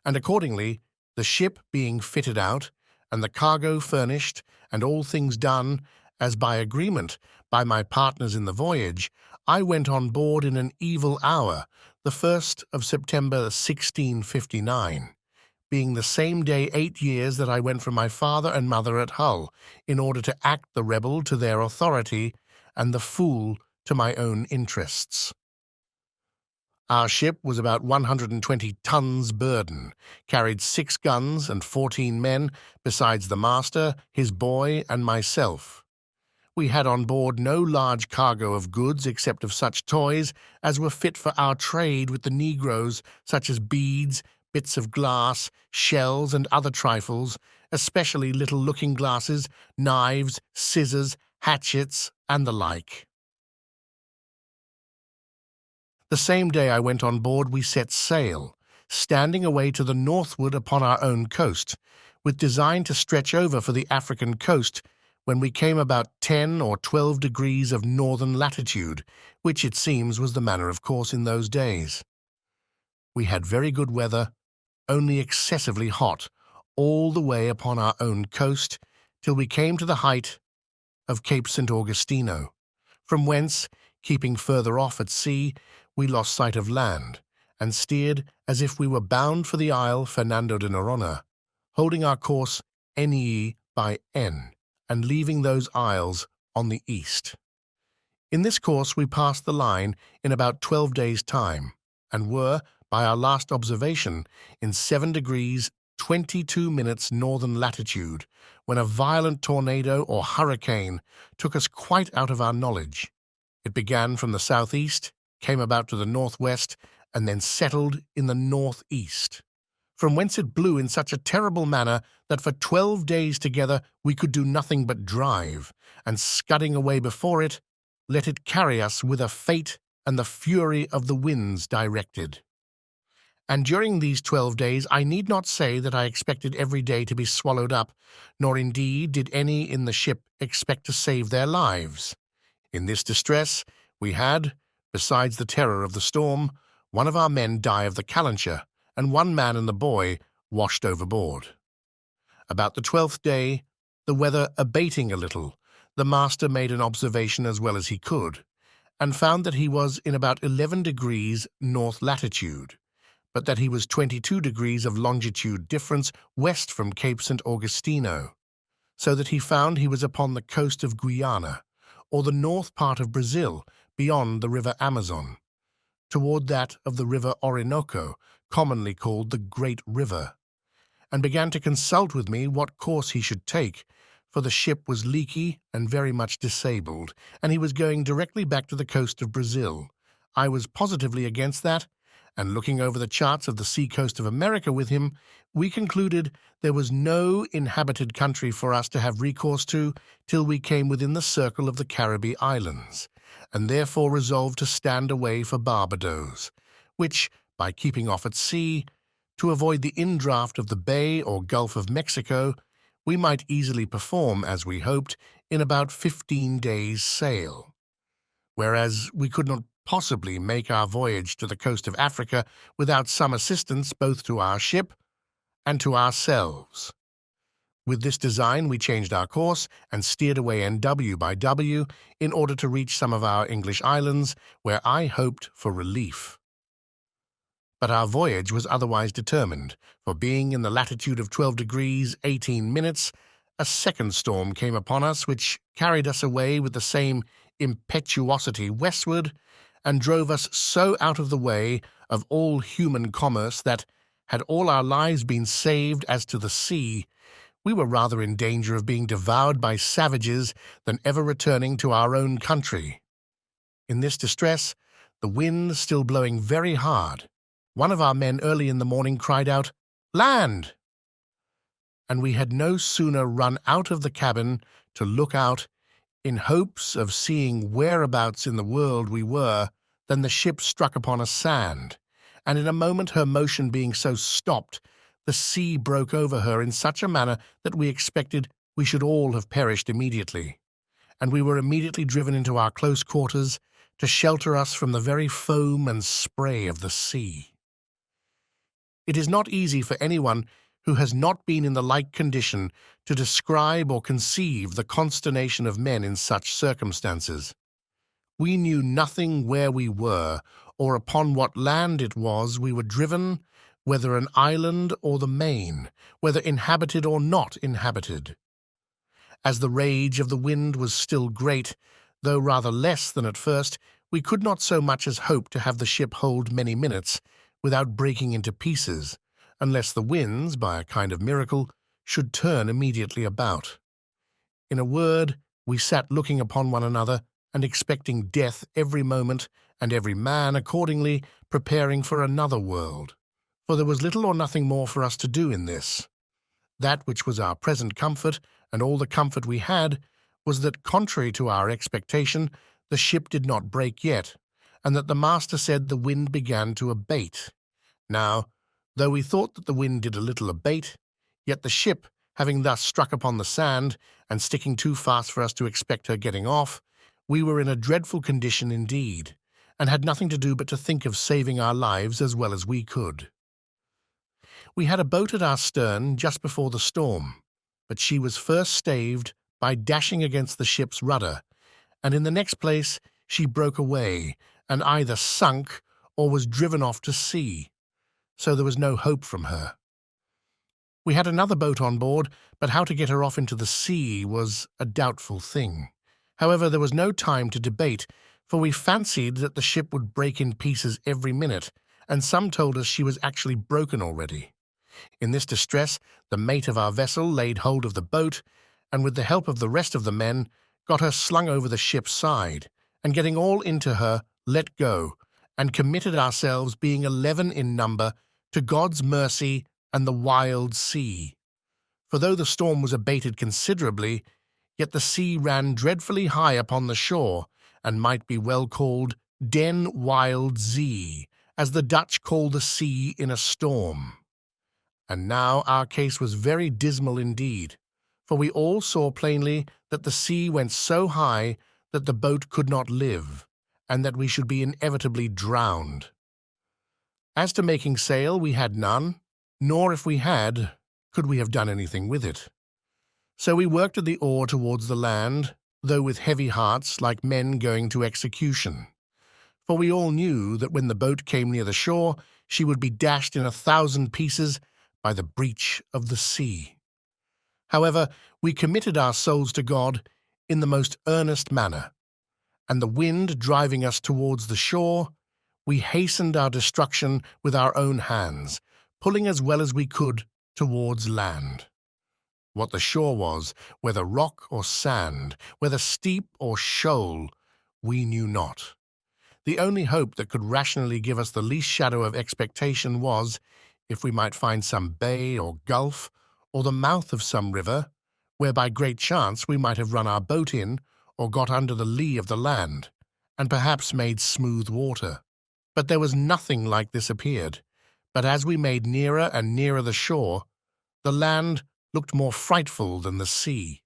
and accordingly, the ship being fitted out, and the cargo furnished, and all things done, as by agreement, by my partners in the voyage, I went on board in an evil hour, the 1st of September 1659, being the same day 8 years that I went from my father and mother at Hull, in order to act the rebel to their authority, and the fool to my own interests. Our ship was about 120 tons burden, carried 6 guns and 14 men, besides the master, his boy, and myself. We had on board no large cargo of goods except of such toys as were fit for our trade with the negroes, such as beads, bits of glass, shells, and other trifles, especially little looking-glasses, knives, scissors, hatchets, and the like. The same day I went on board we set sail, standing away to the northward upon our own coast, with design to stretch over for the African coast when we came about 10 or 12 degrees of northern latitude, which it seems was the manner of course in those days. We had very good weather, only excessively hot, all the way upon our own coast, till we came to the height of Cape St. Augustino, from whence, keeping further off at sea, we lost sight of land, and steered as if we were bound for the isle Fernando de Noronha, holding our course NE by N, and leaving those isles on the east. In this course we passed the line in about 12 days' time, and were, by our last observation, in 7 degrees 22 minutes northern latitude, when a violent tornado or hurricane took us quite out of our knowledge. It began from the southeast, came about to the northwest, and then settled in the northeast, from whence it blew in such a terrible manner that for 12 days together we could do nothing but drive, and scudding away before it, let it carry us whither fate and the fury of the winds directed. And during these 12 days I need not say that I expected every day to be swallowed up, nor indeed did any in the ship expect to save their lives. In this distress we had, besides the terror of the storm, one of our men die of the calenture, and one man and the boy washed overboard. About the 12th day, the weather abating a little, the master made an observation as well as he could, and found that he was in about 11 degrees north latitude, but that he was 22 degrees of longitude difference west from Cape St. Augustino, so that he found he was upon the coast of Guyana, or the north part of Brazil, beyond the river Amazon, toward that of the river Orinoco, commonly called the Great River, and began to consult with me what course he should take, for the ship was leaky and very much disabled, and he was going directly back to the coast of Brazil. I was positively against that, and looking over the charts of the sea-coast of America with him, we concluded there was no inhabited country for us to have recourse to till we came within the circle of the Caribbee Islands, and therefore resolved to stand away for Barbadoes, which, by keeping off at sea, to avoid the indraft of the Bay or Gulf of Mexico, we might easily perform, as we hoped, in about 15 days' sail, whereas we could not possibly make our voyage to the coast of Africa without some assistance both to our ship and to ourselves. With this design we changed our course and steered away NW by W in order to reach some of our English islands, where I hoped for relief. But our voyage was otherwise determined, for being in the latitude of 12 degrees 18 minutes, a second storm came upon us which carried us away with the same impetuosity westward, and drove us so out of the way of all human commerce that, had all our lives been saved as to the sea, we were rather in danger of being devoured by savages than ever returning to our own country. In this distress, the wind still blowing very hard, one of our men early in the morning cried out, "Land!" And we had no sooner run out of the cabin to look out, in hopes of seeing whereabouts in the world we were, than the ship struck upon a sand, and in a moment her motion being so stopped, the sea broke over her in such a manner that we expected we should all have perished immediately, and we were immediately driven into our close quarters to shelter us from the very foam and spray of the sea. It is not easy for anyone who has not been in the like condition to describe or conceive the consternation of men in such circumstances. We knew nothing where we were, or upon what land it was we were driven, whether an island or the main, whether inhabited or not inhabited. As the rage of the wind was still great, though rather less than at first, we could not so much as hope to have the ship hold many minutes without breaking into pieces, unless the winds, by a kind of miracle, should turn immediately about. In a word, We sat looking upon one another and expecting death every moment, and every man accordingly preparing for another world. For there was little or nothing more for us to do in this. That which was our present comfort, and all the comfort we had, was that, contrary to our expectation, the ship did not break yet, and that the master said the wind began to abate. Now, though we thought that the wind did a little abate, yet the ship, having thus struck upon the sand, and sticking too fast for us to expect her getting off, we were in a dreadful condition indeed, and had nothing to do but to think of saving our lives as well as we could. We had a boat at our stern just before the storm, but she was first staved by dashing against the ship's rudder, and in the next place she broke away, and either sunk or was driven off to sea, so there was no hope from her. We had another boat on board, but how to get her off into the sea was a doubtful thing. However, there was no time to debate, for we fancied that the ship would break in pieces every minute, and some told us she was actually broken already. In this distress, the mate of our vessel laid hold of the boat, and with the help of the rest of the men, got her slung over the ship's side, and getting all into her, let go, and committed ourselves, being 11 in number, to God's mercy and the wild sea. For though the storm was abated considerably, yet the sea ran dreadfully high upon the shore, and might be well called den wild zee, as the Dutch call the sea in a storm. And now our case was very dismal indeed, for we all saw plainly that the sea went so high that the boat could not live, and that we should be inevitably drowned. As to making sail, we had none, nor if we had, could we have done anything with it. So we worked at the oar towards the land, though with heavy hearts, like men going to execution. For we all knew that when the boat came near the shore, she would be dashed in 1,000 pieces by the breach of the sea. However, we committed our souls to God in the most earnest manner, and the wind driving us towards the shore, we hastened our destruction with our own hands, pulling as well as we could towards land. What the shore was, whether rock or sand, whether steep or shoal, we knew not. The only hope that could rationally give us the least shadow of expectation was, if we might find some bay or gulf, or the mouth of some river, where by great chance we might have run our boat in, or got under the lee of the land, and perhaps made smooth water. But there was nothing like this appeared, but as we made nearer and nearer the shore, the land looked more frightful than the sea.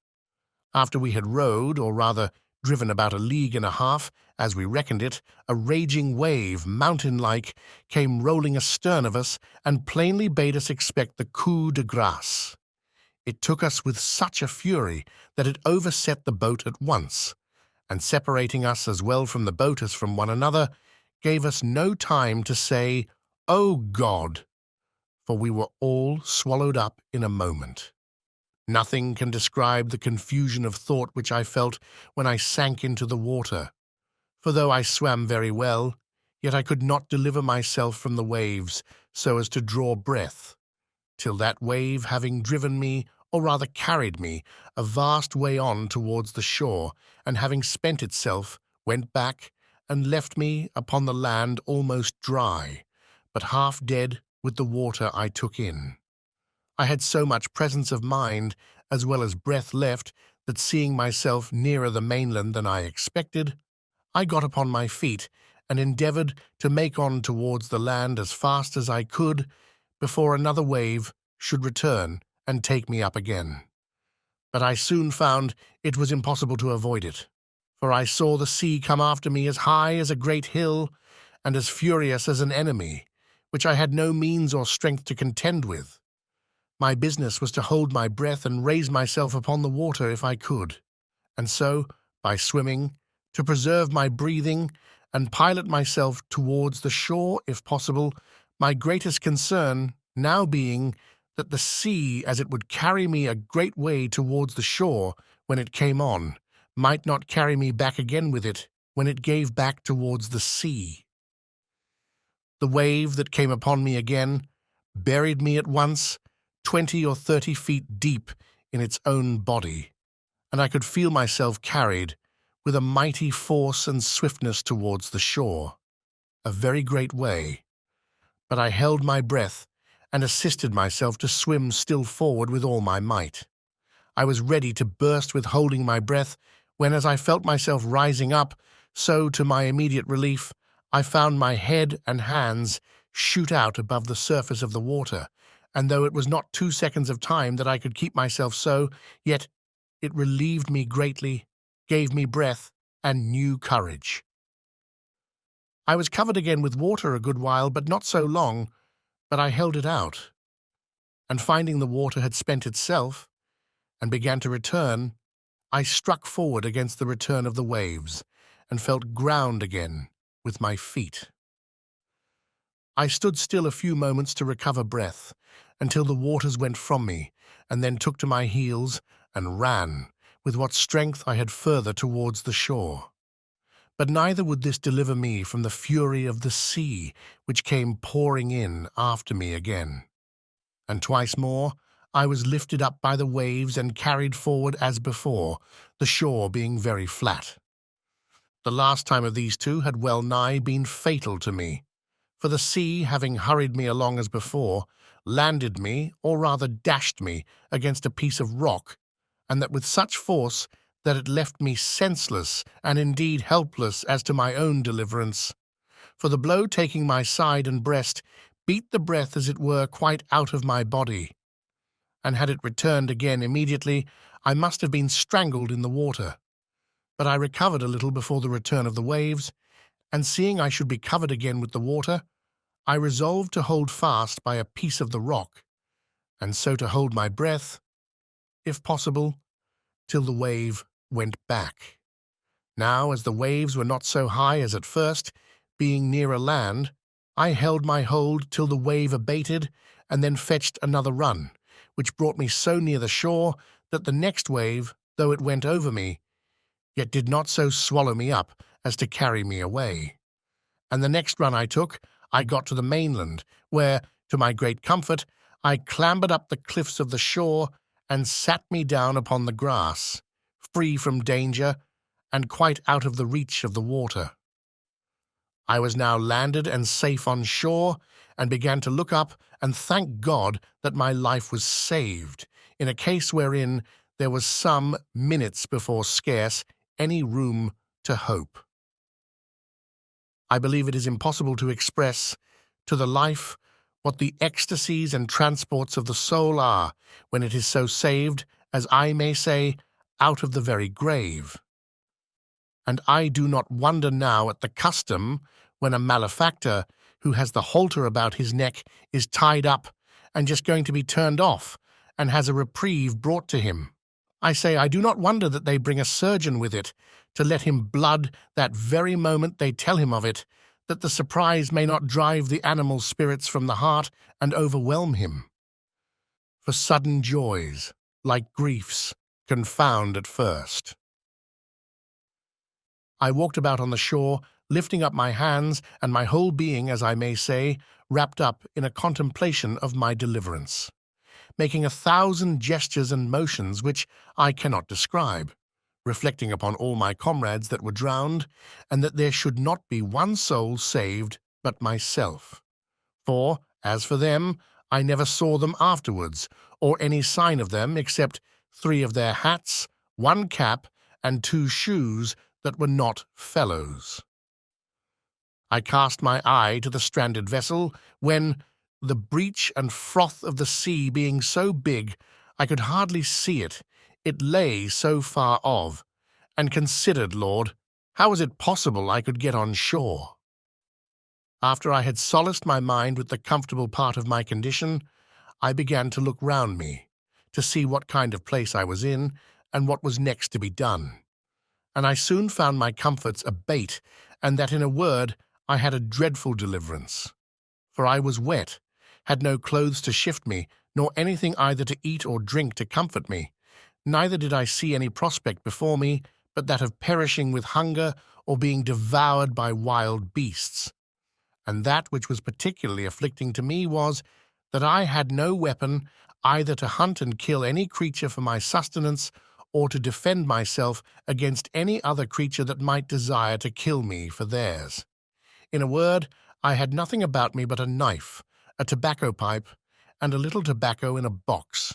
After we had rowed, or rather driven about 1.5 leagues, as we reckoned it, a raging wave, mountain-like, came rolling astern of us, and plainly bade us expect the coup de grace. It took us with such a fury that it overset the boat at once, and separating us as well from the boat as from one another, gave us no time to say, "O God," for we were all swallowed up in a moment. Nothing can describe the confusion of thought which I felt when I sank into the water, for though I swam very well, yet I could not deliver myself from the waves so as to draw breath, till that wave, having driven me, or rather carried me, a vast way on towards the shore, and having spent itself, went back, and left me upon the land almost dry, but half dead with the water I took in. I had so much presence of mind, as well as breath left, that seeing myself nearer the mainland than I expected, I got upon my feet, and endeavoured to make on towards the land as fast as I could, before another wave should return and take me up again. But I soon found it was impossible to avoid it, for I saw the sea come after me as high as a great hill, and as furious as an enemy, which I had no means or strength to contend with. My business was to hold my breath and raise myself upon the water if I could, and so, by swimming, to preserve my breathing, and pilot myself towards the shore if possible, my greatest concern now being that the sea, as it would carry me a great way towards the shore when it came on, might not carry me back again with it when it gave back towards the sea. The wave that came upon me again buried me at once 20 or 30 feet deep in its own body, and I could feel myself carried with a mighty force and swiftness towards the shore. A very great way, but I held my breath and assisted myself to swim still forward with all my might. I was ready to burst with holding my breath when, as I felt myself rising up, so, to my immediate relief, I found my head and hands shoot out above the surface of the water, and though it was not 2 seconds of time that I could keep myself so, yet it relieved me greatly, gave me breath and new courage. I was covered again with water a good while, but not so long, but I held it out, and finding the water had spent itself and began to return, I struck forward against the return of the waves and felt ground again with my feet. I stood still a few moments to recover breath until the waters went from me, and then took to my heels and ran with what strength I had further towards the shore. But neither would this deliver me from the fury of the sea, which came pouring in after me again. And twice more I was lifted up by the waves and carried forward as before, the shore being very flat. The last time of these two had well nigh been fatal to me, for the sea, having hurried me along as before, landed me, or rather dashed me, against a piece of rock, and that with such force that it left me senseless and indeed helpless as to my own deliverance. For the blow taking my side and breast beat the breath as it were quite out of my body, and had it returned again immediately, I must have been strangled in the water. But I recovered a little before the return of the waves, and seeing I should be covered again with the water, I resolved to hold fast by a piece of the rock, and so to hold my breath, if possible, till the wave went back. Now, as the waves were not so high as at first, being nearer land, I held my hold till the wave abated, and then fetched another run, which brought me so near the shore that the next wave, though it went over me, yet did not so swallow me up as to carry me away. And the next run I took, I got to the mainland, where, to my great comfort, I clambered up the cliffs of the shore and sat me down upon the grass, free from danger and quite out of the reach of the water. I was now landed and safe on shore, and began to look up and thank God that my life was saved, in a case wherein there was some minutes before scarce any room to hope. I believe it is impossible to express to the life what the ecstasies and transports of the soul are when it is so saved, as I may say, out of the very grave. And I do not wonder now at the custom when a malefactor who has the halter about his neck is tied up and just going to be turned off and has a reprieve brought to him. I say I do not wonder that they bring a surgeon with it to let him blood that very moment they tell him of it, that the surprise may not drive the animal spirits from the heart and overwhelm him. For sudden joys, like griefs, confound at first. I walked about on the shore, lifting up my hands, and my whole being, as I may say, wrapped up in a contemplation of my deliverance, making 1,000 gestures and motions which I cannot describe, reflecting upon all my comrades that were drowned, and that there should not be one soul saved but myself. For, as for them, I never saw them afterwards, or any sign of them except 3 of their hats, 1 cap, and 2 shoes that were not fellows. I cast my eye to the stranded vessel, when, the breach and froth of the sea being so big I could hardly see it, it lay so far off, and considered, Lord, how was it possible I could get on shore? After I had solaced my mind with the comfortable part of my condition, I began to look round me, to see what kind of place I was in, and what was next to be done. And I soon found my comforts abate, and that, in a word, I had a dreadful deliverance. For I was wet, had no clothes to shift me, nor anything either to eat or drink to comfort me. Neither did I see any prospect before me, but that of perishing with hunger or being devoured by wild beasts. And that which was particularly afflicting to me was, that I had no weapon either to hunt and kill any creature for my sustenance, or to defend myself against any other creature that might desire to kill me for theirs. In a word, I had nothing about me but a knife, a tobacco pipe, and a little tobacco in a box.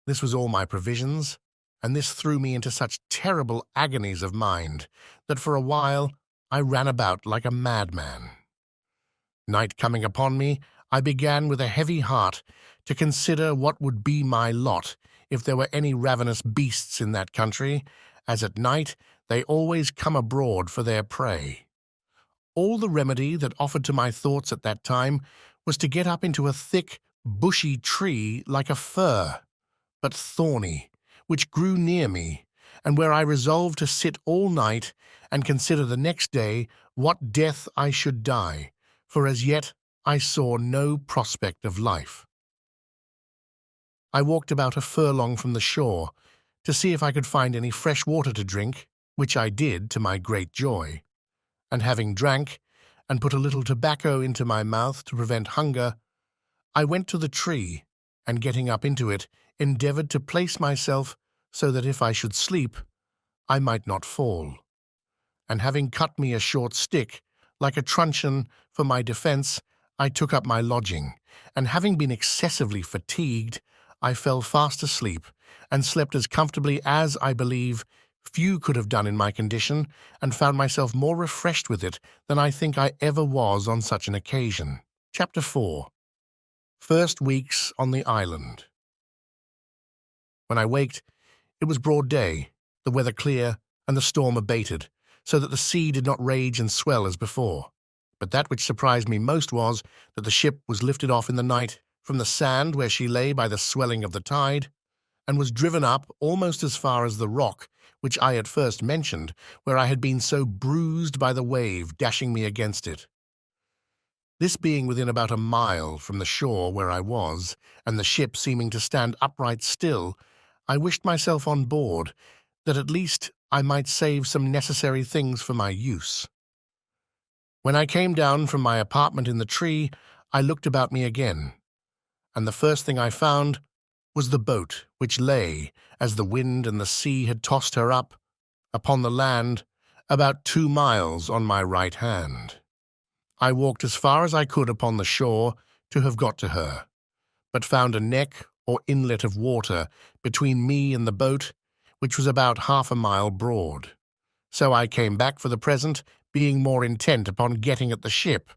This was all my provisions, and this threw me into such terrible agonies of mind that for a while I ran about like a madman. Night coming upon me, I began with a heavy heart to consider what would be my lot if there were any ravenous beasts in that country, as at night they always come abroad for their prey. All the remedy that offered to my thoughts at that time was to get up into a thick, bushy tree like a fir, but thorny, which grew near me, and where I resolved to sit all night and consider the next day what death I should die, for as yet I saw no prospect of life. I walked about a furlong from the shore to see if I could find any fresh water to drink, which I did to my great joy, and having drank and put a little tobacco into my mouth to prevent hunger, I went to the tree, and getting up into it, endeavored to place myself so that if I should sleep, I might not fall. And having cut me a short stick, like a truncheon, for my defence, I took up my lodging, and having been excessively fatigued, I fell fast asleep, and slept as comfortably as, I believe, few could have done in my condition, and found myself more refreshed with it than I think I ever was on such an occasion. Chapter 4. First Weeks on the Island. When I waked, it was broad day, the weather clear, and the storm abated, so that the sea did not rage and swell as before. But that which surprised me most was that the ship was lifted off in the night from the sand where she lay by the swelling of the tide, and was driven up almost as far as the rock which I at first mentioned, where I had been so bruised by the wave dashing me against it. This being within about a mile from the shore where I was, and the ship seeming to stand upright still, I wished myself on board, that at least I might save some necessary things for my use. When I came down from my apartment in the tree, I looked about me again, and the first thing I found was the boat, which lay, as the wind and the sea had tossed her up, upon the land, about 2 miles on my right hand. I walked as far as I could upon the shore to have got to her, but found a neck or inlet of water between me and the boat, which was about 1/2 mile broad. So I came back for the present, being more intent upon getting at the ship,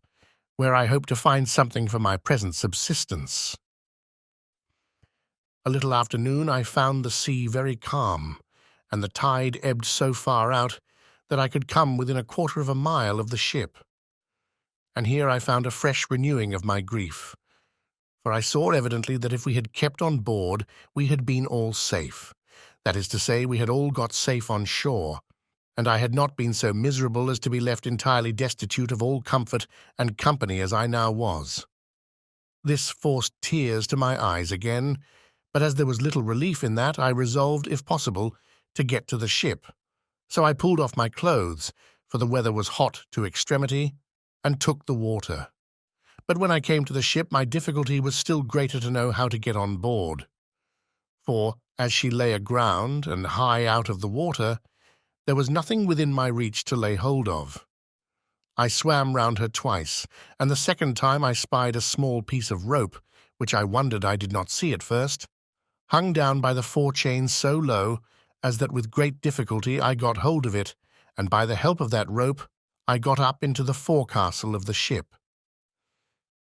where I hoped to find something for my present subsistence. A little after noon I found the sea very calm, and the tide ebbed so far out that I could come within 1/4 of a mile of the ship. And here I found a fresh renewing of my grief, for I saw evidently that if we had kept on board we had been all safe. That is to say, we had all got safe on shore, and I had not been so miserable as to be left entirely destitute of all comfort and company as I now was. This forced tears to my eyes again, but as there was little relief in that, I resolved, if possible, to get to the ship. So I pulled off my clothes, for the weather was hot to extremity, and took the water. But when I came to the ship, my difficulty was still greater to know how to get on board. For, as she lay aground and high out of the water, there was nothing within my reach to lay hold of. I swam round her twice, and the second time I spied a small piece of rope, which I wondered I did not see at first, hung down by the forechain so low as that with great difficulty I got hold of it, and by the help of that rope I got up into the forecastle of the ship.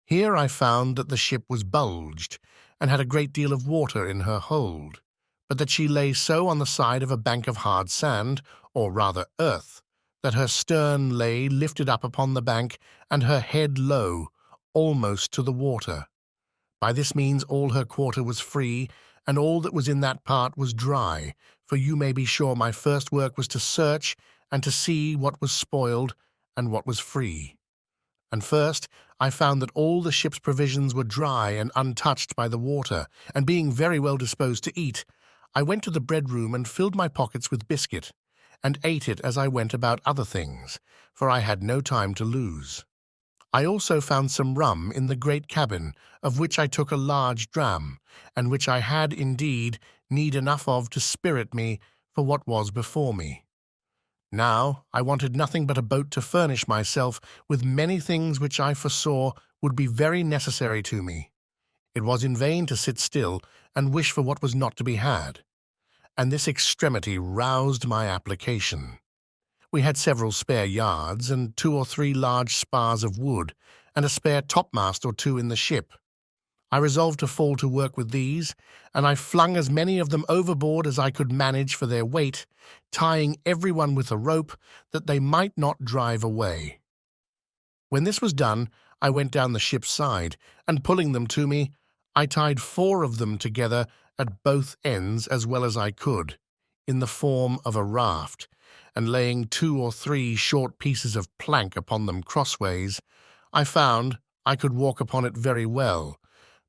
Here I found that the ship was bulged, and had a great deal of water in her hold, but that she lay so on the side of a bank of hard sand, or rather earth, that her stern lay lifted up upon the bank, and her head low, almost to the water. By this means all her quarter was free, and all that was in that part was dry, for you may be sure my first work was to search and to see what was spoiled and what was free. And first I found that all the ship's provisions were dry and untouched by the water, and being very well disposed to eat, I went to the bread room and filled my pockets with biscuit, and ate it as I went about other things, for I had no time to lose. I also found some rum in the great cabin, of which I took a large dram, and which I had, indeed, need enough of to spirit me for what was before me. Now I wanted nothing but a boat to furnish myself with many things which I foresaw would be very necessary to me. It was in vain to sit still and wish for what was not to be had, and this extremity roused my application. We had several spare yards and 2 or 3 large spars of wood, and a spare topmast or 2 in the ship. I resolved to fall to work with these, and I flung as many of them overboard as I could manage for their weight, tying everyone with a rope that they might not drive away. When this was done, I went down the ship's side, and pulling them to me, I tied 4 of them together at both ends as well as I could, in the form of a raft, and laying 2 or 3 short pieces of plank upon them crossways, I found I could walk upon it very well,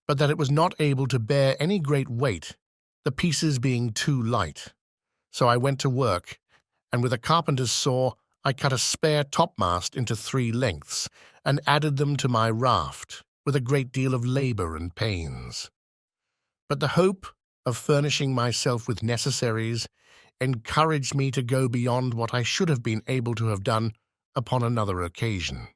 but that it was not able to bear any great weight, the pieces being too light. So I went to work, and with a carpenter's saw I cut a spare topmast into 3 lengths, and added them to my raft, with a great deal of labour and pains. But the hope of furnishing myself with necessaries encouraged me to go beyond what I should have been able to have done upon another occasion.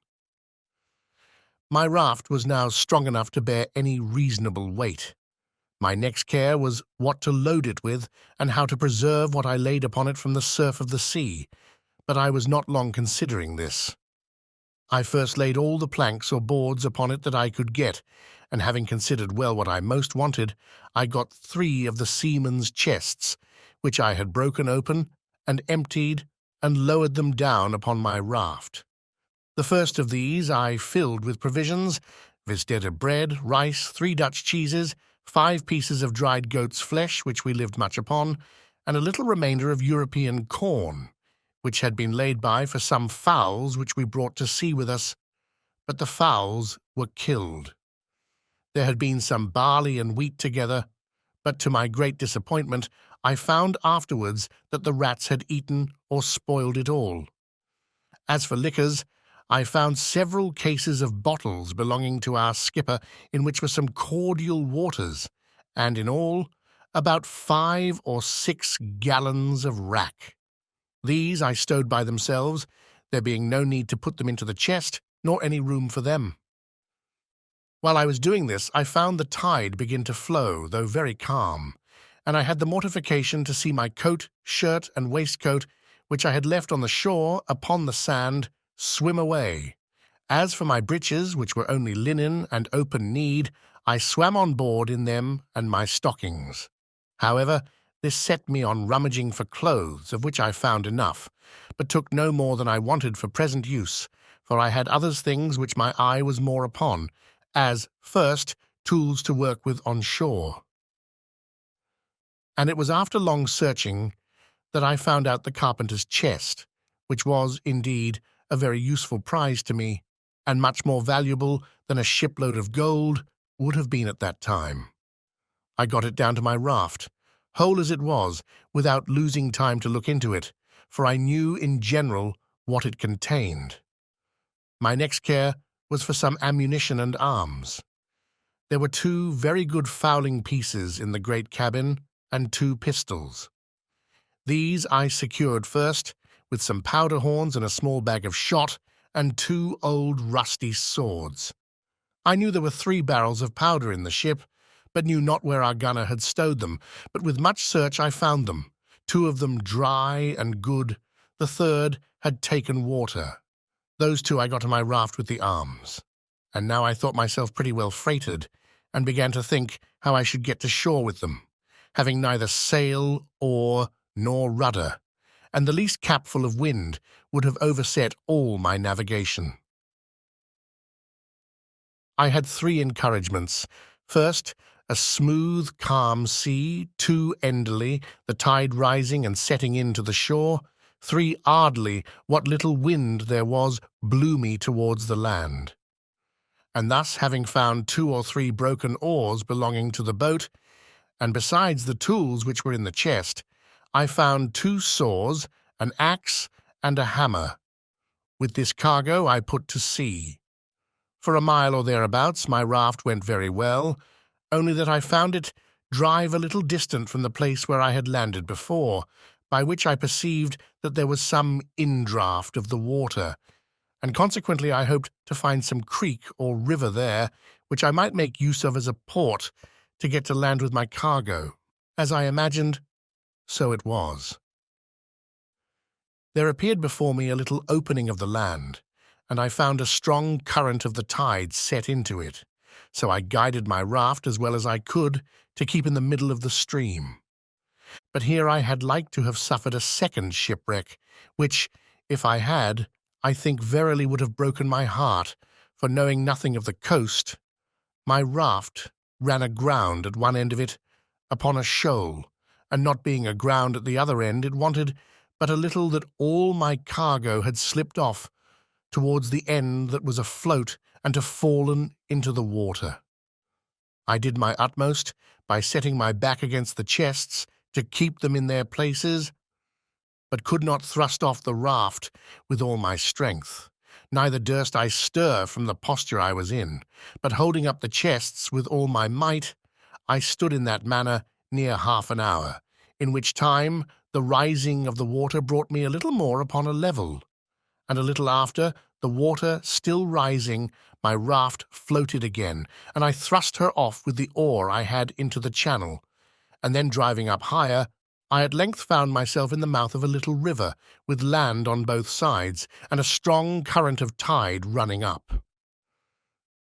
My raft was now strong enough to bear any reasonable weight. My next care was what to load it with and how to preserve what I laid upon it from the surf of the sea, but I was not long considering this. I first laid all the planks or boards upon it that I could get, and having considered well what I most wanted, I got 3 of the seamen's chests, which I had broken open and emptied and lowered them down upon my raft. The first of these I filled with provisions, viz. bread, rice, 3 Dutch cheeses, 5 pieces of dried goat's flesh, which we lived much upon, and a little remainder of European corn, which had been laid by for some fowls which we brought to sea with us, but the fowls were killed. There had been some barley and wheat together, but to my great disappointment I found afterwards that the rats had eaten or spoiled it all. As for liquors, I found several cases of bottles belonging to our skipper in which were some cordial waters, and in all about 5 or 6 gallons of rack. These I stowed by themselves, there being no need to put them into the chest, nor any room for them. While I was doing this, I found the tide begin to flow, though very calm, and I had the mortification to see my coat, shirt, and waistcoat, which I had left on the shore upon the sand, swim away. As for my breeches, which were only linen and open-kneed, I swam on board in them and my stockings. However, this set me on rummaging for clothes, of which I found enough, but took no more than I wanted for present use, for I had other things which my eye was more upon, as, first, tools to work with on shore. And it was after long searching that I found out the carpenter's chest, which was, indeed, a very useful prize to me, and much more valuable than a shipload of gold would have been at that time. I got it down to my raft, whole as it was, without losing time to look into it, for I knew in general what it contained. My next care was for some ammunition and arms. There were 2 very good fowling pieces in the great cabin, and 2 pistols. These I secured first, with some powder horns and a small bag of shot, and 2 old rusty swords. I knew there were 3 barrels of powder in the ship, but knew not where our gunner had stowed them, but with much search I found them, 2 of them dry and good, the third had taken water. Those 2 I got to my raft with the arms, and now I thought myself pretty well freighted, and began to think how I should get to shore with them, having neither sail, oar, nor rudder, and the least capful of wind would have overset all my navigation. I had 3 encouragements. First, a smooth, calm sea, 2 enderly, the tide rising and setting in to the shore, 3 ardly, what little wind there was blew me towards the land. And thus, having found 2 or 3 broken oars belonging to the boat, and besides the tools which were in the chest, I found 2 saws, an axe, and a hammer. With this cargo I put to sea. For a mile or thereabouts my raft went very well, only that I found it drive a little distant from the place where I had landed before, by which I perceived that there was some indraft of the water, and consequently I hoped to find some creek or river there, which I might make use of as a port to get to land with my cargo. As I imagined, so it was. There appeared before me a little opening of the land, and I found a strong current of the tide set into it, so I guided my raft as well as I could to keep in the middle of the stream. But here I had like to have suffered a second shipwreck, which, if I had, I think verily would have broken my heart, for knowing nothing of the coast, my raft ran aground at one end of it upon a shoal, and not being aground at the other end, it wanted but a little that all my cargo had slipped off towards the end that was afloat and to fallen into the water. I did my utmost by setting my back against the chests to keep them in their places, but could not thrust off the raft with all my strength. Neither durst I stir from the posture I was in, but holding up the chests with all my might, I stood in that manner near half an hour, in which time the rising of the water brought me a little more upon a level, and a little after, the water still rising, my raft floated again, and I thrust her off with the oar I had into the channel, and then driving up higher, I at length found myself in the mouth of a little river, with land on both sides, and a strong current of tide running up.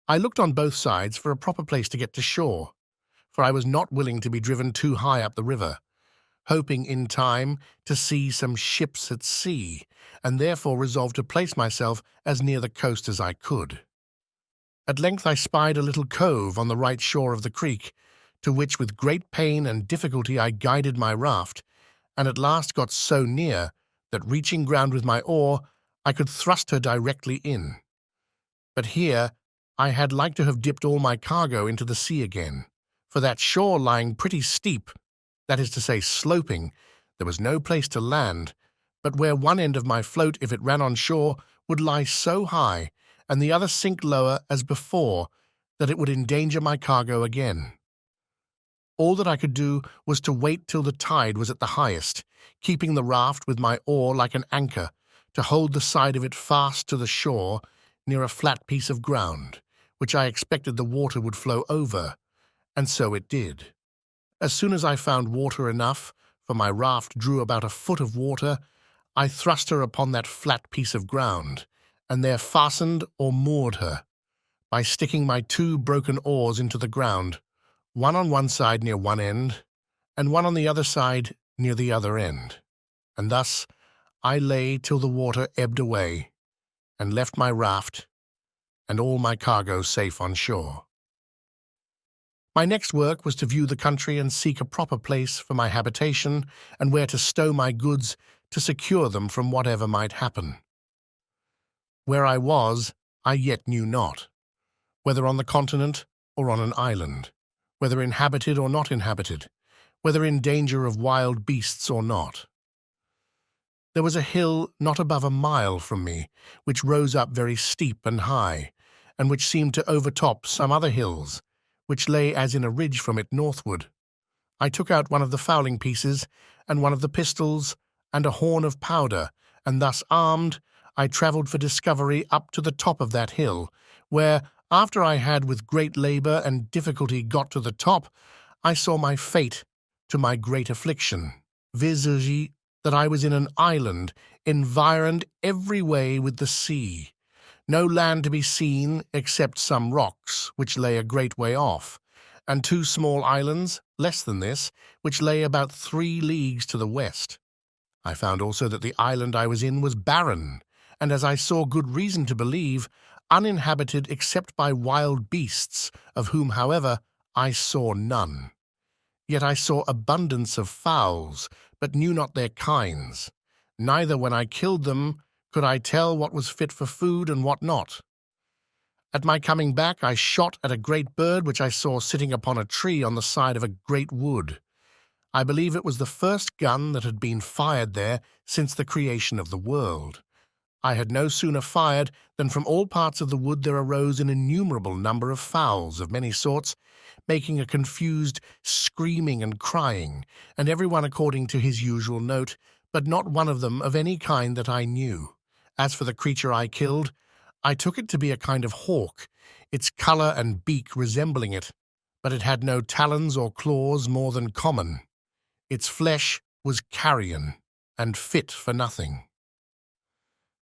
I looked on both sides for a proper place to get to shore, for I was not willing to be driven too high up the river, hoping in time to see some ships at sea, and therefore resolved to place myself as near the coast as I could. At length I spied a little cove on the right shore of the creek, to which with great pain and difficulty I guided my raft, and at last got so near that, reaching ground with my oar, I could thrust her directly in. But here I had like to have dipped all my cargo into the sea again, for that shore lying pretty steep, that is to say sloping, there was no place to land, but where one end of my float, if it ran on shore, would lie so high, and the other sink lower as before, that it would endanger my cargo again. All that I could do was to wait till the tide was at the highest, keeping the raft with my oar like an anchor, to hold the side of it fast to the shore near a flat piece of ground, which I expected the water would flow over, and so it did. As soon as I found water enough, for my raft drew about a foot of water, I thrust her upon that flat piece of ground, and there fastened or moored her, by sticking my 2 broken oars into the ground, one on one side near one end, and one on the other side near the other end. And thus I lay till the water ebbed away, and left my raft and all my cargo safe on shore. My next work was to view the country and seek a proper place for my habitation, and where to stow my goods to secure them from whatever might happen. Where I was, I yet knew not, whether on the continent or on an island, whether inhabited or not inhabited, whether in danger of wild beasts or not. There was a hill not above a mile from me, which rose up very steep and high, and which seemed to overtop some other hills, which lay as in a ridge from it northward. I took out one of the fowling pieces, and one of the pistols, and a horn of powder, and thus armed, I travelled for discovery up to the top of that hill, where, after I had with great labour and difficulty got to the top, I saw my fate to my great affliction, viz. That I was in an island, environed every way with the sea, no land to be seen except some rocks, which lay a great way off, and 2 small islands, less than this, which lay about 3 leagues to the west. I found also that the island I was in was barren, and, as I saw good reason to believe, uninhabited except by wild beasts, of whom, however, I saw none. Yet I saw abundance of fowls, but knew not their kinds. Neither when I killed them could I tell what was fit for food and what not. At my coming back I shot at a great bird which I saw sitting upon a tree on the side of a great wood. I believe it was the first gun that had been fired there since the creation of the world. I had no sooner fired than from all parts of the wood there arose an innumerable number of fowls of many sorts, making a confused screaming and crying, and every one according to his usual note, but not one of them of any kind that I knew. As for the creature I killed, I took it to be a kind of hawk, its colour and beak resembling it, but it had no talons or claws more than common. Its flesh was carrion, and fit for nothing.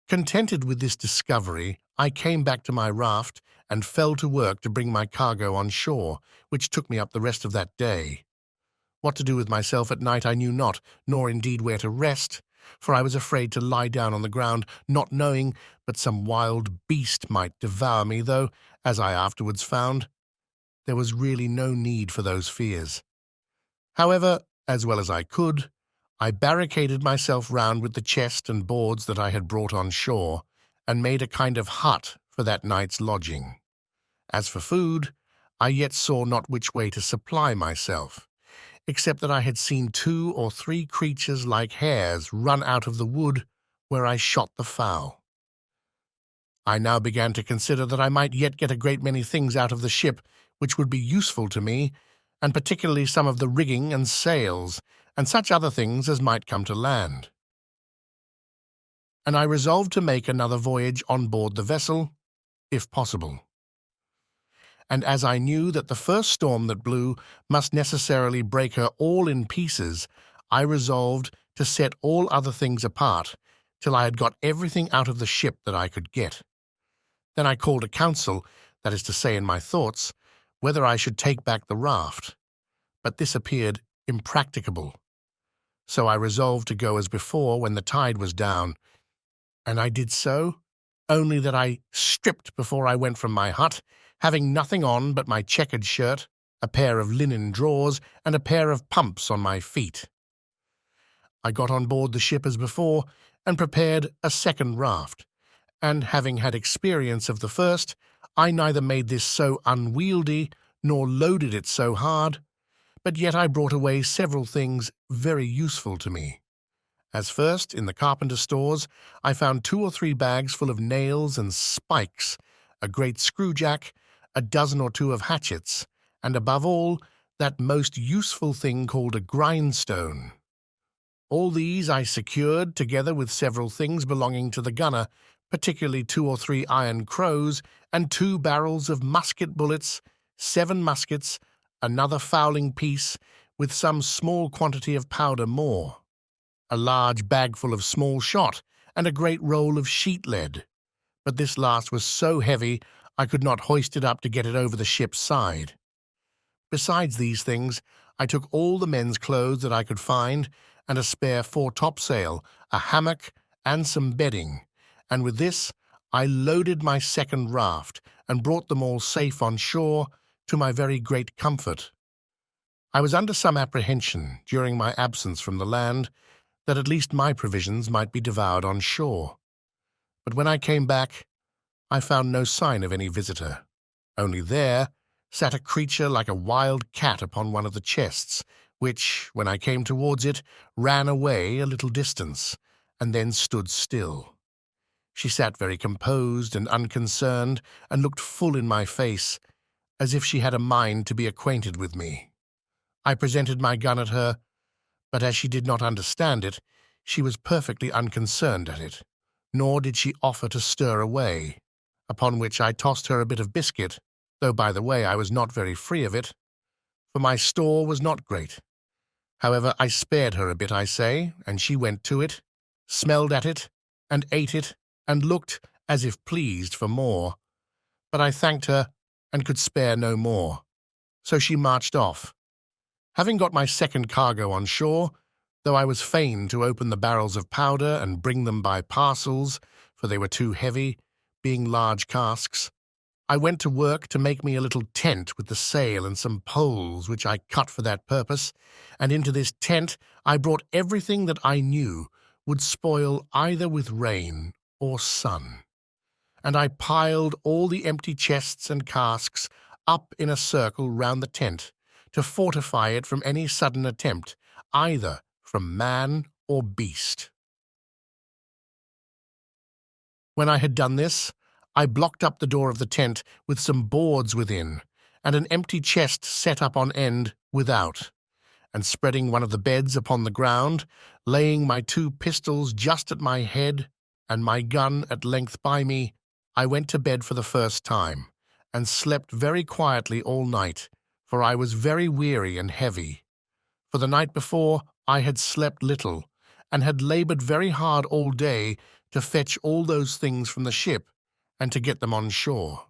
Contented with this discovery, I came back to my raft and fell to work to bring my cargo on shore, which took me up the rest of that day. What to do with myself at night I knew not, nor indeed where to rest, for I was afraid to lie down on the ground, not knowing but some wild beast might devour me, though, as I afterwards found, there was really no need for those fears. However, as well as I could, I barricaded myself round with the chest and boards that I had brought on shore, and made a kind of hut for that night's lodging. As for food, I yet saw not which way to supply myself, except that I had seen 2 or 3 creatures like hares run out of the wood where I shot the fowl. I now began to consider that I might yet get a great many things out of the ship which would be useful to me, and particularly some of the rigging and sails, and such other things as might come to land. And I resolved to make another voyage on board the vessel, if possible. And as I knew that the first storm that blew must necessarily break her all in pieces, I resolved to set all other things apart, till I had got everything out of the ship that I could get. Then I called a council, that is to say in my thoughts, whether I should take back the raft. But this appeared impracticable. So I resolved to go as before when the tide was down, and I did so, only that I stripped before I went from my hut, having nothing on but my checkered shirt, a pair of linen drawers, and a pair of pumps on my feet. I got on board the ship as before, and prepared a second raft, and having had experience of the first, I neither made this so unwieldy, nor loaded it so hard, but yet I brought away several things very useful to me. As first, in the carpenter's stores, I found 2 or 3 bags full of nails and spikes, a great screwjack, a dozen or 2 of hatchets, and above all, that most useful thing called a grindstone. All these I secured, together with several things belonging to the gunner, particularly 2 or 3 iron crows, and 2 barrels of musket bullets, 7 muskets, another fowling piece, with some small quantity of powder more, a large bagful of small shot, and a great roll of sheet lead. But this last was so heavy I could not hoist it up to get it over the ship's side. Besides these things, I took all the men's clothes that I could find, and a spare foretopsail, a hammock, and some bedding, and with this I loaded my second raft, and brought them all safe on shore, to my very great comfort. I was under some apprehension, during my absence from the land, that at least my provisions might be devoured on shore. But when I came back, I found no sign of any visitor. Only there sat a creature like a wild cat upon one of the chests, which, when I came towards it, ran away a little distance, and then stood still. She sat very composed and unconcerned, and looked full in my face, as if she had a mind to be acquainted with me. I presented my gun at her, but as she did not understand it, she was perfectly unconcerned at it, nor did she offer to stir away, upon which I tossed her a bit of biscuit, though by the way I was not very free of it, for my store was not great. However, I spared her a bit, I say, and she went to it, smelled at it, and ate it, and looked as if pleased for more. But I thanked her, and could spare no more. So she marched off. Having got my second cargo on shore, though I was fain to open the barrels of powder and bring them by parcels, for they were too heavy, being large casks, I went to work to make me a little tent with the sail and some poles which I cut for that purpose, and into this tent I brought everything that I knew would spoil either with rain or sun. And I piled all the empty chests and casks up in a circle round the tent, to fortify it from any sudden attempt, either from man or beast. When I had done this, I blocked up the door of the tent with some boards within, and an empty chest set up on end without, and spreading one of the beds upon the ground, laying my 2 pistols just at my head and my gun at length by me, I went to bed for the first time, and slept very quietly all night, for I was very weary and heavy. For the night before I had slept little, and had laboured very hard all day to fetch all those things from the ship, and to get them on shore.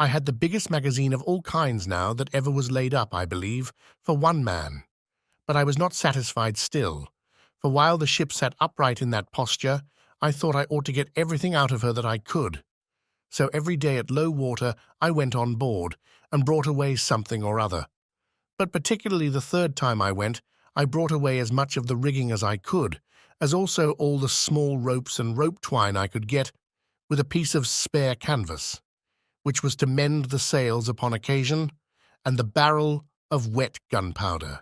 I had the biggest magazine of all kinds now that ever was laid up, I believe, for one man. But I was not satisfied still, for while the ship sat upright in that posture, I thought I ought to get everything out of her that I could. So every day at low water I went on board, and brought away something or other. But particularly the 3rd time I went, I brought away as much of the rigging as I could, as also all the small ropes and rope twine I could get, with a piece of spare canvas, which was to mend the sails upon occasion, and the barrel of wet gunpowder.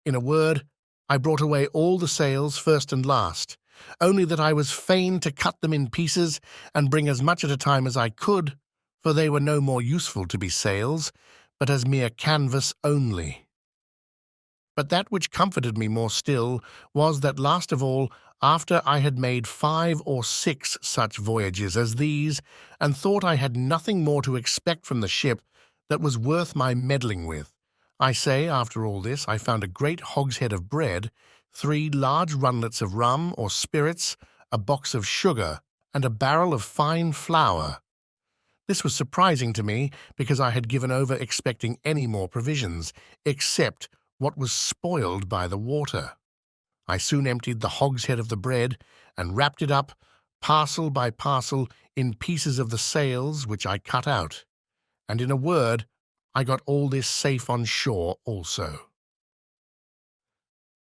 In a word, I brought away all the sails first and last, only that I was fain to cut them in pieces and bring as much at a time as I could, for they were no more useful to be sails, but as mere canvas only. But that which comforted me more still was that last of all, after I had made 5 or 6 such voyages as these, and thought I had nothing more to expect from the ship that was worth my meddling with, I say, after all this, I found a great hogshead of bread, 3 large runlets of rum or spirits, a box of sugar, and a barrel of fine flour. This was surprising to me, because I had given over expecting any more provisions, except what was spoiled by the water. I soon emptied the hogshead of the bread, and wrapped it up, parcel by parcel, in pieces of the sails, which I cut out. And in a word, I got all this safe on shore also.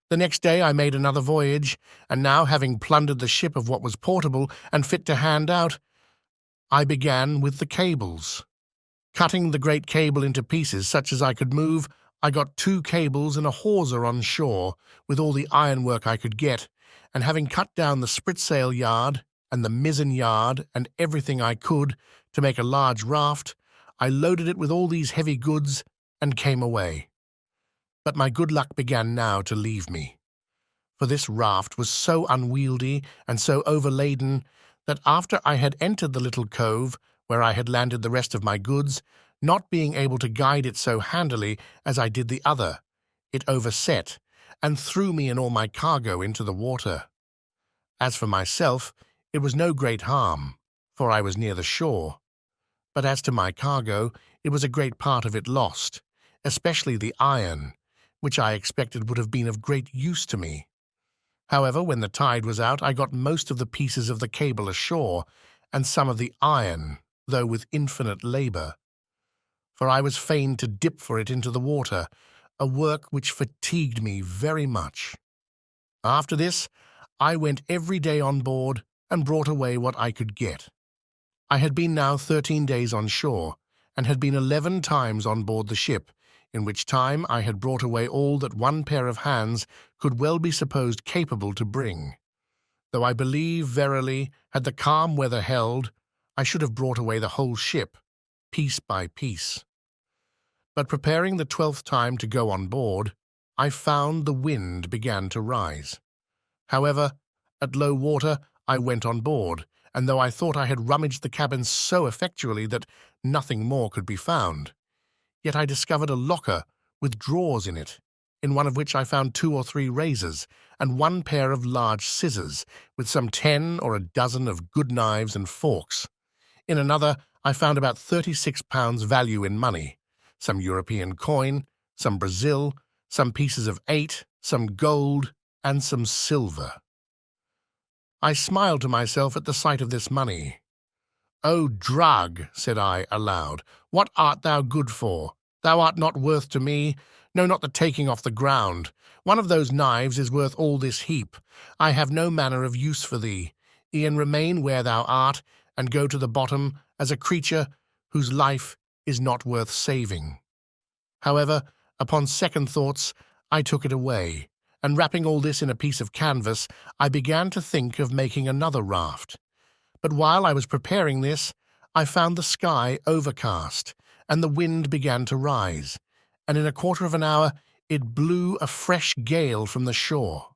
The next day I made another voyage, and now, having plundered the ship of what was portable and fit to hand out, I began with the cables. Cutting the great cable into pieces such as I could move, I got 2 cables and a hawser on shore, with all the ironwork I could get, and having cut down the spritsail yard and the mizzen yard and everything I could to make a large raft, I loaded it with all these heavy goods and came away. But my good luck began now to leave me, for this raft was so unwieldy and so overladen that after I had entered the little cove where I had landed the rest of my goods, not being able to guide it so handily as I did the other, it overset and threw me and all my cargo into the water. As for myself, it was no great harm, for I was near the shore. But as to my cargo, it was a great part of it lost, especially the iron, which I expected would have been of great use to me. However, when the tide was out, I got most of the pieces of the cable ashore, and some of the iron, though with infinite labour. For I was fain to dip for it into the water, a work which fatigued me very much. After this, I went every day on board, and brought away what I could get. I had been now 13 days on shore, and had been 11 times on board the ship, in which time I had brought away all that one pair of hands could well be supposed capable to bring. Though I believe, verily, had the calm weather held, I should have brought away the whole ship, piece by piece. But preparing the 12th time to go on board, I found the wind began to rise. However, at low water I went on board, and though I thought I had rummaged the cabin so effectually that nothing more could be found, yet I discovered a locker with drawers in it, in one of which I found 2 or 3 razors, and 1 pair of large scissors, with some 10 or a dozen of good knives and forks. In another I found about 36 pounds value in money, some European coin, some Brazil, some pieces of 8, some gold, and some silver. I smiled to myself at the sight of this money. "O drug," said I aloud, "what art thou good for? Thou art not worth to me, no, not the taking off the ground. One of those knives is worth all this heap. I have no manner of use for thee. E'en remain where thou art, and go to the bottom as a creature whose life is not worth saving." However, upon second thoughts, I took it away, and wrapping all this in a piece of canvas, I began to think of making another raft. But while I was preparing this, I found the sky overcast, and the wind began to rise, and in a quarter of an hour it blew a fresh gale from the shore.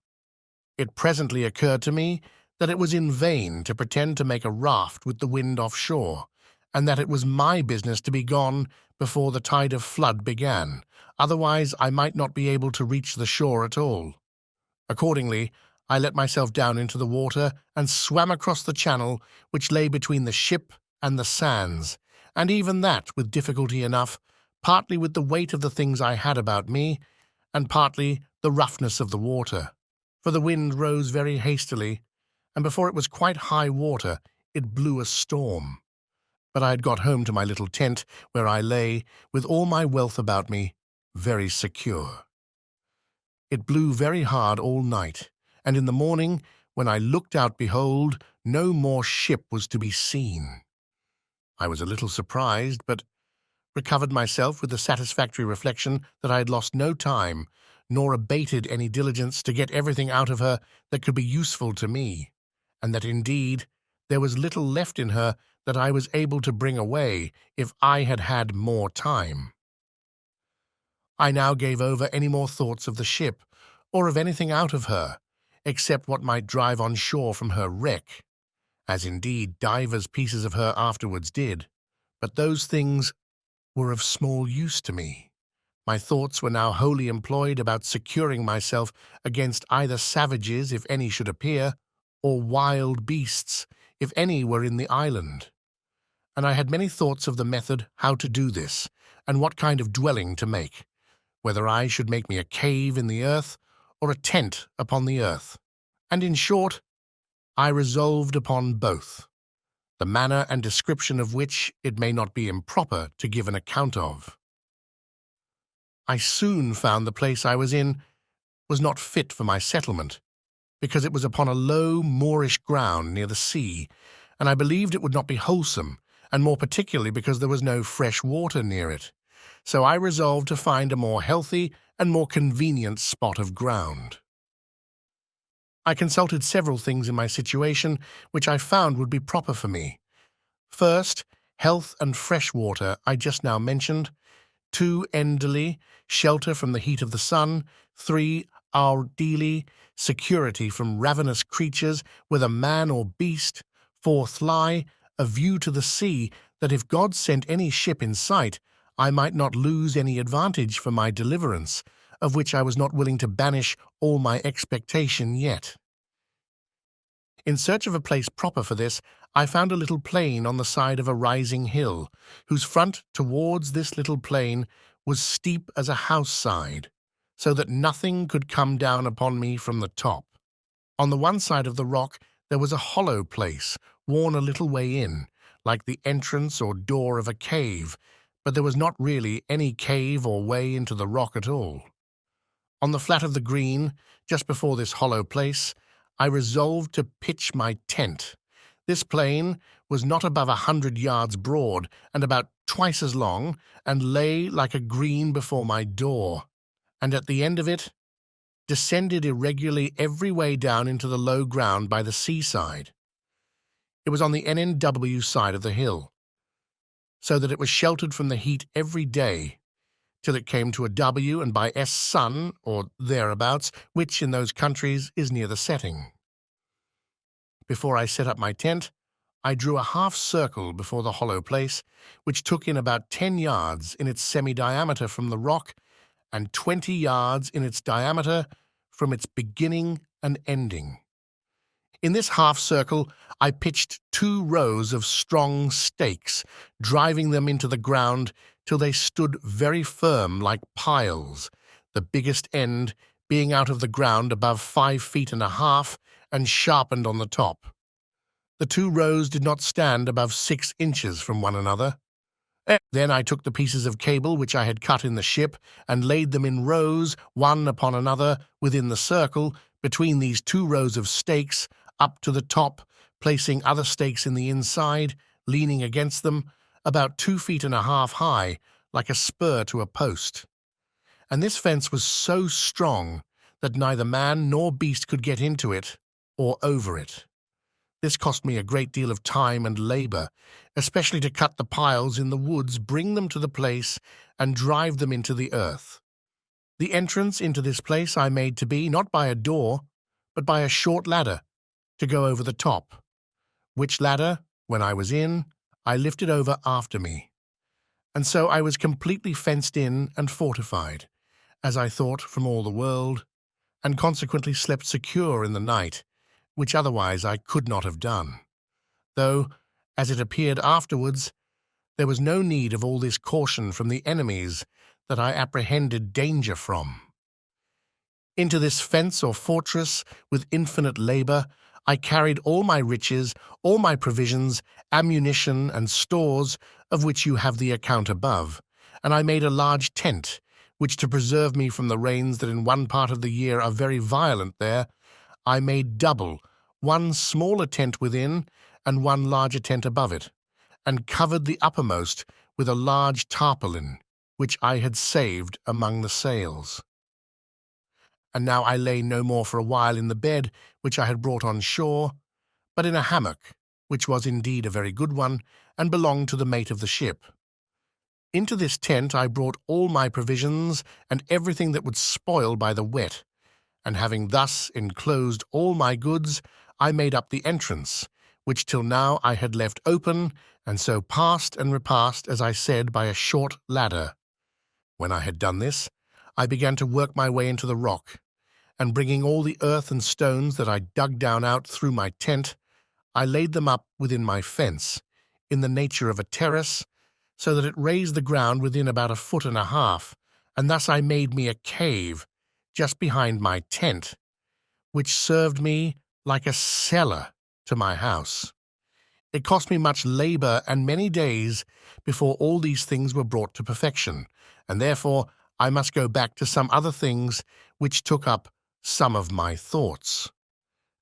It presently occurred to me that it was in vain to pretend to make a raft with the wind offshore, and that it was my business to be gone before the tide of flood began, otherwise I might not be able to reach the shore at all. Accordingly, I let myself down into the water and swam across the channel which lay between the ship and the sands, and even that with difficulty enough, partly with the weight of the things I had about me, and partly the roughness of the water. For the wind rose very hastily, and before it was quite high water, it blew a storm. But I had got home to my little tent, where I lay, with all my wealth about me, very secure. It blew very hard all night, and in the morning, when I looked out, behold, no more ship was to be seen. I was a little surprised, but recovered myself with the satisfactory reflection that I had lost no time, nor abated any diligence to get everything out of her that could be useful to me, and that indeed there was little left in her that I was able to bring away if I had had more time. I now gave over any more thoughts of the ship, or of anything out of her, except what might drive on shore from her wreck, as indeed divers pieces of her afterwards did, but those things were of small use to me. My thoughts were now wholly employed about securing myself against either savages, if any should appear, or wild beasts, if any were in the island. And I had many thoughts of the method how to do this, and what kind of dwelling to make, whether I should make me a cave in the earth, or a tent upon the earth. And in short, I resolved upon both, the manner and description of which it may not be improper to give an account of. I soon found the place I was in was not fit for my settlement, because it was upon a low moorish ground near the sea, and I believed it would not be wholesome, and more particularly because there was no fresh water near it. So I resolved to find a more healthy and more convenient spot of ground. I consulted several things in my situation which I found would be proper for me. First, health and fresh water I just now mentioned. 2, endily, shelter from the heat of the sun. 3, audili, security from ravenous creatures, whether man or beast. 4th, lie, a view to the sea, that if God sent any ship in sight, I might not lose any advantage for my deliverance, of which I was not willing to banish all my expectation yet. In search of a place proper for this, I found a little plain on the side of a rising hill, whose front towards this little plain was steep as a house side, so that nothing could come down upon me from the top. On the one side of the rock there was a hollow place, worn a little way in, like the entrance or door of a cave, but there was not really any cave or way into the rock at all. On the flat of the green, just before this hollow place, I resolved to pitch my tent. This plain was not above 100 yards broad, and about twice as long, and lay like a green before my door, and at the end of it descended irregularly every way down into the low ground by the seaside. It was on the NNW side of the hill, so that it was sheltered from the heat every day, till it came to a W and by S sun, or thereabouts, which in those countries is near the setting. Before I set up my tent, I drew a half-circle before the hollow place, which took in about 10 yards in its semi-diameter from the rock, and 20 yards in its diameter from its beginning and ending. In this half-circle I pitched 2 rows of strong stakes, driving them into the ground till they stood very firm like piles, the biggest end being out of the ground above 5 feet and a half and sharpened on the top. The 2 rows did not stand above 6 inches from one another. Then I took the pieces of cable which I had cut in the ship and laid them in rows, one upon another, within the circle, between these 2 rows of stakes, up to the top, placing other stakes in the inside, leaning against them, about 2 feet and a half high, like a spur to a post. And this fence was so strong that neither man nor beast could get into it or over it. This cost me a great deal of time and labor, especially to cut the piles in the woods, bring them to the place, and drive them into the earth. The entrance into this place I made to be not by a door, but by a short ladder to go over the top, which ladder, when I was in, I lifted over after me. And so I was completely fenced in and fortified, as I thought, from all the world, and consequently slept secure in the night, which otherwise I could not have done. Though, as it appeared afterwards, there was no need of all this caution from the enemies that I apprehended danger from. Into this fence or fortress, with infinite labor, I carried all my riches, all my provisions, ammunition, and stores, of which you have the account above, and I made a large tent, which to preserve me from the rains that in one part of the year are very violent there, I made double, one smaller tent within, and one larger tent above it, and covered the uppermost with a large tarpaulin, which I had saved among the sails. And now I lay no more for a while in the bed which I had brought on shore, but in a hammock, which was indeed a very good one, and belonged to the mate of the ship. Into this tent I brought all my provisions and everything that would spoil by the wet, and having thus enclosed all my goods, I made up the entrance, which till now I had left open, and so passed and repassed, as I said, by a short ladder. When I had done this, I began to work my way into the rock, and bringing all the earth and stones that I dug down out through my tent, I laid them up within my fence, in the nature of a terrace, so that it raised the ground within about 1.5 feet, and thus I made me a cave just behind my tent, which served me like a cellar to my house. It cost me much labor and many days before all these things were brought to perfection, and therefore I must go back to some other things which took up some of my thoughts.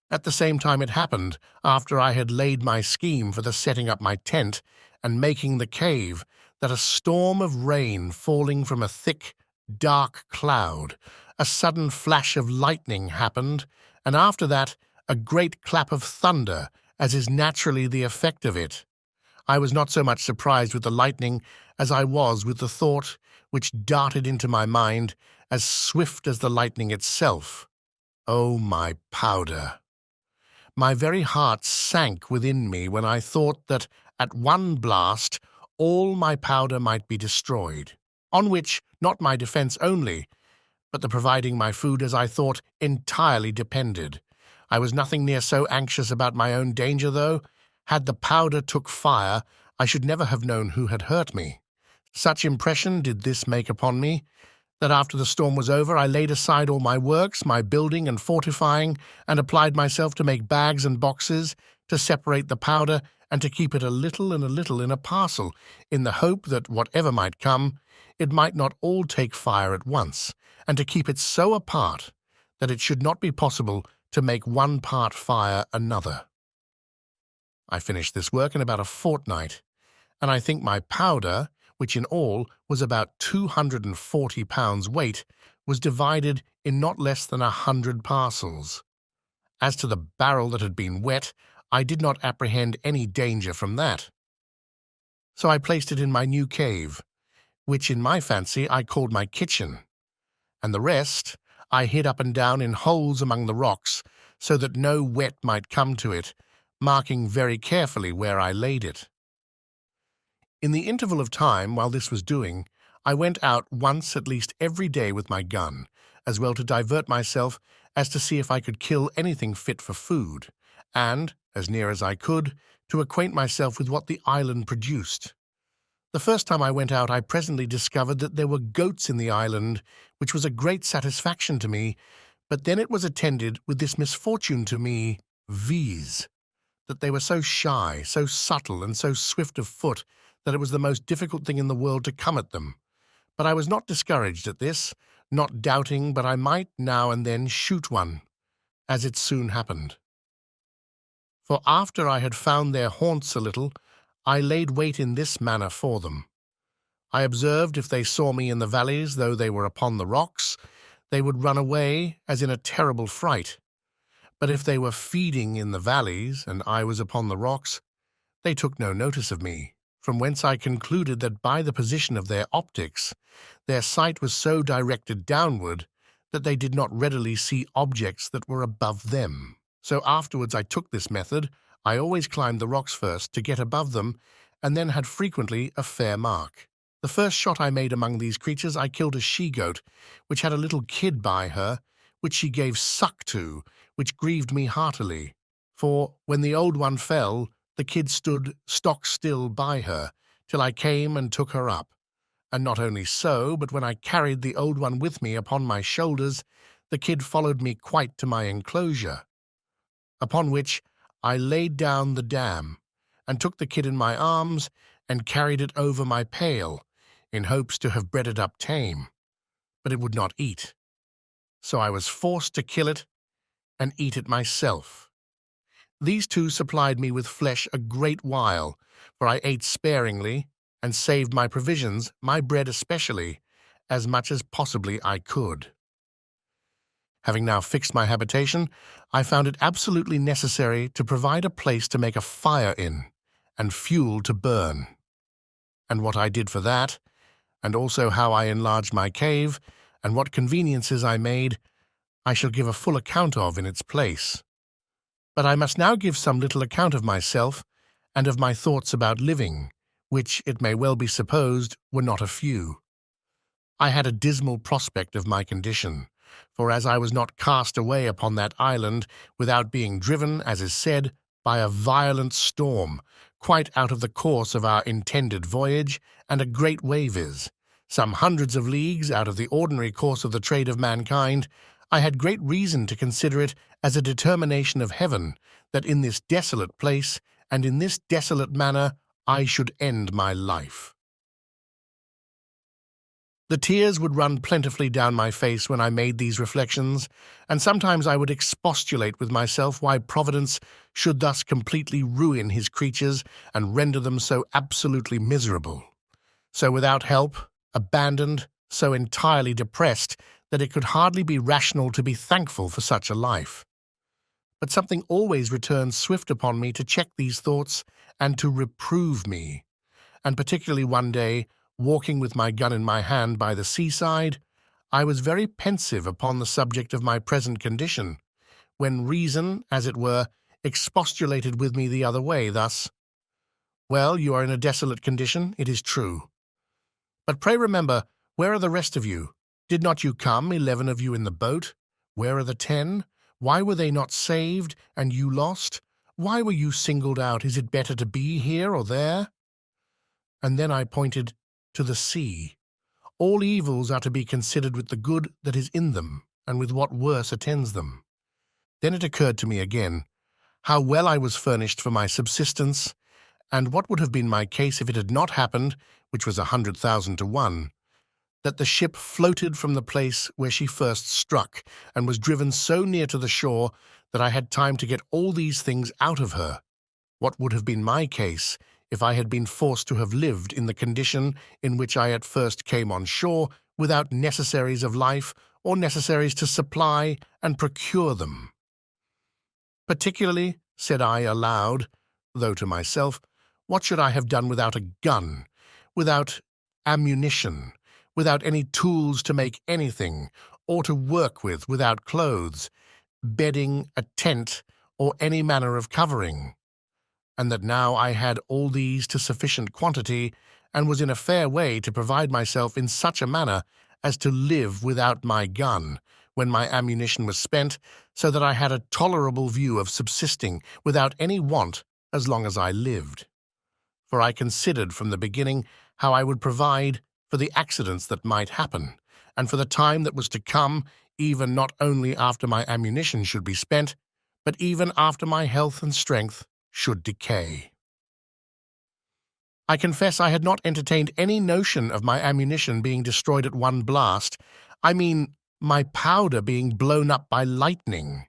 At the same time it happened, after I had laid my scheme for the setting up my tent and making the cave, that a storm of rain falling from a thick, dark cloud, a sudden flash of lightning happened, and after that a great clap of thunder, as is naturally the effect of it. I was not so much surprised with the lightning as I was with the thought, which darted into my mind as swift as the lightning itself. Oh, my powder! My very heart sank within me when I thought that at one blast all my powder might be destroyed, on which not my defence only, but the providing my food, as I thought, entirely depended. I was nothing near so anxious about my own danger, though. Had the powder took fire, I should never have known who had hurt me. Such impression did this make upon me, that after the storm was over I laid aside all my works, my building and fortifying, and applied myself to make bags and boxes, to separate the powder, and to keep it a little and a little in a parcel, in the hope that, whatever might come, it might not all take fire at once, and to keep it so apart that it should not be possible to make one part fire another. I finished this work in about a fortnight, and I think my powder, which in all was about 240 pounds weight, was divided in not less than 100 parcels. As to the barrel that had been wet, I did not apprehend any danger from that. So I placed it in my new cave, which in my fancy I called my kitchen, and the rest I hid up and down in holes among the rocks, so that no wet might come to it, marking very carefully where I laid it. In the interval of time while this was doing, I went out once at least every day with my gun, as well to divert myself as to see if I could kill anything fit for food, and, as near as I could, to acquaint myself with what the island produced. The first time I went out I presently discovered that there were goats in the island, which was a great satisfaction to me, but then it was attended with this misfortune to me, viz., that they were so shy, so subtle, and so swift of foot that it was the most difficult thing in the world to come at them. But I was not discouraged at this, not doubting but I might now and then shoot one, as it soon happened. For after I had found their haunts a little, I laid wait in this manner for them. I observed if they saw me in the valleys, though they were upon the rocks, they would run away as in a terrible fright. But if they were feeding in the valleys, and I was upon the rocks, they took no notice of me, from whence I concluded that by the position of their optics, their sight was so directed downward that they did not readily see objects that were above them. So afterwards I took this method. I always climbed the rocks first to get above them, and then had frequently a fair mark. The first shot I made among these creatures, I killed a she-goat, which had a little kid by her, which she gave suck to, which grieved me heartily. For when the old one fell, the kid stood stock still by her, till I came and took her up. And not only so, but when I carried the old one with me upon my shoulders, the kid followed me quite to my enclosure. Upon which I laid down the dam, and took the kid in my arms, and carried it over my pail, in hopes to have bred it up tame. But it would not eat. So I was forced to kill it and eat it myself. These two supplied me with flesh a great while, for I ate sparingly, and saved my provisions, my bread especially, as much as possibly I could. Having now fixed my habitation, I found it absolutely necessary to provide a place to make a fire in, and fuel to burn. And what I did for that, and also how I enlarged my cave, and what conveniences I made, I shall give a full account of in its place. But I must now give some little account of myself, and of my thoughts about living, which, it may well be supposed, were not a few. I had a dismal prospect of my condition, for as I was not cast away upon that island without being driven, as is said, by a violent storm, quite out of the course of our intended voyage, and a great wave is, some hundreds of leagues out of the ordinary course of the trade of mankind, I had great reason to consider it as a determination of heaven that in this desolate place and in this desolate manner I should end my life. The tears would run plentifully down my face when I made these reflections, and sometimes I would expostulate with myself why Providence should thus completely ruin his creatures and render them so absolutely miserable, so without help, abandoned, so entirely depressed that it could hardly be rational to be thankful for such a life. But something always returned swift upon me to check these thoughts and to reprove me, and particularly one day, walking with my gun in my hand by the seaside, I was very pensive upon the subject of my present condition, when reason, as it were, expostulated with me the other way, thus: "Well, you are in a desolate condition, it is true. But pray remember, where are the rest of you? Did not you come, 11 of you in the boat? Where are the 10? Why were they not saved, and you lost? Why were you singled out? Is it better to be here or there?" And then I pointed to the sea. All evils are to be considered with the good that is in them, and with what worse attends them. Then it occurred to me again, how well I was furnished for my subsistence, and what would have been my case if it had not happened, which was 100,000 to 1, that the ship floated from the place where she first struck, and was driven so near to the shore that I had time to get all these things out of her. What would have been my case if I had been forced to have lived in the condition in which I at first came on shore, without necessaries of life, or necessaries to supply and procure them? Particularly, said I aloud, though to myself, what should I have done without a gun, without ammunition, without any tools to make anything, or to work with, without clothes, bedding, a tent, or any manner of covering? And that now I had all these to sufficient quantity, and was in a fair way to provide myself in such a manner as to live without my gun, when my ammunition was spent, so that I had a tolerable view of subsisting without any want as long as I lived. For I considered from the beginning how I would provide for the accidents that might happen, and for the time that was to come, even not only after my ammunition should be spent, but even after my health and strength should decay. I confess I had not entertained any notion of my ammunition being destroyed at one blast. I mean, my powder being blown up by lightning.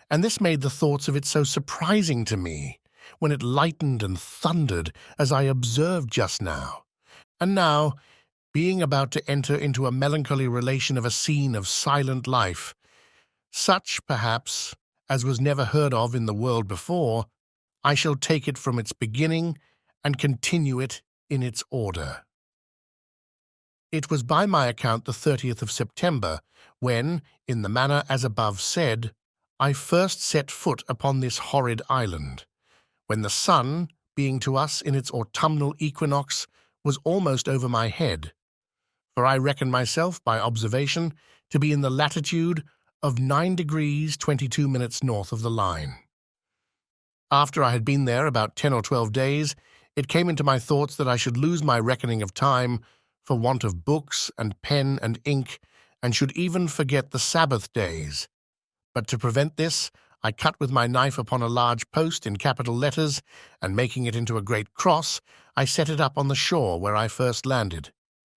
And this made the thoughts of it so surprising to me, when it lightened and thundered, as I observed just now. And now, being about to enter into a melancholy relation of a scene of silent life, such, perhaps, as was never heard of in the world before, I shall take it from its beginning and continue it in its order. It was by my account the 30th of September, when, in the manner as above said, I first set foot upon this horrid island, when the sun, being to us in its autumnal equinox, was almost over my head, for I reckon myself, by observation, to be in the latitude of 9 degrees 22 minutes north of the line. After I had been there about 10 or 12 days, it came into my thoughts that I should lose my reckoning of time for want of books and pen and ink, and should even forget the Sabbath days. But to prevent this, I cut with my knife upon a large post in capital letters, and making it into a great cross, I set it up on the shore where I first landed.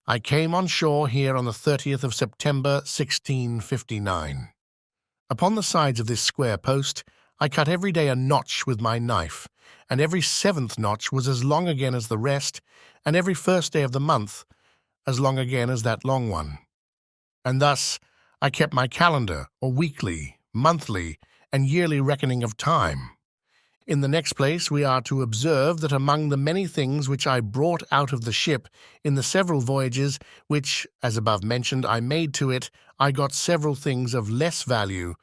I came on shore here on the 30th of September, 1659. Upon the sides of this square post, I cut every day a notch with my knife, and every 7th notch was as long again as the rest, and every 1st day of the month as long again as that long one. And thus I kept my calendar, or weekly, monthly, and yearly reckoning of time. In the next place, we are to observe that among the many things which I brought out of the ship in the several voyages which, as above mentioned, I made to it, I got several things of less value,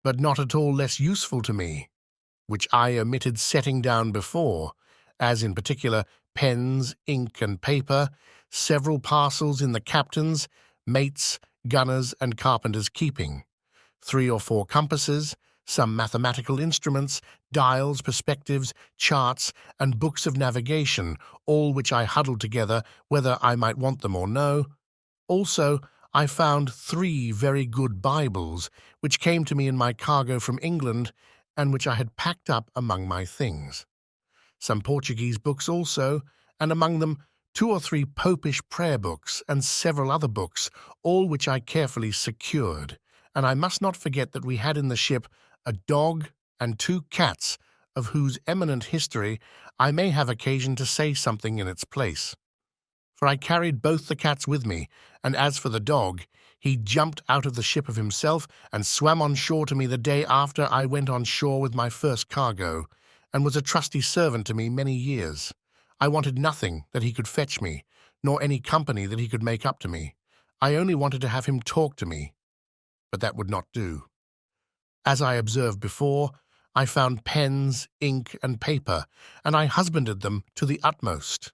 but not at all less useful to me, which I omitted setting down before, as in particular pens, ink, and paper, several parcels in the captain's, mates, gunners, and carpenter's keeping, 3 or 4 compasses, some mathematical instruments, dials, perspectives, charts, and books of navigation, all which I huddled together, whether I might want them or no. Also, I found 3 very good Bibles, which came to me in my cargo from England, and which I had packed up among my things. Some Portuguese books also, and among them 2 or 3 Popish prayer books, and several other books, all which I carefully secured. And I must not forget that we had in the ship a dog and 2 cats, of whose eminent history I may have occasion to say something in its place. For I carried both the cats with me, and as for the dog, he jumped out of the ship of himself and swam on shore to me the day after I went on shore with my first cargo, and was a trusty servant to me many years. I wanted nothing that he could fetch me, nor any company that he could make up to me. I only wanted to have him talk to me, but that would not do. As I observed before, I found pens, ink, and paper, and I husbanded them to the utmost.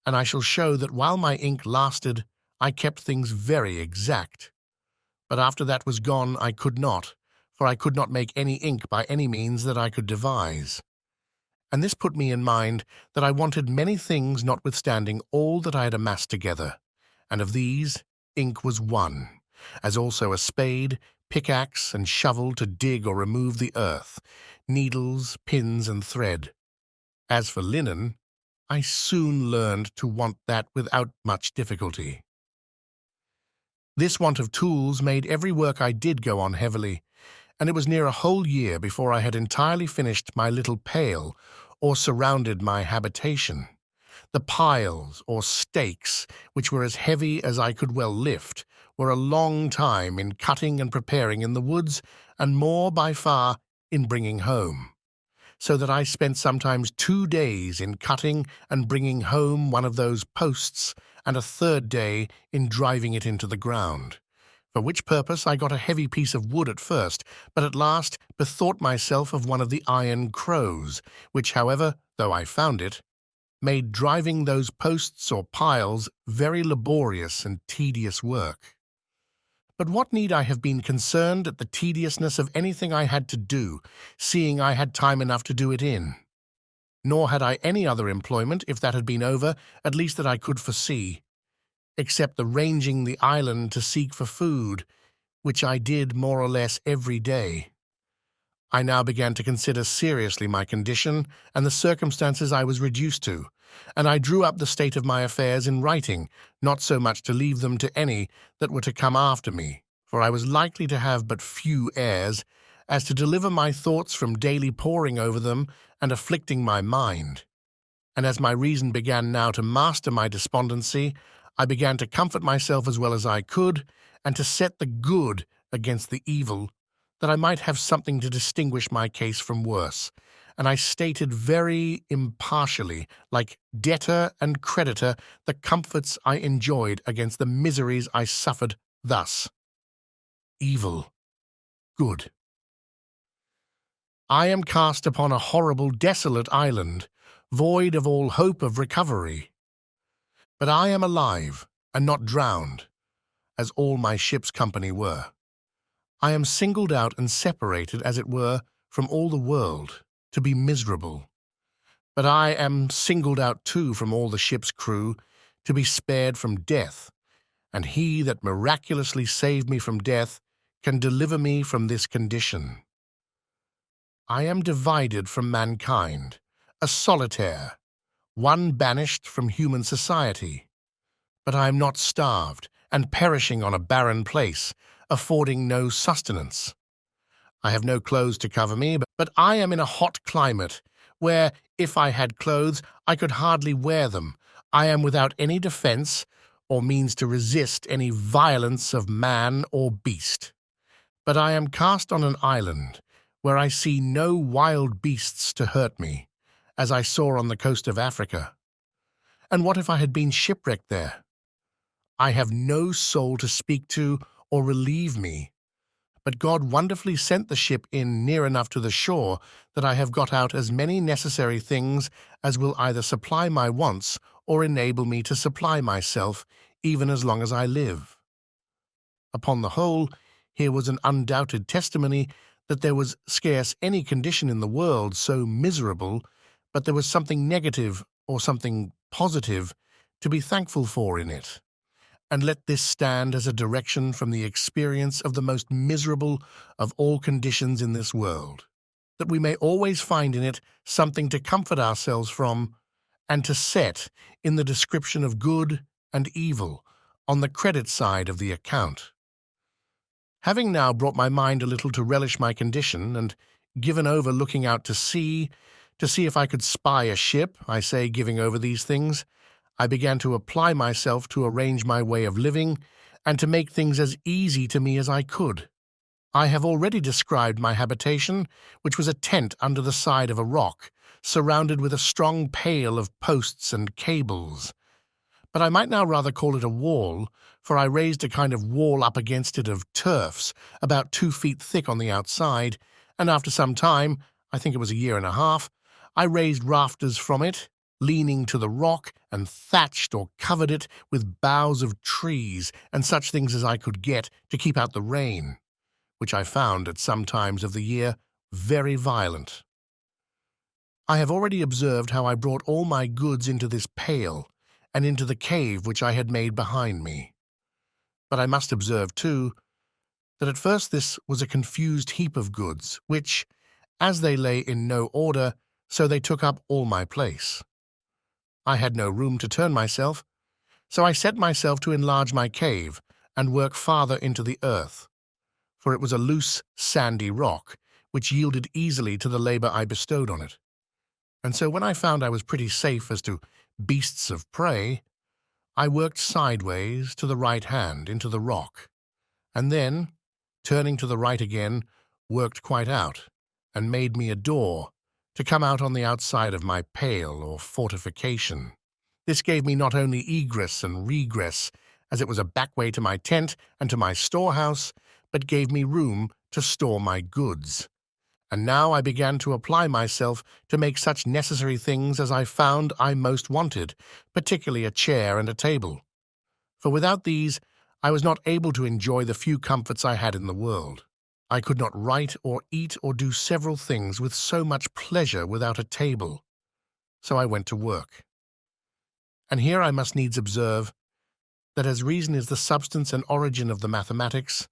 And I shall show that while my ink lasted, I kept things very exact. But after that was gone, I could not, for I could not make any ink by any means that I could devise. And this put me in mind that I wanted many things notwithstanding all that I had amassed together, and of these ink was one, as also a spade, pickaxe, and shovel to dig or remove the earth, needles, pins, and thread. As for linen, I soon learned to want that without much difficulty. This want of tools made every work I did go on heavily, and it was near a whole year before I had entirely finished my little pail, or surrounded my habitation. The piles, or stakes, which were as heavy as I could well lift, were a long time in cutting and preparing in the woods, and more by far in bringing home, so that I spent sometimes 2 days in cutting and bringing home one of those posts, and a 3rd day in driving it into the ground, for which purpose I got a heavy piece of wood at first, but at last bethought myself of one of the iron crows, which, however, though I found it, made driving those posts or piles very laborious and tedious work. But what need I have been concerned at the tediousness of anything I had to do, seeing I had time enough to do it in? Nor had I any other employment, if that had been over, at least that I could foresee, except the ranging the island to seek for food, which I did more or less every day. I now began to consider seriously my condition and the circumstances I was reduced to, and I drew up the state of my affairs in writing, not so much to leave them to any that were to come after me, for I was likely to have but few heirs, as to deliver my thoughts from daily poring over them and afflicting my mind. And as my reason began now to master my despondency, I began to comfort myself as well as I could, and to set the good against the evil, that I might have something to distinguish my case from worse, and I stated very impartially, like debtor and creditor, the comforts I enjoyed against the miseries I suffered thus. Evil, good. I am cast upon a horrible, desolate island, void of all hope of recovery. But I am alive, and not drowned, as all my ship's company were. I am singled out and separated, as it were, from all the world, to be miserable. But I am singled out too from all the ship's crew, to be spared from death, and he that miraculously saved me from death can deliver me from this condition. I am divided from mankind, a solitaire, one banished from human society. But I am not starved, and perishing on a barren place, affording no sustenance. I have no clothes to cover me, but I am in a hot climate, where, if I had clothes, I could hardly wear them. I am without any defence, or means to resist any violence of man or beast. But I am cast on an island, where I see no wild beasts to hurt me, as I saw on the coast of Africa. And what if I had been shipwrecked there? I have no soul to speak to or relieve me, but God wonderfully sent the ship in near enough to the shore that I have got out as many necessary things as will either supply my wants or enable me to supply myself, even as long as I live. Upon the whole, here was an undoubted testimony that there was scarce any condition in the world so miserable, but there was something negative or something positive to be thankful for in it. And let this stand as a direction from the experience of the most miserable of all conditions in this world, that we may always find in it something to comfort ourselves from, and to set in the description of good and evil on the credit side of the account. Having now brought my mind a little to relish my condition, and given over looking out to see if I could spy a ship, I say giving over these things, I began to apply myself to arrange my way of living, and to make things as easy to me as I could. I have already described my habitation, which was a tent under the side of a rock, surrounded with a strong pale of posts and cables. But I might now rather call it a wall, for I raised a kind of wall up against it of turfs, about 2 feet thick on the outside, and after some time, I think it was a year and a half, I raised rafters from it, leaning to the rock, and thatched or covered it with boughs of trees and such things as I could get to keep out the rain, which I found at some times of the year very violent. I have already observed how I brought all my goods into this pail, and into the cave which I had made behind me. But I must observe, too, that at first this was a confused heap of goods, which, as they lay in no order, so they took up all my place. I had no room to turn myself, so I set myself to enlarge my cave and work farther into the earth, for it was a loose, sandy rock, which yielded easily to the labor I bestowed on it. And so when I found I was pretty safe as to beasts of prey, I worked sideways to the right hand into the rock, and then, turning to the right again, worked quite out, and made me a door to come out on the outside of my pale or fortification. This gave me not only egress and regress, as it was a back way to my tent and to my storehouse, but gave me room to store my goods. And now I began to apply myself to make such necessary things as I found I most wanted, particularly a chair and a table. For without these, I was not able to enjoy the few comforts I had in the world. I could not write or eat or do several things with so much pleasure without a table. So I went to work. And here I must needs observe that as reason is the substance and origin of the mathematics,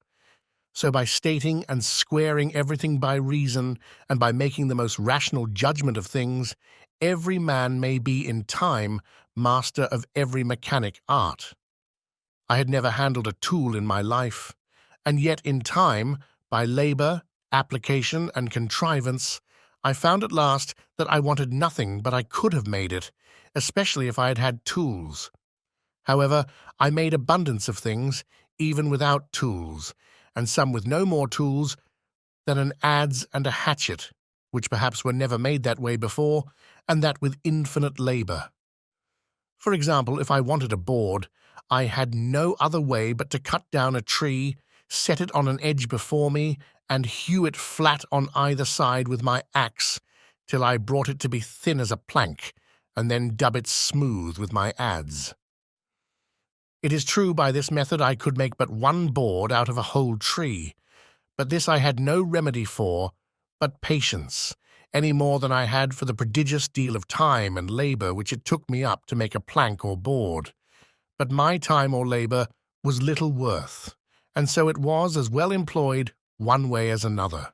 so by stating and squaring everything by reason, and by making the most rational judgment of things, every man may be in time master of every mechanic art. I had never handled a tool in my life, and yet in time, by labor, application, and contrivance, I found at last that I wanted nothing but I could have made it, especially if I had had tools. However, I made abundance of things, even without tools, and some with no more tools than an adze and a hatchet, which perhaps were never made that way before, and that with infinite labour. For example, if I wanted a board, I had no other way but to cut down a tree, set it on an edge before me, and hew it flat on either side with my axe, till I brought it to be thin as a plank, and then dub it smooth with my adze. It is true by this method I could make but one board out of a whole tree, but this I had no remedy for but patience, any more than I had for the prodigious deal of time and labour which it took me up to make a plank or board. But my time or labour was little worth, and so it was as well employed one way as another.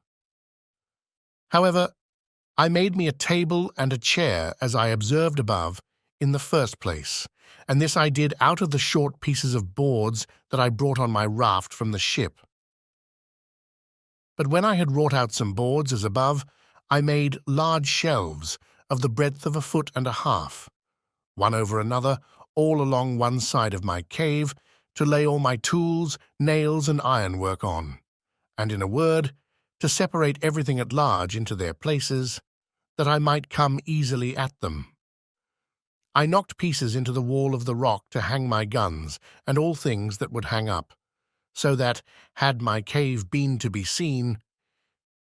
However, I made me a table and a chair, as I observed above, in the first place, and this I did out of the short pieces of boards that I brought on my raft from the ship. But when I had wrought out some boards, as above, I made large shelves of the breadth of 1.5 feet, one over another, all along one side of my cave, to lay all my tools, nails, and ironwork on, and, in a word, to separate everything at large into their places, that I might come easily at them. I knocked pieces into the wall of the rock to hang my guns and all things that would hang up, so that, had my cave been to be seen,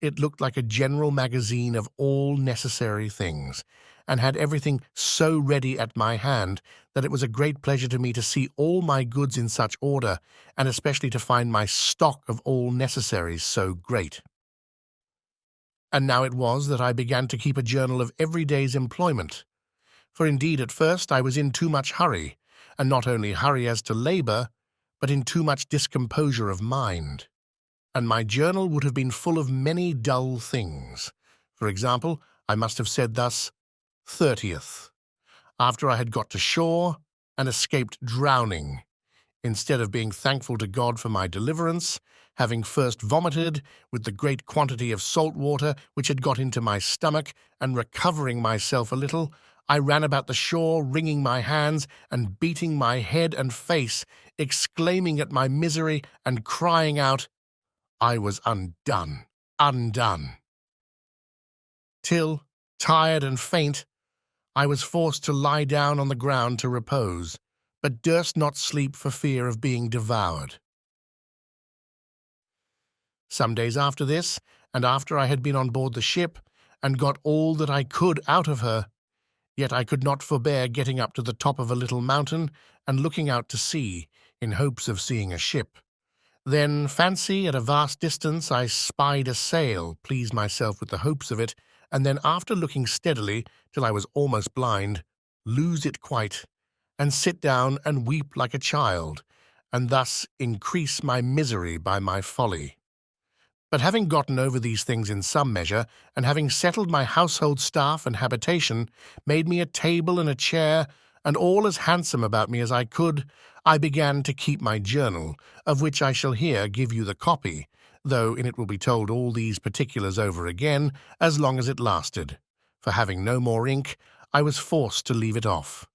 it looked like a general magazine of all necessary things, and had everything so ready at my hand that it was a great pleasure to me to see all my goods in such order, and especially to find my stock of all necessaries so great. And now it was that I began to keep a journal of every day's employment, for indeed at first I was in too much hurry, and not only hurry as to labour, but in too much discomposure of mind. And my journal would have been full of many dull things. For example, I must have said thus, 30th, after I had got to shore and escaped drowning, instead of being thankful to God for my deliverance, having first vomited with the great quantity of salt water which had got into my stomach, and recovering myself a little, I ran about the shore, wringing my hands and beating my head and face, exclaiming at my misery and crying out, I was undone, undone. Till, tired and faint, I was forced to lie down on the ground to repose, but durst not sleep for fear of being devoured. Some days after this, and after I had been on board the ship, and got all that I could out of her, yet I could not forbear getting up to the top of a little mountain, and looking out to sea, in hopes of seeing a ship. Then, fancy, at a vast distance I spied a sail, pleased myself with the hopes of it, and then, after looking steadily till I was almost blind, lose it quite, and sit down and weep like a child, and thus increase my misery by my folly. But having gotten over these things in some measure, and having settled my household staff and habitation, made me a table and a chair, and all as handsome about me as I could, I began to keep my journal, of which I shall here give you the copy, though in it will be told all these particulars over again, as long as it lasted. For having no more ink, I was forced to leave it off.